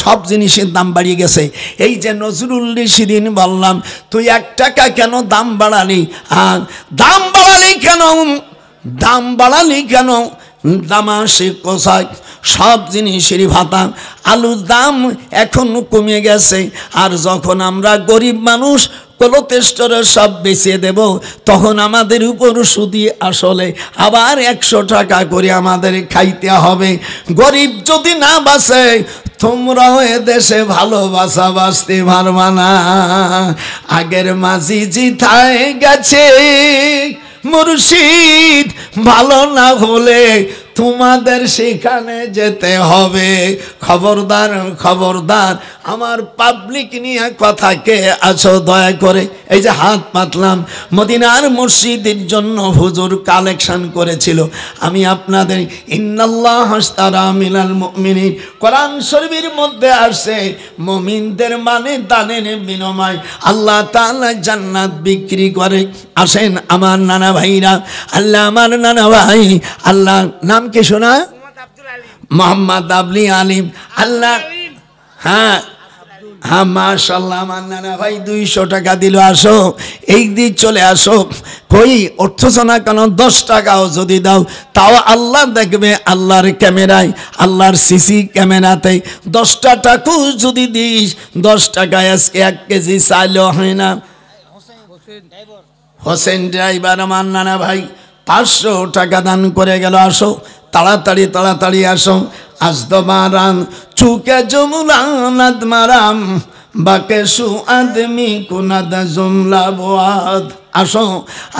সব জিনিসের দাম বাড়িয়ে গেছে। এই যে নজরুল সেদিন বললাম তুই 1 টাকা কেন দাম বাড়ালি, আর দাম বাড়ালি কেন, দাম বাড়ালি কেন, দামাসে কোথায় সব জিনিসের ভাতা, আলুর দাম এখন কমে গেছে, আর যখন আমরা গরিব মানুষ কোলোটেস্টরে সব বেচিয়ে দেব তখন আমাদের উপর সুদি আসলে আবার 100 টাকা করে আমাদের খাইতে হবে। গরিব যদি না বাঁচে তোমরাও এদেশে ভালোবাসা বাঁচতে পারবা না। আগের মাঝি জিথায় গেছে মুর্শিদ ভালো না হলে তোমাদের সেখানে যেতে হবে। খবরদার খবরদার, আমার পাবলিক নিয়ে কথাকে আছো দয়া করে। এই যে হাত পাতলাম মদিনার মসজিদের জন্য হুজুর কালেকশন করেছিল, আমি আপনাদের ইন্নাল্লাহ আশতারা মিনাল মুমিনিন কোরআন শরীফের মধ্যে আসে মুমিনদের মানে দানের বিনিময় আল্লাহ তাআলা জান্নাত বিক্রি করে। আসেন আমার নানা ভাইরা, আল্লাহ আমার নানা ভাই, আল্লাহ নাম কি শোনা, মোহাম্মদ আবলি আলিম, আল্লাহ হ্যাঁ হ্যাঁ মাশাআল্লাহ, আমার নানা ভাই 200 টাকা দিল, আসো এই দিক চলে আসো। কই অর্থ না কেন 10 টাকাও যদি দাও তাও আল্লাহ দেখবে, আল্লাহর ক্যামেরায়, আল্লাহর সিসি ক্যামেরাতে 10টা টাকাও যদি দিস 10 টাকায় আজকে 1 কেজি চাইলেও হয় না। হোসেন ড্রাইভার আমার নানা ভাই 500 টাকা দান করে গেল, আসো তাড়াতাড়ি তাড়াতাড়ি আসো। আজদবারান চুকে জমুলানাদ মারাম বাকে সু আদমি কুনাদ জুমলা বোয়াদ। আসো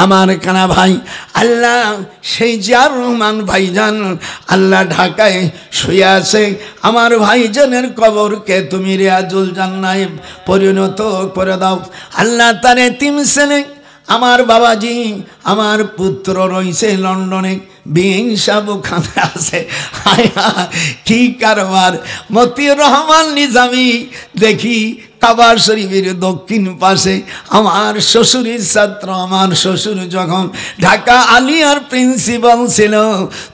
আমার কানা ভাই, আল্লাহ সেই জিয়ার রহমান ভাইজান আল্লাহ ঢাকায় শুয়ে আছে, আমার ভাইজানের কবরকে তুমি রিয়াজুল জান্নাতে পরিণত করে দাও। আল্লাহ তার এতিম ছেলে আমার বাবাজি, আমার পুত্র রয়েছে লন্ডনে, বিন সাহেব ওখানে আছে, কি কারবার। মতিউর রহমান নিজামী দেখি কাবা শরীফের দক্ষিণ পাশে আমার শ্বশুরের ছাত্র, আমার শ্বশুর যখন ঢাকা আলিয়ার প্রিন্সিপাল ছিল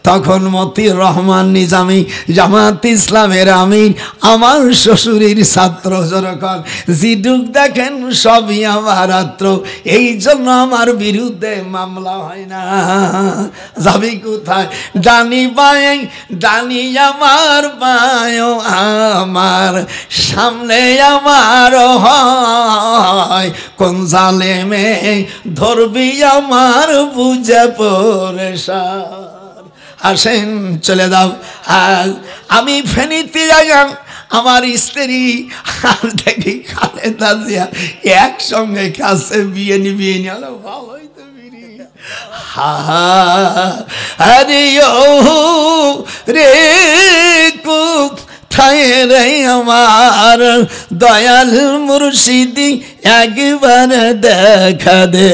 তখন মতিউর রহমান নিজামী জামাত ইসলামের আমির, আমার শ্বশুরের ছাত্র যখন জিডুক দেখেন সবই আমার ছাত্র, এই জন্য আমার বিরুদ্ধে মামলা হয় না। যাবি কোথায় ডানি বাই, ডানি আমার বায়ো আমার সামনে আমার হয়, কোন জালেমে ধরবি আমার বুঝে পরেশান। আসেন চলে যাও, আর আমি ফেনীতে যাইলাম, আমার স্ত্রী আর দেখি খালেদা জিয়া একসঙ্গে কাছে বিয়ে নিবিয়ে নিল, ভালোই তো বিরি। আরে ও রে কুক ঠায় রে আমার দয়াল মুর্শিদি একবার দেখা দে,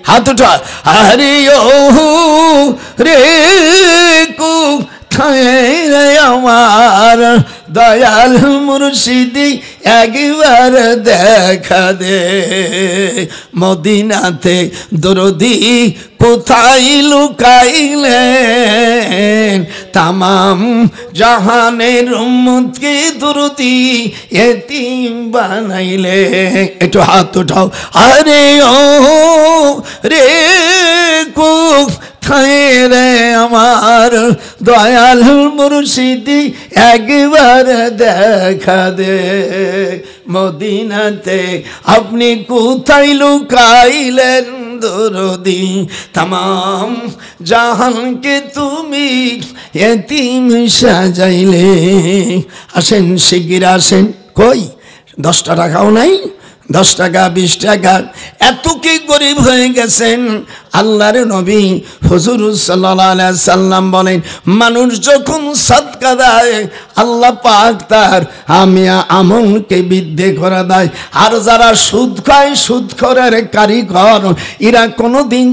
হাত উঠা। আরে ও রে কুক ঠায় রে আমার দয়াল মুর্শিদি একবার দেখা দে। মদিনাতে দরদি কোথায় লুকাইলেন, তামাম জাহানের উম্মতকে দরদি এতিম বানাইলে। একটু হাত উঠাও। আরে ও রে কুক রে আমার দয়াল মুর্শিদি একবার দেখা দে মদিনাতে আপনি কোথায় লুকাইলেন দরদি तमाम জাহান কে তুমি এতিম সাজাইলে আসেন শিগগির আসেন কই 10 টাকাও নাই 10 টাকা 20 টাকা এত কি গরিব হয়ে গেছেন আল্লাহর নবী হুজুর সাল্লাল্লাহু আলাইহি সাল্লাম বলেন মানুষ যখন সাদকা দেয় আল্লাহ পাক তার আমলকে বৃদ্ধি করে দেয় আর যারা সুদ খায় সুদখোরের কারিগর এরা কোনোদিন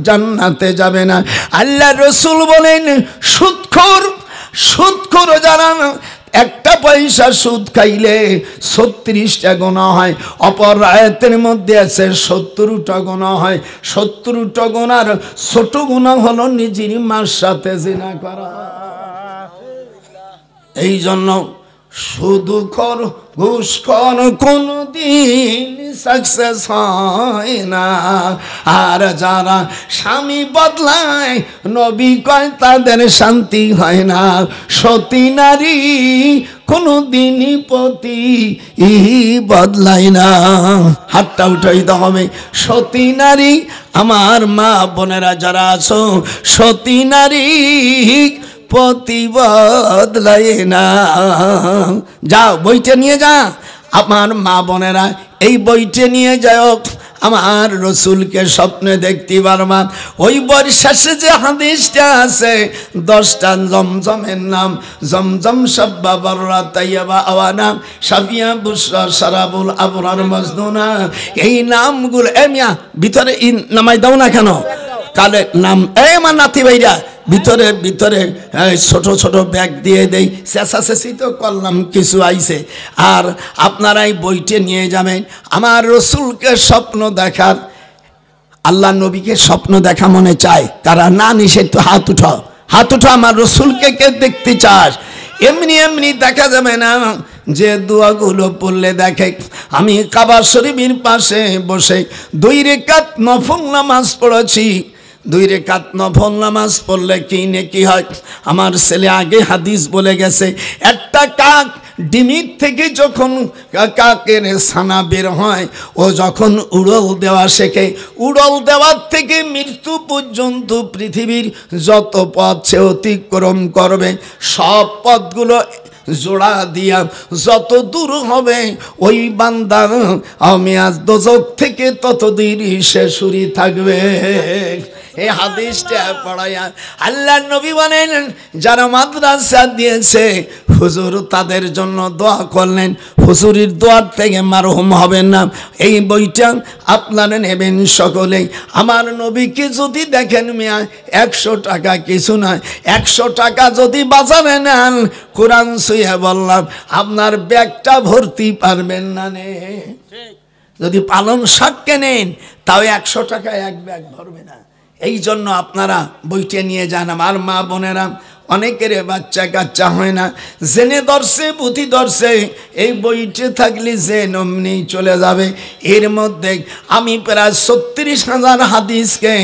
জান্নাতে যাবে না আল্লাহর রাসূল বলেন সুদখোর যারা একটা পয়সা সুদ খাইলে 36টা গুনাহ হয় অপর আয়াতের মধ্যে আছে 70টা গুনাহ হয় 70টা গুনার ছোট গুনাহ হলো নিজের মার সাথে জিনা করা এই জন্য সুদখোর ঘুষখোর কোনদিন সাকসেস হয় না আর যারা স্বামী বদলায় নবী কয় তাদের শান্তি হয় না সতী নারী কোনদিনই পতি বদলায় না হাতটা উঠাইতে হবে সতী নারী আমার মা বোনেরা যারা আছো সতী নারী পতি বদলায় না যাও বইটা নিয়ে যা আমার মা বোনেরা এই বইটা নিয়ে যাও আমার রসুলকে স্বপ্নে দেখতে পারবা ওই বইয়ের শেষে যে হাদিসটা আছে 10টা জমজমের নাম জমজম সাব্বা বাররা তাইয়্যিবা আওয়ানা শাফিয়া বুশরা শারাবুল আবরার মাজনুনা এই নামগুলো মিয়া ভিতরে নামাই দাও না কেন কালে নাম আমার নাতি ভাইরা ভিতরে ভিতরে ছোট ছোট ব্যাগ দিয়ে দেই চেঁচাচেঁচি তো করলাম কিছু আইছে আর আপনারাই বইটা নিয়ে যাবেন আমার রসুলকে স্বপ্ন দেখার আল্লাহ নবীকে স্বপ্ন দেখা মনে চায় তারা না নিষেধ তো হাত উঠা আমার রসুলকে কে দেখতে চাস এমনি এমনি দেখা যাবে না যে দোয়াগুলো পড়লে দেখে আমি কাবা শরীফের পাশে বসে 2 রাকাত নফল নামাজ পড়েছি 2 রাকাত নফল নামাজ পড়লে কি নেকি হয় আমার ছেলে আগে হাদিস বলে গেছে একটা কাক ডিমির থেকে যখন কাকের ছানা বের হয় ও যখন উড়ল দেওয়া শেখে উড়ল দেওয়ার থেকে মৃত্যু পর্যন্ত পৃথিবীর যত পথ সে অতিক্রম করবে সব পথগুলো জোড়া দিয়া যত দূর হবে ওই বান্দা আমি আজ দোজখ থেকে তত দূর সে সরে থাকবে এই হাদিসটা পড়ায়া আল্লাহর নবী বলেন যারা মাদ্রাসা দিয়েছে হুজুর তাদের জন্য দোয়া করলেন হুজুরের দোয়ার থেকে মারহুম হবেন না এই বইটা আপনারা নেবেন সকলেই আমার নবীকে যদি দেখেন মিয়া 100 টাকা কিছু নয় 100 টাকা যদি বাজারে নেন কোরআন ছুঁয়ে বললাম আপনার ব্যাগটা ভর্তি পারবেন না নে যদি পালং শাক কেনেন তাও 100 টাকায় এক ব্যাগ ভরবে না এই জন্য আপনারা বইটা নিয়ে যান আমার মা বোনেরা অনেকের বাচ্চা কাচ্চা হয় না জেনে ধরছে বুদ্ধি ধরছে এই বইটা থাকলে যে নমনি চলে যাবে এর মধ্যে আমি প্রায় 36,000 হাদিসকে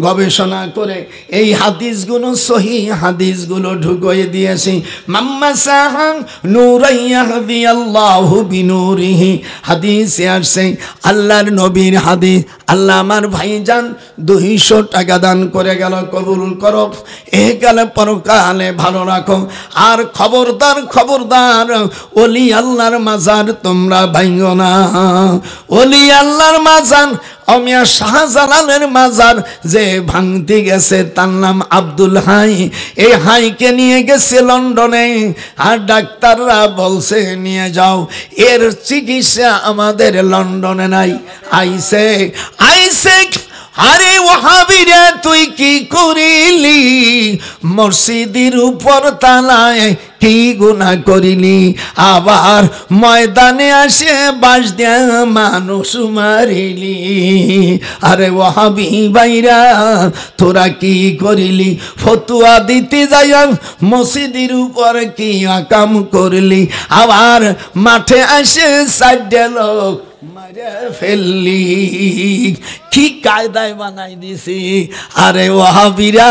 গবেষণা করে এই হাদিসগুলো সহি হাদিসগুলো ঢুকিয়ে দিয়েছি মাম্মা সাহাং নূরাইয়াহদি আল্লাহু বিনূরিহি হাদিসে আসছে আল্লাহর নবীর হাদিস আল্লাহ আমার ভাইজান 200 টাকা দান করে গেল কবুল করো এ গেলে পরকাল ভালো রাখো আর খবরদার ওলি আল্লাহর মাজার তোমরা ভাঙো না ওলি আল্লাহর মাজার অমিয়া শাহজালালের মাজার যে ভাঙতে গেছে তার নাম আব্দুল হাই এই হাইকে নিয়ে গেছে লন্ডনে আর ডাক্তাররা বলছে নিয়ে যাও এর চিকিৎসা আমাদের লন্ডনে নাই আইছে আরে ওয়াহাবিরা তুই কি করিলি মসজিদের উপর তালায় কি গুনাহ করিলি আবার ময়দানে আসে বাঁশ দিয়া মানুষ মারিলি আরে ওয়াহাবি ভাইরা তোরা কি করিলি ফতুয়া দিতে যাই মসজিদের উপর কি আকাম করলি আবার মাঠে আসে 4 লোক মাইরে ফেললি, কি কায়দায় বানাই দিছি। আরে ওয়াহাবিরা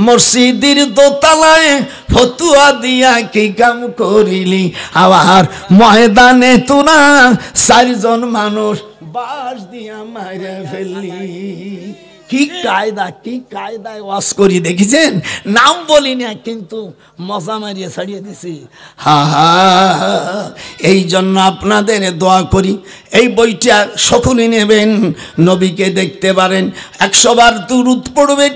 মসজিদের দোতলায় ফতুয়া দিয়া কি কাম করিলি, আবার ময়দানে তোরা 4 জন মানুষ বাঁশ দিয়া মাইরে ফেললি। কি কায়দা, কি কায়দায় ওয়াজ করি দেখেছেন? নাম বলি না কিন্তু মজা মারিয়ে ছাড়িয়ে দিছি। হা হা, এই জন্য আপনাদের দোয়া করি এই বইটা সকলে নেবেন, নবীকে দেখতে পারেন, 100 বার দুরূদ পড়বেন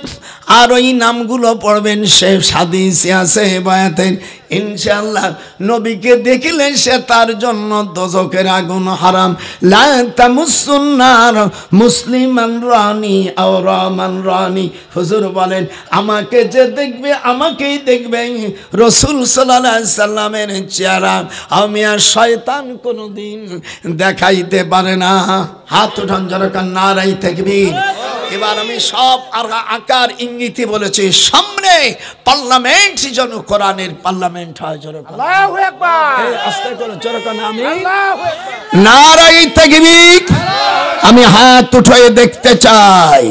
আর ওই নামগুলো পড়বেন। সে হাদিসে আছে বায়াতের, ইনশাআল্লাহ নবীকে দেখলে সে তার জন্য দোজখের আগুন হারাম। লা তামুসুন্নার মুসলিমান রানি আও রামান রানি। হুজুর বলেন আমাকে যে দেখবে আমাকেই দেখবে, রাসূল সাল্লাল্লাহু আলাইহি সাল্লামের চেহারা আমি আর শয়তান কোনোদিন দেখাইতে পারে না। হাত উঠান যারা কান নারাই তাকবীর। এবার আমি সব আর আকার ইঙ্গিতে বলেছি, সামনে পার্লামেন্ট যেন কোরআনের পার্লামেন্ট হয়।
আল্লাহু আকবার।
আস্তে করে জোরে কান আমি
আল্লাহু আকবার।
নারাই তাকবীর। আমি হাত উঠিয়ে দেখতে চাই,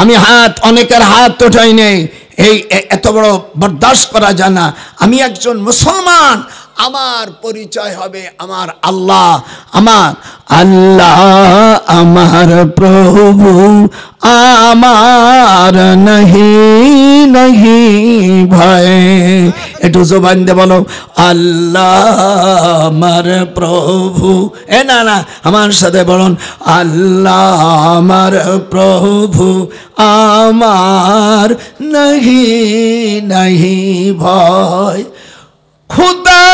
আমি হাত, অনেকের হাত উঠাই নেই, এই এত বড় বরদাস্ত করা যায় না। আমি একজন মুসলমান, আমার পরিচয় হবে আমার আল্লাহ, আমার আল্লাহ আমার প্রভু, আমার নাহি নাহি ভয়। একটু জবান দিয়ে বলো, আল্লাহ আমার প্রভু। এ না না, আমার সাথে বলুন, আল্লাহ আমার প্রভু, আমার নাহি নাহি ভয়। খুদা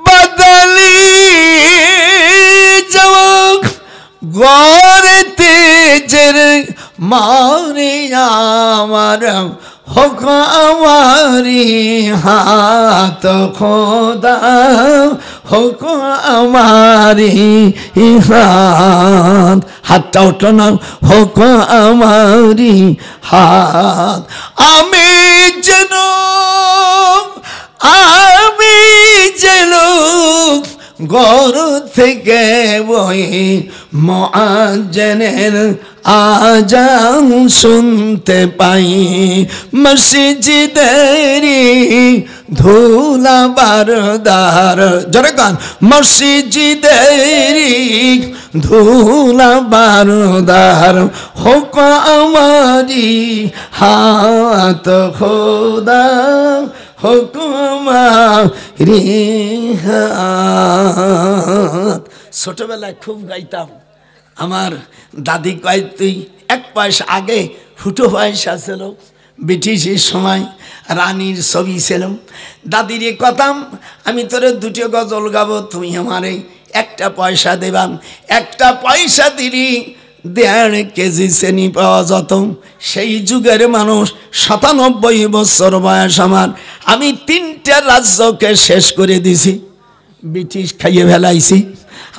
বদলি যাও গড়তে জের মারে আমার হোক আমারি হাত, খোদা হোক আমারি হাত। হাতটা উঠল না, হোক আমারি হাত। আমি যেন ঘর থেকে বই মুআজ্জিনের আজান শুনতে পাই, মসজিদেরি ধুলা বারদার, জোরে গান, মসজিদেরি ধুলা বারদার হোক আমারি হাত, খোদা হোক আমারি হাত। ছোটবেলায় খুব গাইতাম। আমার দাদি কয় তুই 1 পয়সা আগে ফুটো পয়সা ছিল, ব্রিটিশের সময় রানীর ছবি ছিল। দাদিরে কথাম আমি তোরে 2টো গজল গাবো, তুমি আমারে 1টা পয়সা দেবাম। 1টা পয়সা দিলি 1.5 কেজি চেনি পাওয়া যেত। সেই যুগের মানুষ, 97 বছর বয়স আমার, আমি 3টা রাজ্যকে শেষ করে দিছি, ব্রিটিশ খাইয়ে ফেলাইছি।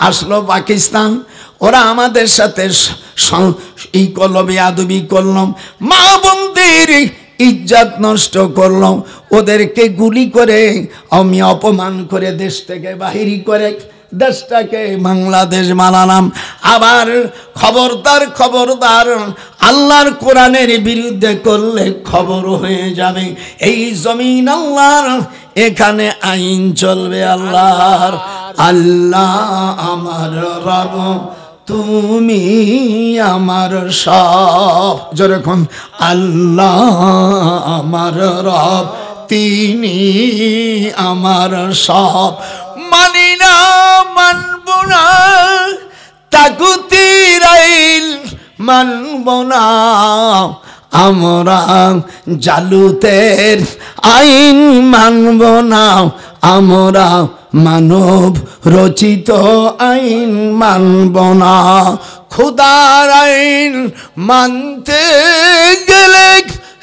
আসলো পাকিস্তান, ওরা আমাদের সাথে এই কলবে আদবি করলাম, মা বোনদের ইজ্জত নষ্ট করলাম, ওদেরকে গুলি করে আমি অপমান করে দেশ থেকে বাহিরি করে দেশটাকে বাংলাদেশ বানালাম। আবার খবরদার খবরদার, আল্লাহর কোরআনের বিরুদ্ধে করলে খবর হয়ে যাবে। এই জমিন আল্লাহর, এখানে আইন চলবে আল্লাহর। আল্লাহ আমার রব, তুমি আমার সব। যেরকম আল্লাহ আমার রব, তিনি আমার সব। মানি না মানব না তাগুতির আইন, মানব না আমরা জালুতের আইন, মানব না আমরা মানব রচিত আইন, মানব না। খোদার আইন মানতে গেলে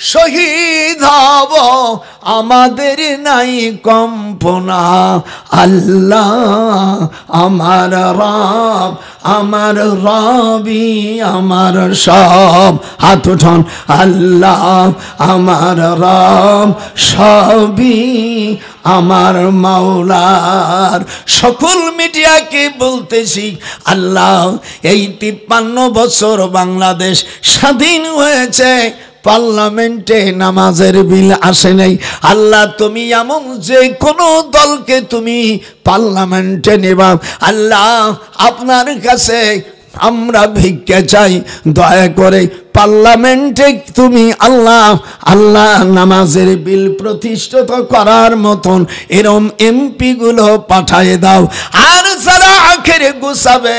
শহীদ হব, আমাদের নাই কম্পনা। আল্লাহ আমার রব, আমার রবি আমার সব। হাত উঠান। আল্লাহ আমার রব, সবই আমার মাওলার। সকল মিডিয়াকে বলতেছি, আল্লাহ এই 53 বছর বাংলাদেশ স্বাধীন হয়েছে, পার্লামেন্টে নামাজের বিল আসে নাই। আল্লাহ তুমি এমন যে কোনো দলকে তুমি পার্লামেন্টে নেবা, আল্লাহ আপনার কাছে আমরা ভিক্ষা চাই, দয়া করে পার্লামেন্টে তুমি আল্লাহ আল্লাহ নামাজের বিল প্রতিষ্ঠিত করার মতন এরম এমপি গুলো পাঠায় দাও। আর যারা আখেরে গুছাবে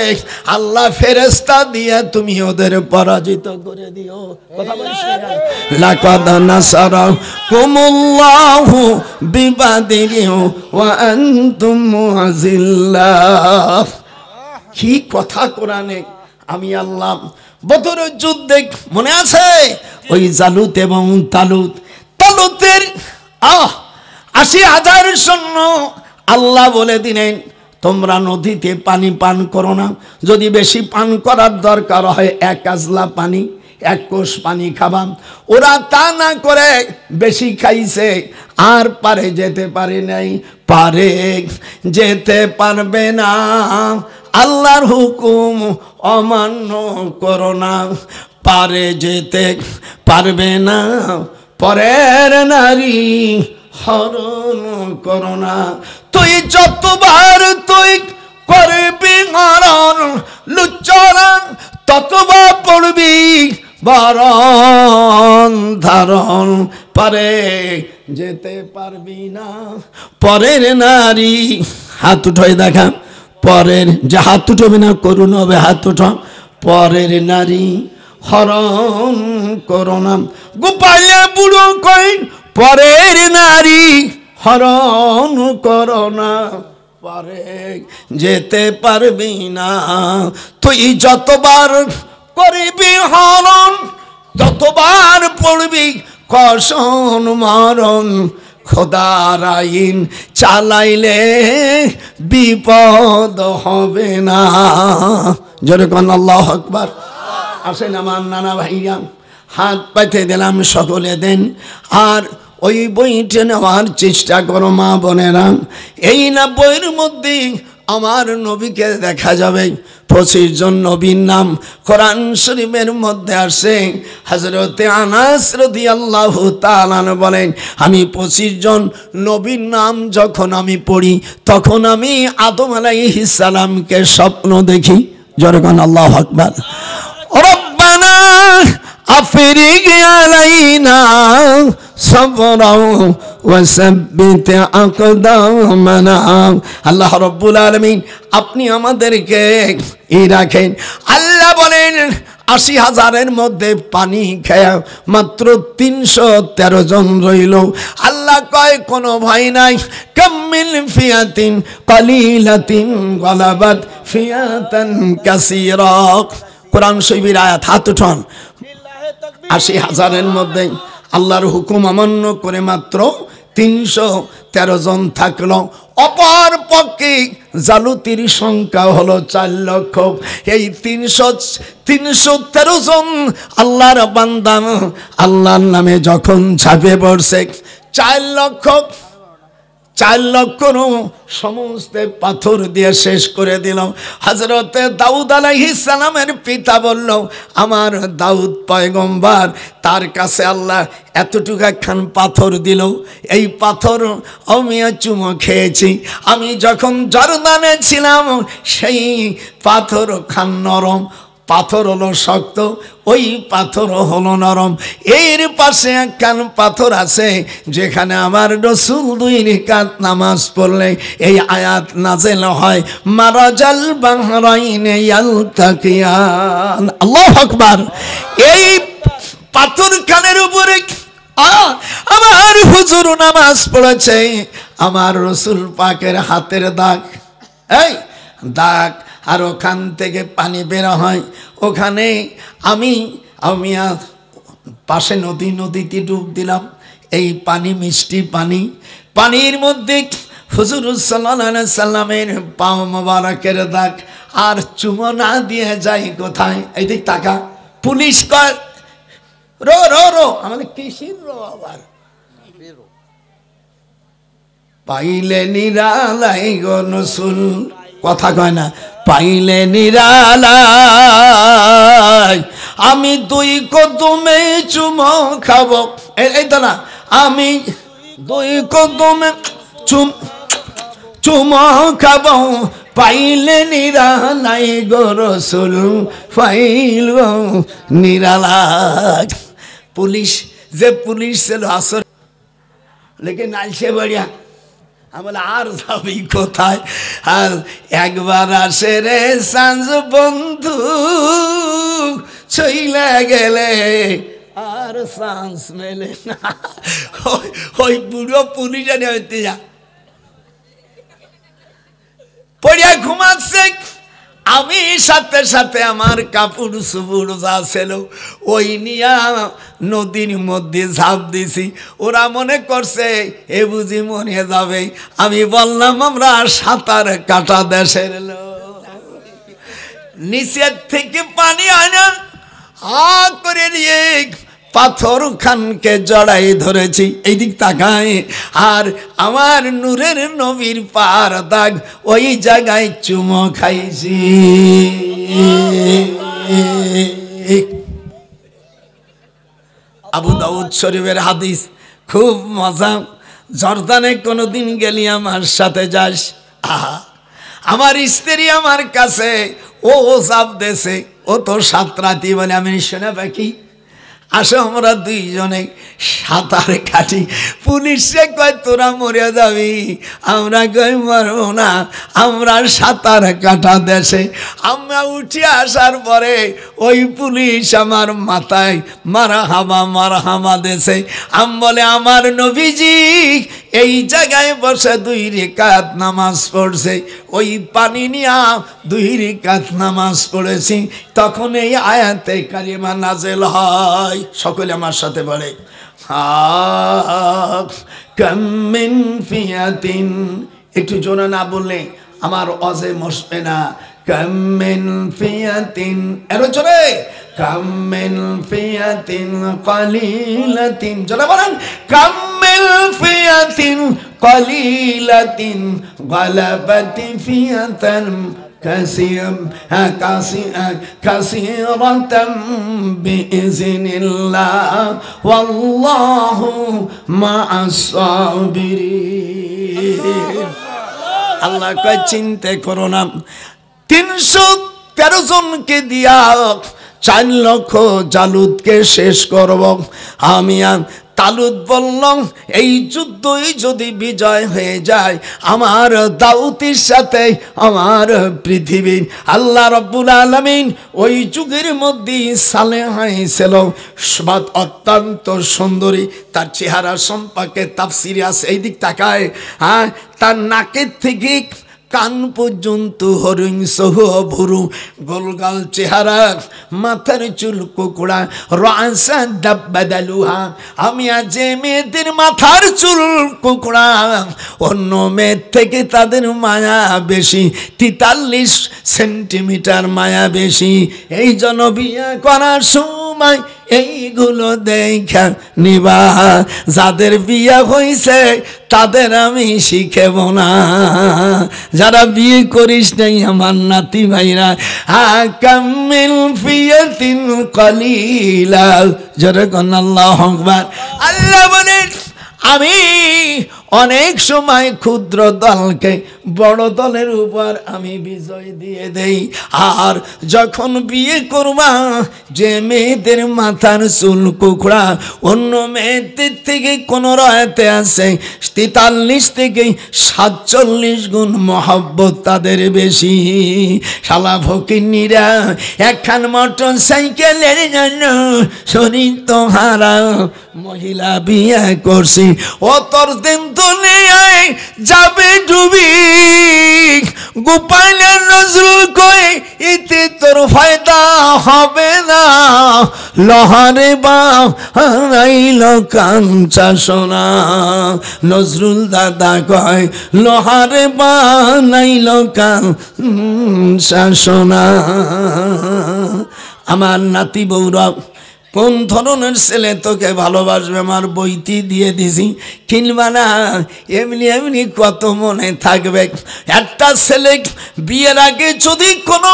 আল্লাহ ফেরেশতা দিয়ে তুমি ওদের পরাজিত করে দিও। কথা বলিস না। লাকাদ নাসারাকুমুল্লাহু বিবাদিরি ওয়া আনতুম মুআজিল্লাহ। কি কথা কোরআনে। আমি আল্লাহ বদরের যুদ্ধে মনে আছে ওই জালুত এবং তালুতের 80,000 সৈন্য আল্লাহ বলে দিলেন তোমরা নদীতে পানি পান করো না, যদি বেশি পান করার দরকার হয় 1 কাজলা পানি 1 কোষ পানি খাবা। ওরা তা না করে বেশি খাইছে, আর পারে যেতে পারে নাই, পারে যেতে পারবে না। আল্লাহর হুকুম অমান্য করো না, পারে যেতে পারবে না। পরের নারী হরণ করো না। তুই যতবার তুই করবি হরণ লুচ্চরা, ততবার পড়বি বরণ ধারণ, পারে যেতে পারবি না। পরের নারী হাত উঠাই দেখা, পরের যে হাত উঠবে না করুন হবে, হাত উঠা। পরের নারী হরণ করো না। গোপালে বুড়ো কই পরের নারী হরণ করো না, পারে যেতে পারবি না। তুই যতবার করবি হরণ ততবার পড়বি কসন মরণ। খোদার আইন চালাইলে বিপদ হবে না। জোরে কোন আল্লাহু আকবার। আসেন আমার নানা ভাইয়া, হাত পাতে দিলাম, সকলে দেন। আর ওই বইটা নেওয়ার চেষ্টা করো মা বোনেরা। এই না বইয়ের মধ্যে আমার নবীকে দেখা যাবে। 25 জন নবীর নাম কোরআন শরীফের মধ্যে আসে। হযরতে আনাস রাদিয়াল্লাহু তাআলা বলেন, আমি 25 জন নবীর নাম যখন আমি পড়ি তখন আমি আদম আলাইহিস সালামকে স্বপ্ন দেখি। জোরে কোন আল্লাহু আকবার। রব্বানা আফরিগ আলাইনা সাবরা ওয়া সাব্বিত আকদামানা। আল্লাহ রাব্বুল আলামিন আপনি আমাদেরকে রাখেন। আল্লাহ বলেন 80,000-এর মধ্যে পানি খেয়ে মাত্র 313 জন রইল। আল্লাহ কয় কোনো ভয় নাই, কামিল ফিয়াতিন কালিলাতিন গালাবাত ফিয়াতান কাসীরা। কোরআন শরীফের আয়াত। হাত উঠান। 80,000-এর মধ্যে আল্লাহর হুকুম অমান্য করে মাত্র 313 জন থাকলো। অপর পক্ষে জালুতির সংখ্যা হলো 4 লক্ষ। এই 313 জন আল্লাহর বান্দা আল্লাহর নামে যখন ঝাঁপে পড়ছে, 4 লক্ষ সমস্ত পাথর দিয়ে শেষ করে দিল। হযরতে দাউদ আলাইহিস সালামের পিতা বলল, আমার দাউদ পয়গম্বর, তার কাছে আল্লাহ এতটুকু একখান পাথর দিল। এই পাথর আমি চুমো খেয়েছি। আমি যখন জর্দানে ছিলাম সেই পাথর খান নরম, পাথর হলো শক্ত, ওই পাথর হলো নরম। এর পাশে একখান পাথর আছে যেখানে আমার রাসূল 2 রাকাত নামাজ পড়লে এই আয়াত নাযিল হয়, মারাজাল বাহরাইনে ইয়ালতাকিয়ান। আল্লাহু আকবার। এই পাথর খানের উপরে আমার হুজুর নামাজ পড়েছে, আমার রাসূল পাকের হাতের দাগ, এই দাগ, আর ওখান থেকে পানি বের হয়। ওখানে আমি পাশে নদী, নদীতে ডুব দিলাম। এই পানি মিষ্টি পানি, পানির মধ্যে হুজুর সাল্লাল্লাহু আলাইহি সাল্লামের পা মোবারকের দাগ। আর চুমো না দিয়ে যাই কোথায়? এই দিক তাকা। পুলিশ কয় রো রো রো, আমাদের কিসির রো আবার? পাইলে নিরালাই গো নসুল, কথা কয় না, পাইলে নিরালাই আমি দুই কদমে চুমো খাবো। এই তো না, আমি দুই কদমে চুমো খাবো, পাইলে নিরালাই গো রসুল, পাইল নিরালাই। পুলিশ যে পুলিশ ছিল আসর লেকিন আলসে বাড়িয়া, আমি বলে আর যাবি কোথায়? আর একবার আসে রে সাঁঝ বন্ধু, চইলা গেলে আর চান্স মেলে না। ওই বুড়ো পুলিশ হইতে যা পড়িয়া ঘুমাচ্ছে। আমি সাথে সাথে আমার কাপড় সুপুড় যা ছিল ওই নিয়া নদীর মধ্যে ঝাঁপ দিছি। ওরা মনে করছে এ বুঝি মরে যাবে। আমি বললাম আমরা সাঁতার কাটা দেশের লোক, নিচের থেকে পানি আনা হা করে নিয়ে পাথর খানকে জড়াই ধরেছি। এই দিক তাকায়, আর আমার নূরের নবীর পার দাগ, ওই জায়গায় চুমো খাইছি। আবু দাউদ শরীফের হাদিস, খুব মজা। জর্দানে কোনোদিন গেলি আমার সাথে যাস। আহা, আমার স্ত্রী আমার কাছে ও চাপ দেশে, ও তো সাঁতরাতি বলে আমি শোনা পাখি, আসো আমরা দুইজনে সাঁতার কাটি। পুলিশে কয় তোরা মরে যাবি, আমরা কই মরবো না, আমরা সাঁতার কাটা দেশে। আমরা উঠে আসার পরে ওই পুলিশ আমার মাথায় মারহাবা দেশে। বলে আমার নবীজি এই জায়গায় বসে 2 রাকাত নামাজ পড়ছে। ওই পানি নিয়া 2 রাকাত নামাজ পড়েছি। তখন এই আয়াতে কারিমা নাজেল হয়। সকলে আমার সাথে বলে কাম মিন ফিয়াতিন, একটু জোরে না বললে আমার অজে মসবে না। কাম মিন ফিয়াতিন, এর জোরে, কাম মিন ফিয়াতিন কালিলাতিন, জোরে বলেন, কাম মিন ফিয়াতিন কালিলাতিন গালাবাতি ফিয়াতান কাসীরাতাম বিইজনিল্লাহ ওয়াল্লাহু মা'আস সাবিরিন। আল্লাহ কয় চিন্তা করো না, 313 জনকে দিয়া 4 লক্ষ জালুদকে শেষ করব আমি। তালুত বললাম এই যুদ্ধই যদি বিজয় হয়ে যায় আমার দাউদের সাথে আমার পৃথিবীর আল্লাহ রাব্বুল আলামিন ওই যুগের মধ্যে সালেহা ছিল অত্যন্ত সুন্দরী। তার চেহারা সম্পর্কে তাফসিরে আছে, এই দিক তাকায়, হ্যাঁ, তার নাকের থেকে কান পর্যন্ত হরিণ সহ ভুরু, গোলগাল চেহারা, মাথার চুল কুকুড়া, রাসা দাব্বাদালুহা। আমি আজ মেয়েদের মাথার চুল কুকুড়া, অন্য মেয়ের থেকে তাদের মায়া বেশি, 43 সেন্টিমিটার মায়া বেশি। এই জন্য বিয়ে করার সময় এইগুলো দেখা নিবা। যাদের বিয়ে হয়েছে তাদের আমি শিখেব না, যারা বিয়ে করিস নাই আমার নাতি ভাইরা। কামিল ফিয়াতিন কালিলা, যেরকম আল্লাহু আকবার। আল্লাহ বলেন আমি অনেক সময় ক্ষুদ্র দলকে বড় দলের উপর আমি বিজয় দিয়ে দেই। আর যখন বিয়ে করবা যে মেয়েদের মাথার চুল কুকড়া, অন্য মেয়েদের থেকে কোন রায়তে আছে 43 থেকে 47 গুণ মহব্বত তাদের বেশি। শালা ফকিন্নিরা একখান মোটর সাইকেলের জন্য শরীর তো হারা মহিলা বিয়ে করছি, ও তোর দিন দুনিয়ায় যাবে ডুবি। গোপালের নজরুল কই এতে তোর ফায়দা হবে না, লোহারে বানাইল কাঞ্চা সোনা। নজরুল দাদা কয় লোহারে বানাইল কাঞ্চা সোনা। আমার নাতি বউরা কোন ধরনের ছেলে তোকে ভালোবাসবে, আমার বইটি দিয়ে দিছি, কিনবা না, এমনি এমনি কত মনে থাকবে। একটা ছেলে বিয়ের আগে যদি কোনো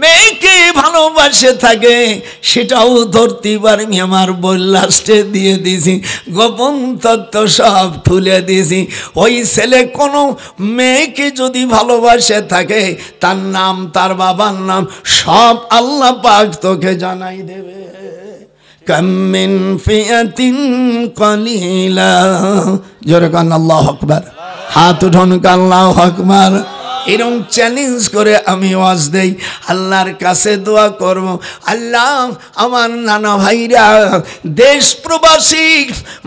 মেয়েকে ভালোবাসে থাকে সেটাও ধরতে পারবি, আমার বই লাস্টে দিয়ে দিছি, গোপন তত্ত্ব সব তুলে দিছি। ওই ছেলে কোনো মেয়েকে যদি ভালোবাসে থাকে তার নাম, তার বাবার নাম সব আল্লাহ পাক তোকে জানাই দেবে। কাম মিন ফিয়াতিন কলিলা, জোরে কান আল্লাহু আকবার, হাত উঠান আল্লাহু আকবার। এরকম চ্যালেঞ্জ করে আমি ওয়াজ দেই, আল্লাহর কাছে দোয়া করব, আল্লাহ আমার নানা ভাইরা, দেশ প্রবাসী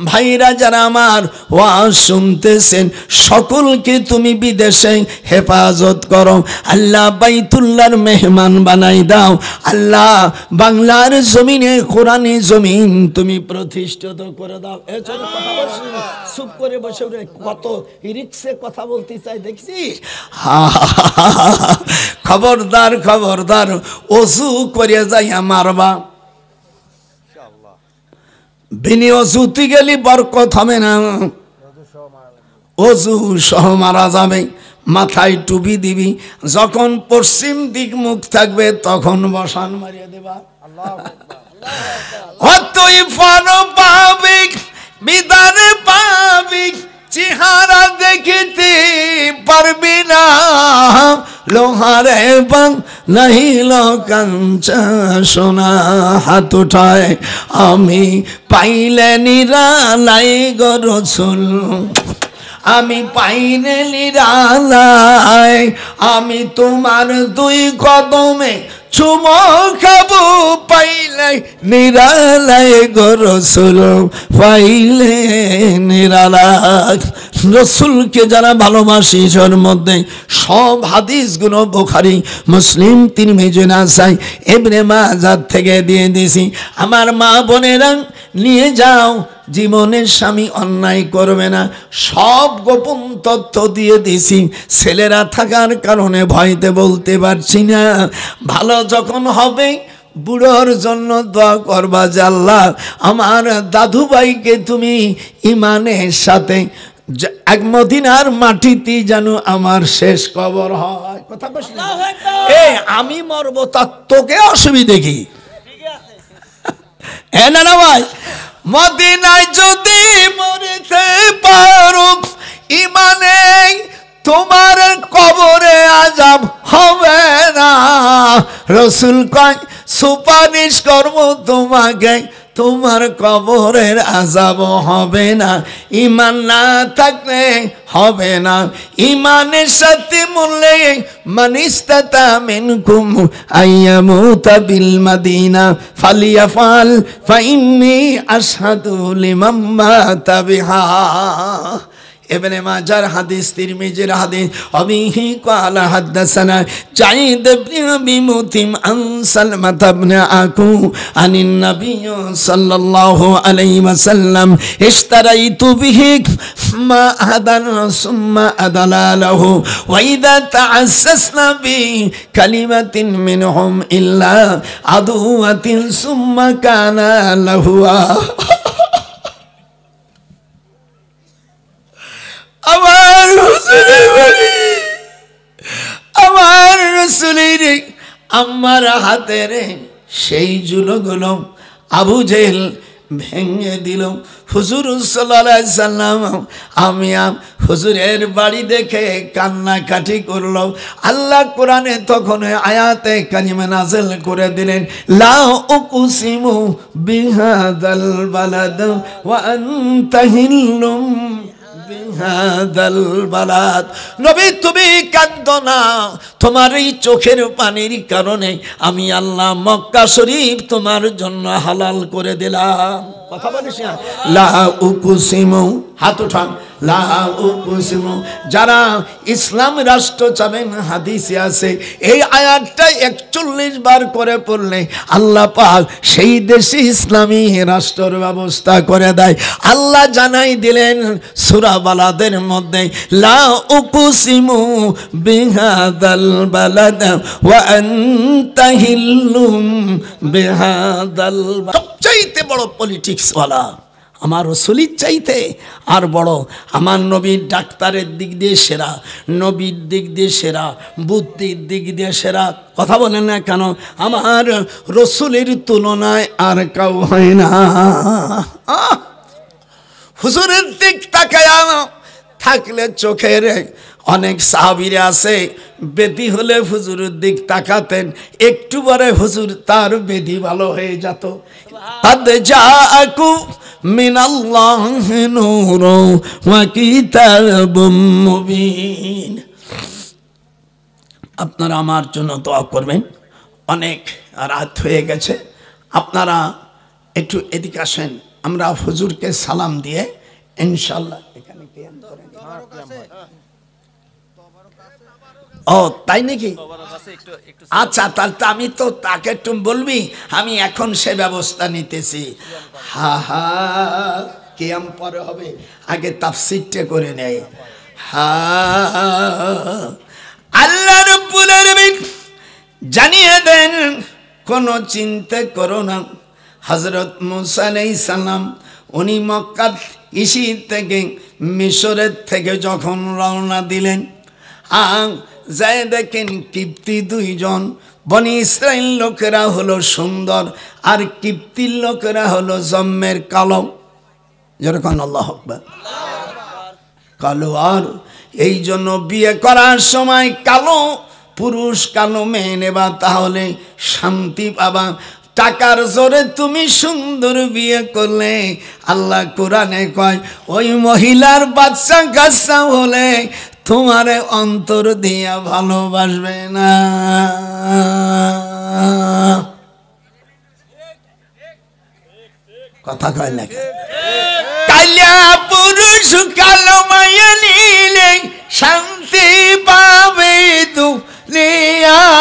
ভাইরা যারা আমার ওয়াজ শুনতেছেন সকলকে তুমি বিদেশে হেফাজত করো আল্লাহ, বাইতুল্লাহর মেহমান বানাই দাও আল্লাহ, বাংলার জমিনে কোরআনি জমিন তুমি প্রতিষ্ঠিত করে দাও। চুপ করে বসে কত রিক্সে কথা বলতে চাই দেখছি। খবরদার খবরদার, অজু করে যাইয়া মারবা, বিনি অজুতে গেলি বরকত হবে না, অজু সহ মারা যাবে। মাথায় টুপি দিবি, যখন পশ্চিম দিক মুখ থাকবে তখন বসান মারিয়ে দেবা। অতই ফল পাবিক বিদারে পাবিক, চেহারা দেখিতে পারবি না, লোহারে বানাইল কাঞ্চা সোনা। হাত উঠায় আমি পাইলে নিরালাই গো রাসূল, আমি পাইলে নিরালাই, আমি তোমার দুই কদমে চুমো খাবো পাইলে নিরালাই গো রাসূল, পাইলে নিরালাই। রসুলকে যারা ভালোবাসি এর মধ্যে সব হাদিসগুলো বুখারী, মুসলিম, তিরমিজি, নাসাই, ইবনে মাজাহ থেকে দিয়ে দিছি। আমার মা বোনেরা নিয়ে যাও, জীবনের স্বামী অন্যায় করবে না, সব গোপন তথ্য দিয়ে দিছি। ছেলেরা থাকার কারণে ভয়তে বলতে পারছি না। ভালো যখন হবে বুড়োর জন্য দোয়া করবা যে আল্লাহ আমার দাদু ভাইকে তুমি ইমানের সাথে এক মদিনার মাটিতে যেন আমার শেষ কবর হয়। কথা বলছি আমি মরবো তা তোকে অসুবিধে কি? হ্যাঁ না ভাই, মদিনায় যদি মরিতে পারো ইমানে তোমার কবরে আযাব হবে না। রাসূল কয় সুপারিশ করব তোমাকে, তোমার কবরের আযাব হবে না। ঈমান না থাকলে হবে না। ঈমানের সাথে মরলে মানিস্তাতা মিনকুম আইয়ামুতা বিল মাদিনা ফালিয়াফাল ফাইন্নী আশহাদু লিমান মাতা বিহা। ইবনে মাজার হাদিস, তিরমিজির হাদিস। আবিহি ক্বালা হাদাসানা জাইদ ইবনে আবি মুতিম আন সালমা ইবনে আকু আনিন নবী সাল্লাল্লাহু আলাইহি ওয়াসাল্লাম ইশতারাইতু বিহি মা আদান সুম্মা আদালাহু ওয়া ইযা তাআসসাসনা বি কালিমাতিন মিনহুম ইল্লা আদুওয়াতিন সুম্মা কানা লাহু। আমার হুজুরের বাড়ি, আমার রাসূলের আমার হাতের সেই জুলোগুলো আবু জেহেল ভেঙে দিল। হুজুর সাল্লাল্লাহু আলাইহি সাল্লাম আমি হুজুরের বাড়ি দেখে কান্নাকাটি করল। আল্লাহ কোরআনে তখন আয়াতে কারিমা নাযিল করে দিলেন, লা উকসিমু বিহাদাল বালাদ ওয়া আনতা হিল্লুম বিহাদাল বালাদ। নবী তুমি কাঁদো না, তোমার এই চোখের পানির কারণে আমি আল্লাহ মক্কা শরীফ তোমার জন্য হালাল করে দিলাম। কথা বলিস না। লা উকুসিমু, হাত উঠান। লা উকুসিমু, যারা ইসলাম রাষ্ট্র চাবেন, হাদিসে আছে এই আয়াতটা 41 বার করে পড়লে আল্লাহ পাক সেই দেশে ইসলামী রাষ্ট্রের ব্যবস্থা করে দেয়। আল্লাহ জানাই দিলেন সূরা বালাদের মধ্যে, লা উকুসিমু বিহাদাল বালাদ ওয়া আনতা হিল্লুম বিহাদাল। সবচাইতে বড় পলিটিক্স ওয়ালা আমার রসুলের চাইতে আর বড়, আমার নবীর ডাক্তারের দিক দিয়ে সেরা, নবীর দিক দিয়ে সেরা, বুদ্ধির দিক দিয়ে সেরা। কথা বলেন না কেন? আমার রসুলের তুলনায় আর কেউ হয় না। হুজুরের দিক তাকায়া থাকলে চোখের অনেক সাহাবীরা আছে বেদি হলে হুজুরের দিক তাকাতেন, একটু পরে হুজুর তার বেদি ভালো হয়ে যেত। আদ জাআকু মিনাল্লাহি নূরুন ওয়া কিতাবুম মুবিন। আপনারা আমার জন্য দোয়া করবেন, অনেক রাত হয়ে গেছে। আপনারা একটু এদিকে আসেন, আমরা হুজুরকে সালাম দিয়ে ইনশাআল্লাহ এখানে কিয়াম করেন। ও তাই নাকি? আচ্ছা, তাহলে আমি তো তাকে একটু বলবি, আমি এখন সে ব্যবস্থা নিতেছি। হা হা, কিয়াম পরে হবে, আগে তাফসীরটা করে নেই। হা, আল্লাহ রাব্বুল আলামিন জানিয়ে দেন, কোনো চিন্তা করো না। হযরত মুসা আলাইহিস সালাম উনি মক্কা ইসি থেকে মিশরের থেকে যখন রওনা দিলেন, যায় দেখেন কিপ্তি দুইজন। বনি ইসরাইল লোকেরা হলো সুন্দর, আর কিপ্তির লোকেরা হলো জম্মের কালো। যেরকম আল্লাহু আকবার, কালো। আর এই জন্য বিয়ে করার সময় কালো পুরুষ কালো মেয়ে নেবা, তাহলে শান্তি পাবা। টাকার জোরে তুমি সুন্দর বিয়ে করলে আল্লাহ কোরআনে কয় ওই মহিলার বাচ্চা কাচ্চা হলে তোমারে অন্তর দিয়া ভালোবাসবে না। কথা কয় না? কালিয়া পুরুষ কালো মায়া নিলে শান্তি পাবে দুনিয়ায়,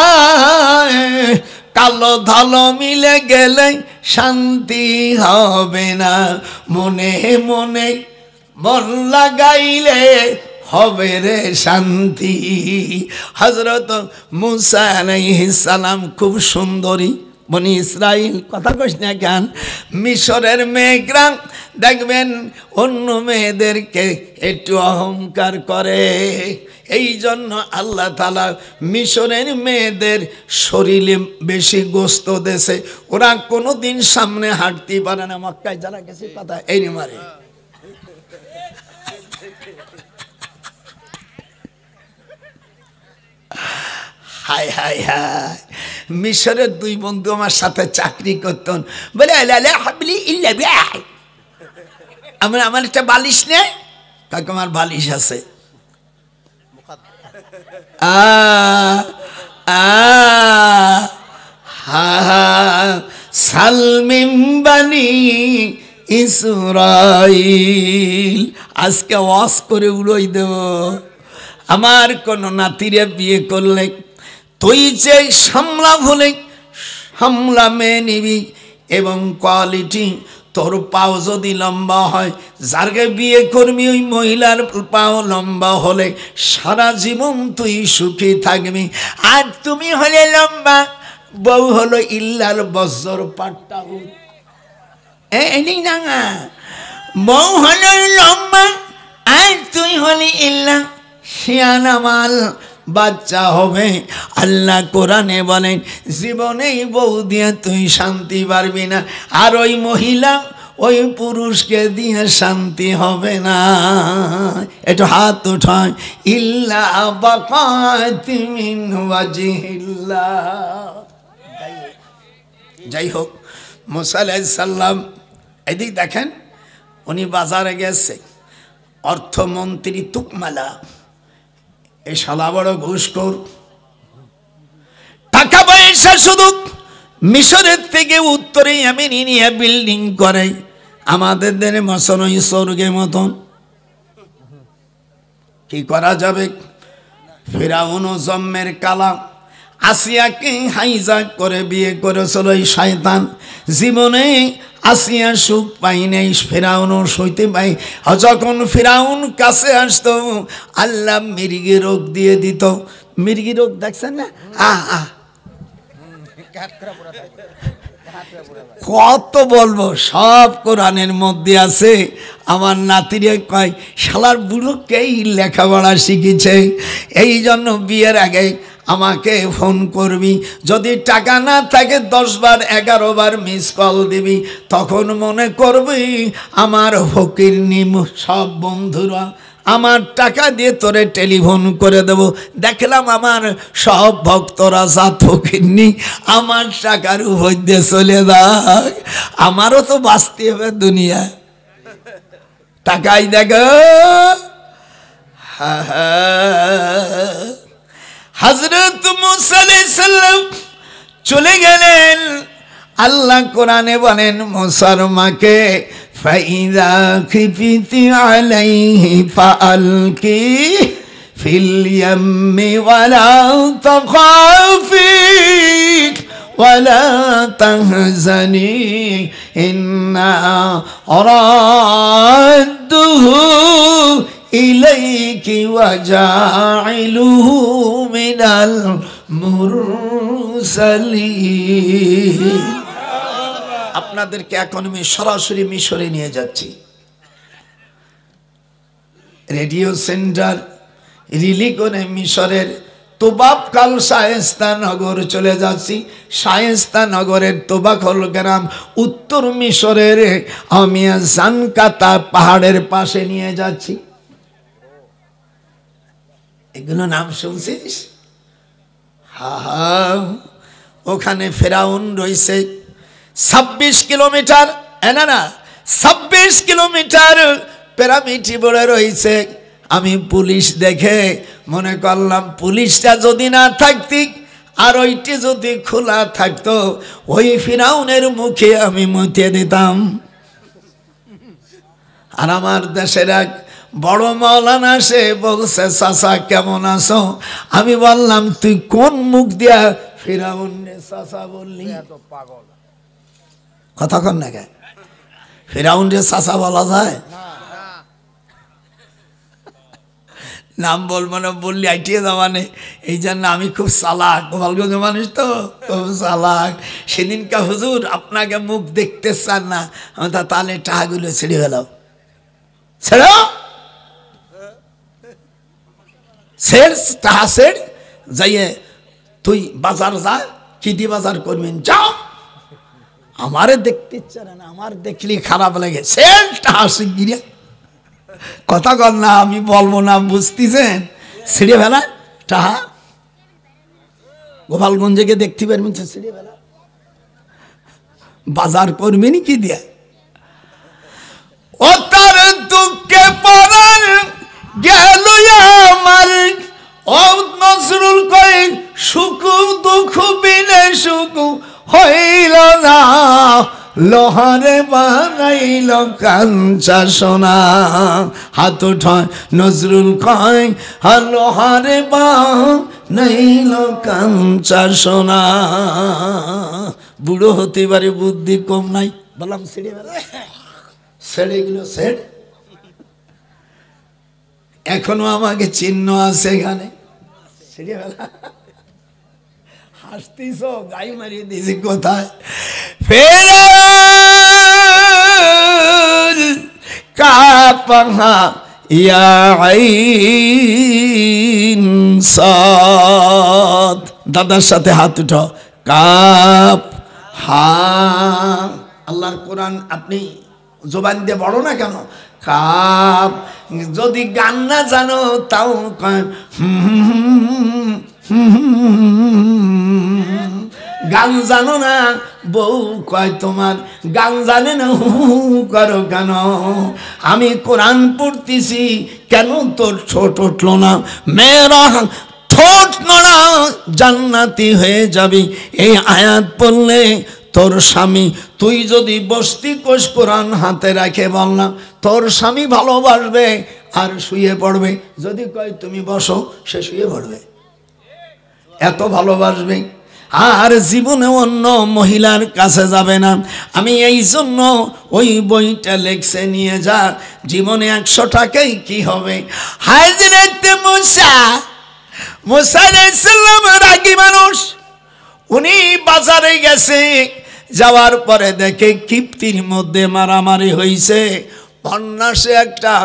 কালো ধালো মিলে গেলে শান্তি হবে না। মনে মনে মন লাগাইলে হবে রে শান্তি। হযরত মুসা আলাইহিস সালাম খুব সুন্দরী বনি ইসরাইল, কথা কইস না কেন? মিশরের মেয়েরা দেখবেন অন্য মেয়েদেরকে একটু অহংকার করে, এই জন্য আল্লাহ তাআলা মিশরের মেয়েদের শরীরে বেশি গোস্ত দেশে, ওরা কোনোদিন সামনে হাঁটতে পারে না। মক্কায় যারা গেছে কথা এই মারে। হায় হায় হায়, মিশরের দুই বন্ধু আমার সাথে চাকরি করতেন, বলে আমার একটা বালিশ নেই, কাকে আমার বালিশ আছে। সালমিম বানি ইসরাইল, আজকে ওয়াজ করে উড়াই দেব। আমার কোন নাতিরে বিয়ে করলে তুই যে সামলা ভুলে সামলা মেয়ে নিবি, এবং কোয়ালিটি তোর পাও যদি লম্বা হয়, যারকে বিয়ে করবি ওই মহিলার পাও লম্বা হলে সারা জীবন তুই সুখী থাকবি। আর তুমি হলে লম্বা, বউ হলো ইল্লার বজ্র পাট্টা, এই না বউ হলো লম্বা আর তুই হলি ইল্লা শিয়ানা মাল, বাচ্চা হবে। আল্লাহ কোরআনে বলেন জীবনেই বউ দিয়ে তুই শান্তি পারবি না, আর ওই মহিলা ওই পুরুষকে দিয়ে শান্তি হবে না। একটু হাত উঠায়, ইল্লা বাকাতি মিন ওয়াজহিল্লাহ। যাই হোক, মুসা আলাইহিস সালাম এদিক দেখেন, উনি বাজারে গেছে, অর্থমন্ত্রী তুকমালা, এই শালা বড় ঘুষখোর, টাকা পয়সা শুধু মিশরের থেকে উত্তরে আমেরিকা বিল্ডিং করে, আমাদের দেনে মশন ওই স্বর্গের মতন কি করা যাবে? ফিরাউন ও জম্মের কালা আসিয়াকে হাইজাক করে বিয়ে করেছিল এই শয়তান। জীবনে আসিয়া সুখ পাই নাই, ফিরাউনও সইতে পাই। যখন ফিরাউন কাছে আসতো আল্লাহ মির্গি রোগ দিয়ে দিত। মির্গি রোগ দেখছেন না? কত বলবো, সব কোরআনের মধ্যে আছে। আমার নাতিরে কয় শালার বুড়োকেই লেখাপড়া শিখেছে, এই জন্য বিয়ের আগে আমাকে ফোন করবি, যদি টাকা না থাকে 10 বার 11 বার মিস কল দিবি, তখন মনে করবি আমার ফকির নিম সব বন্ধুরা আমার টাকা দিয়ে তোরে টেলিফোন করে দেব। দেখলাম আমার সব ভক্তরা যা ফকিরনি আমার টাকার উপর দিয়ে চলে যাক, আমারও তো বাঁচতে হবে দুনিয়া। টাকাই দেখো হযরত মুসা আলাইহিস সালাম চলে গেলেন। আল্লাহ কোরআনে বলেন মুসার মাকে ফাইযা খিফতি আলাইহি ফাআলকি ফিল ইয়াম্মি ওয়ালা তাখাফি ওয়ালা তাহজানি ইন্না রাদ্দুহু ইলাইকি ওয়াজাইলুহু মিনাল মুরসালিন। আপনাদেরকে এখন আমি সরাসরি মিশরে নিয়ে যাচ্ছি। রেডিও সেন্টার রিলি করে মিশরের তোবাবকাল শায়েস্তা নগর চলে যাচ্ছি। শায়েস্তা নগরের তোবাকল গ্রাম উত্তর মিশরের আমি জানকাতা পাহাড়ের পাশে নিয়ে যাচ্ছি। এগুলো নাম শুনছিস? ওখানে ফেরাউন রয়েছে 26 কিলোমিটার, না 26 কিলোমিটার প্যারামিটার বড় রয়েছে। আমি পুলিশ দেখে মনে করলাম পুলিশটা যদি না থাকতি আর ওইটি যদি খোলা থাকতো ওই ফিরাউনের মুখে আমি মুতে দিতাম। আর আমার দেশের এক বড় মাওলানা সে বলছে চাচা কেমন আছো? আমি বললাম তুই কোন মুখ দিয়া ফিরাউনের চাচা বললি? কথা কন না কেন? ফিরাউনের চাচা বলা যায়? নাম বলবো না, বললি আইটিয়ে যাওয়ানে। এই জন্য আমি খুব চালাক, গোপালগঞ্জ মানুষ তো খুব চালাক। সেদিনকা হুজুর আপনাকে মুখ দেখতে চান না, তাহলে টাকাগুলো ছেড়ে গেলাম। ছেড়ো টাকা ছেড়, যাইয়ে তুই বাজার যা, কি দিয়ে বাজার করবেন যাও। আমারে দেখতে ইচ্ছা না, আমার দেখলি খারাপ লাগে। ছেড় টাকা শিগগিরি, কথা কর না, আমি বলবো না, বুঝতেছেন? ছিঁড়ে ফেলা টাহা গোপালগঞ্জে গিয়ে দেখতে পারবেন ছিঁড়ে ফেলা। বাজার করবেনি কি দিয়া? ও তার দুঃখে পড়ার গেল আমার, ও নজরুল কই সুখ দুঃখ বিনে সুখ হইল না, লোহারে বানাইল কাঞ্চা সোনা। হাত উঠায় নজরুল কয় লোহারে বানাইল কাঞ্চা সোনা। বুড়ো হতে পারে বুদ্ধি কম নাই, বললাম ছেড়ে বেলা ছেড়ে গেল ছেড়। এখনো আমাকে চিহ্ন আছে এখানে, ছেড়ে বেলা হাসতিস, গাই মারিয়ে দিয়েছি কোথায়? ফেরাউন কাপা ইয়া আইন সাদ, দাদার সাথে হাত উঠো, কাপ হা। আল্লাহর কোরআন আপনি জবান দিয়ে বড় না কেন? কাপ। যদি গান না জানো তাও গান জানো না, বউ কয় তোমার গান জানে না করো কেন? আমি কোরআন পড়তেছি কেন তোর ছোট উঠলো না? মেয়েরা ঠোঁট নড়া জান্নাতি হয়ে যাবি, এই আয়াত পড়লে তোর স্বামী, তুই যদি বস্তি কোষ কোরআন হাতে রাখে বল না, তোর স্বামী ভালোবাসবে আর শুয়ে পড়বে। যদি কয় তুমি বসো, সে শুয়ে পড়বে, এত ভালোবাসবে। আর জীবনে অন্য মহিলার কাছে যাবে না। আমি এই জন্য ওই বইটা লেখছে নিয়ে যা, জীবনে 100 টাকাই কি হবে। হযরত মুসা আলাইহিস সালাম রাগী মানুষ, উনি বাজারে গেছে, যাওয়ার পরে দেখে কিপ্তির মধ্যে মারামারি হইছে। বন্যাসে একটা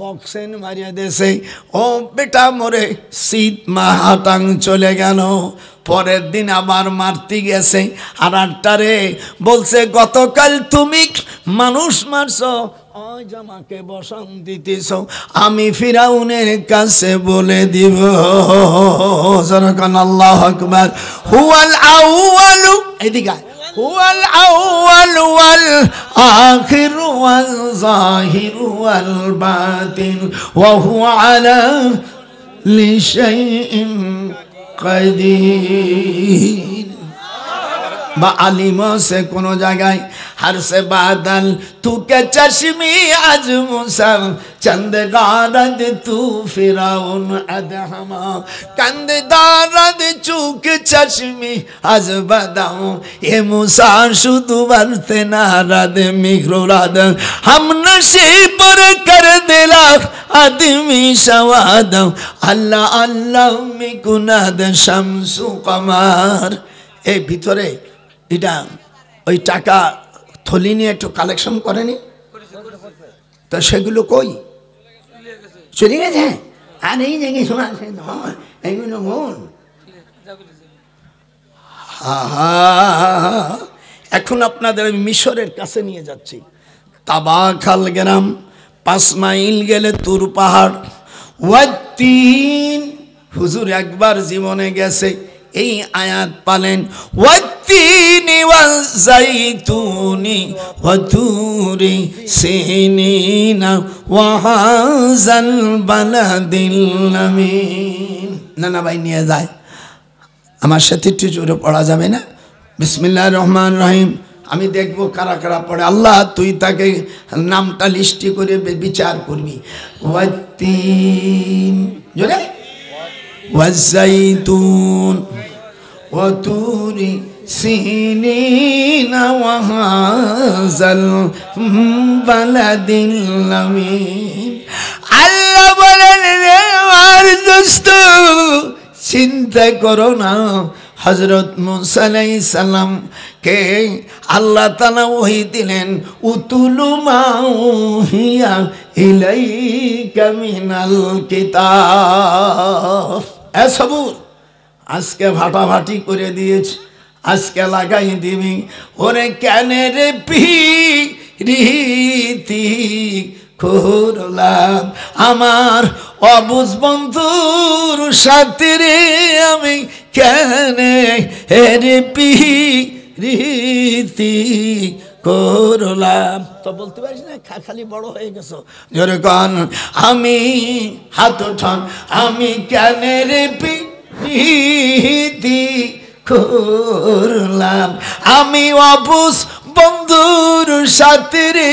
বক্সেন মারিয়া দেশে, ও বেটা মরে শীত মাহাটাং চলে গেল। পরের দিন আবার মারতে গেছে, আর আটটারে বলছে গতকাল তুমি মানুষ মারছ, আজ আমাকে বসান দিতেছ, আমি ফিরাউনের কাছে বলে দিব। আল্লাহু আকবার। হুয়াল আউয়ালু, এদিকে হুয়াল আউয়ালু ওয়াল আখিরু ওয়াল যাহিরু ওয়াল বাতিন ওয়া হুয়া আলা লিশাইইন কাদির। বা আলিমা সে কোনো জায়গায় हर से बादल तू के चश्मी आज मूसा चंद गारद तू फिराउन अदहमा कंद दारद चूक चश्मी आज बदाऊं ये मूसा शुद्ध बरते नारद मिग्रोराद हम नशे पर कर दिला आदमी शवाद अल्लाह अल्लाह मिकुनाद शम्सु कमार। ए ভিতরে এটা ওই টাকা থলি নিয়ে একটু কালেকশন করেনি তো, সেগুলো কই চলে গেছে। আর এই জায়গায় শোনা এইগুলো মন। এখন আপনাদের আমি মিশরের কাছে নিয়ে যাচ্ছি। তাবাখাল গ্রাম, 5 মাইল গেলে তুর পাহাড়। ওয়াত্তিন, হুজুর একবার জীবনে গেছে, এই আয়াত পালেন। ওয়াত্তিনি ওয়াজাইতুনি ওয়াতুরি সিনিনা ওয়া হাযাল বালাদিল আমিন। না ভাই নিয়ে যায়, আমার সাথে একটু জোরে পড়া যাবে না? বিসমিল্লাহির রহমানির রহিম। আমি দেখবো কারা কারা পড়ে। আল্লাহ তুই তাকে নামটা লিস্টি করে বিচার করবি। ওয়াত্তিন জোরে, ওয়াজাইতুন ওয়াতুরি সিনিনা ওয়া হাযাল বালাদিল আমিন। আল্লাহ বলেন রে আমার দোস্ত, চিন্তা করো না। হযরত মুসা আলাইহিস সালাম কে আল্লাহ তাআলা ওহী দিলেন, উতুলু মা উহিয়া ইলাইকা মিনাল কিতাব। এ সবুর, আজকে ভাটাভাটি করে দিয়েছে, আজকে লাগাই দিবি। ওরে কেনে রে পিরিতি করলাম আমার অবুঝ বন্ধুর সাথে রে, আমি কেনে রে পিরিতি করলাম। তো বলতে পারিস না খালি বড় হয়ে গেছো, জোরে কন। আমি হাত উঠান, আমি কেনে রে পিরিতি করলাম, আমি অবুঝ বন্ধুর সাথে রে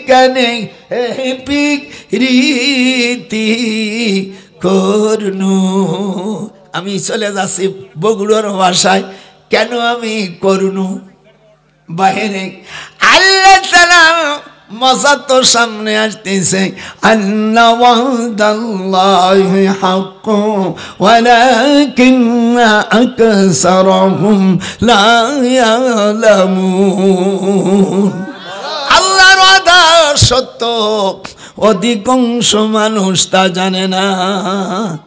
কানে পিরিতি করনু। আমি চলে যাচ্ছি বগুড়ার ভাষায়, কেন আমি করনু বাহিরে। আল্লাহ তাআলা মজা তো সামনে আসতেছে। আন্না ওয়াদাল্লাহি হাক্কু ওয়ালাকিন্না আকসারহুম লা ইয়ালামুন। আল্লাহর ওয়াদা সত্য, অধিকাংশ মানুষ তা জানে না।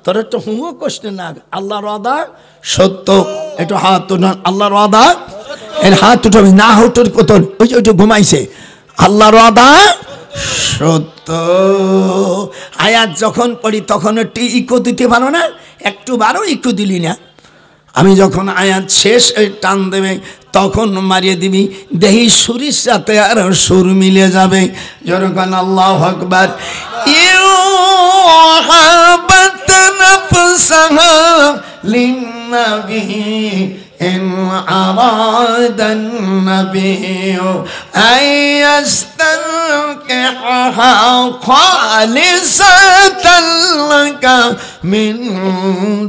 তোর একটু হুঁয়ো কষ্ট না, আল্লাহর ওয়াদা সত্য। একটু হাত উঠান, আল্লাহর ওয়াদা। এর হাত উঠাবি না, হুটোর কত ওই যে ওইটা ঘুমাইছে। আল্লাহর ওয়াদা সত্য। আয়াত যখন পড়ি তখন একটু ইকো দিতে পারো না, একটু বারো ইকো দিলি না। আমি যখন আয়াত শেষ টান দেবে তখন মারিয়ে দিবি, দেহি সুরির সাথে আর সুর মিলে যাবে। যখন আল্লাহু আকবার। إن أراد النبي أن يستنكحها خالصة لك من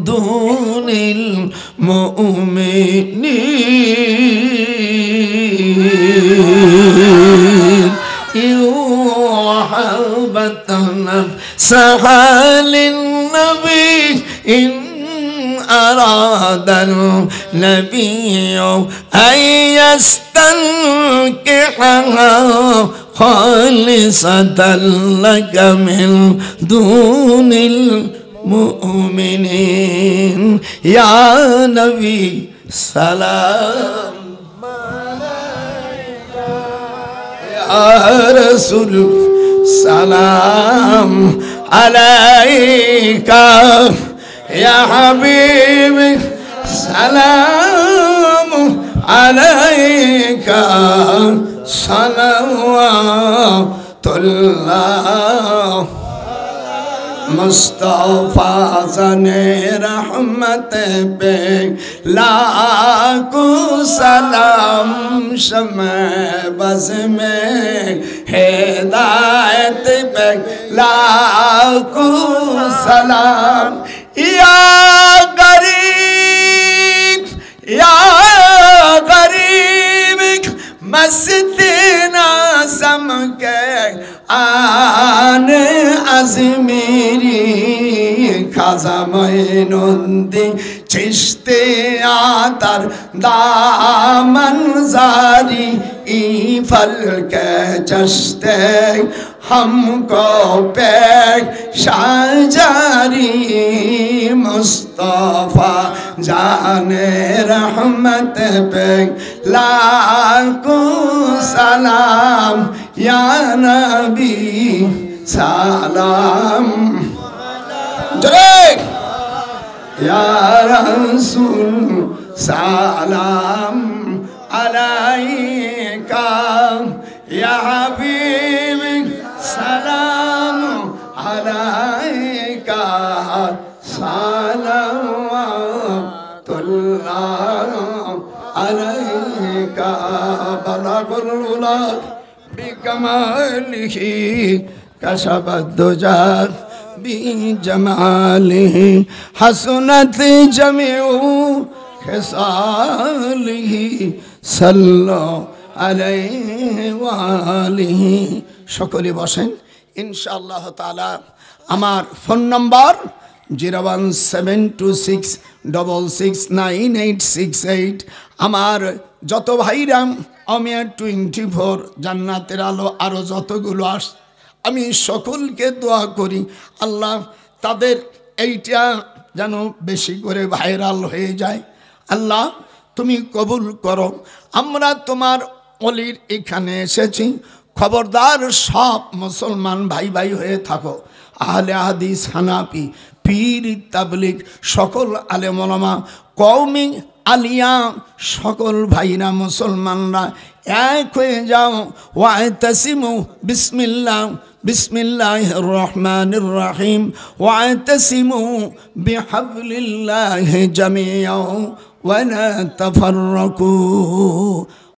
دون المؤمنين وحبت نفسها للنبي إن أراد النبي أن يستنكحها خالصة لك من دون المؤمنين يا نبي سلام يا رسول سلام عليك يا حبيبي سلام عليك صلوات الله मुस्तफा ज़ने रहमत पे लाखो सलाम शमे बज़ में हिदायत पे लाखो सलाम या गरीब मस्ती नाज़म के आने अज़मीरी खाजा मोइनुद्दीन चिश्ती आतर दामन ज़ारी ई फल के चश्ते हमको पे शाहजारी मुस्तफा जाने रहमत पे लाखो सलाम या नबी सलाम जय या रसूल सलाम अलैका या हबीबी सलाम अलैका सलावतुल्लाह अलैका बलगुल उला बिकमालिही कशबद्दुजा बिजमालिही हसनत जमीउ खिसालिही सल्लो আলাইহি ওয়া আলিহি সকলে বসেন ইনশাআল্লাহ তাআলা আমার ফোন নাম্বার 01726669868 আমার যত ভাইরা আমিয়া 24 জান্নাতের আলো আরো যতগুলো আস আমি সকলকে দোয়া করি আল্লাহ তাদের এইটা যেন বেশি করে ভাইরাল হয়ে যায় আল্লাহ তুমি কবুল করো আমরা তোমার অলির এখানে এসেছি খবরদার সব মুসলমান ভাই ভাই হয়ে থাকো আহলে হাদিস হানাফি পীর তাবলিগ সকল আলেম ওলামা কওমি আলিয়া সকল ভাইরা মুসলমানরা এক হয়ে যাও ওয়াতাসিমু বিসমিল্লাহ বিসমিল্লাহির রহমানির রহিম ওয়াতাসিমু বিহাবলিল্লাহি জামিআ ওয়ালা তাফাররাকু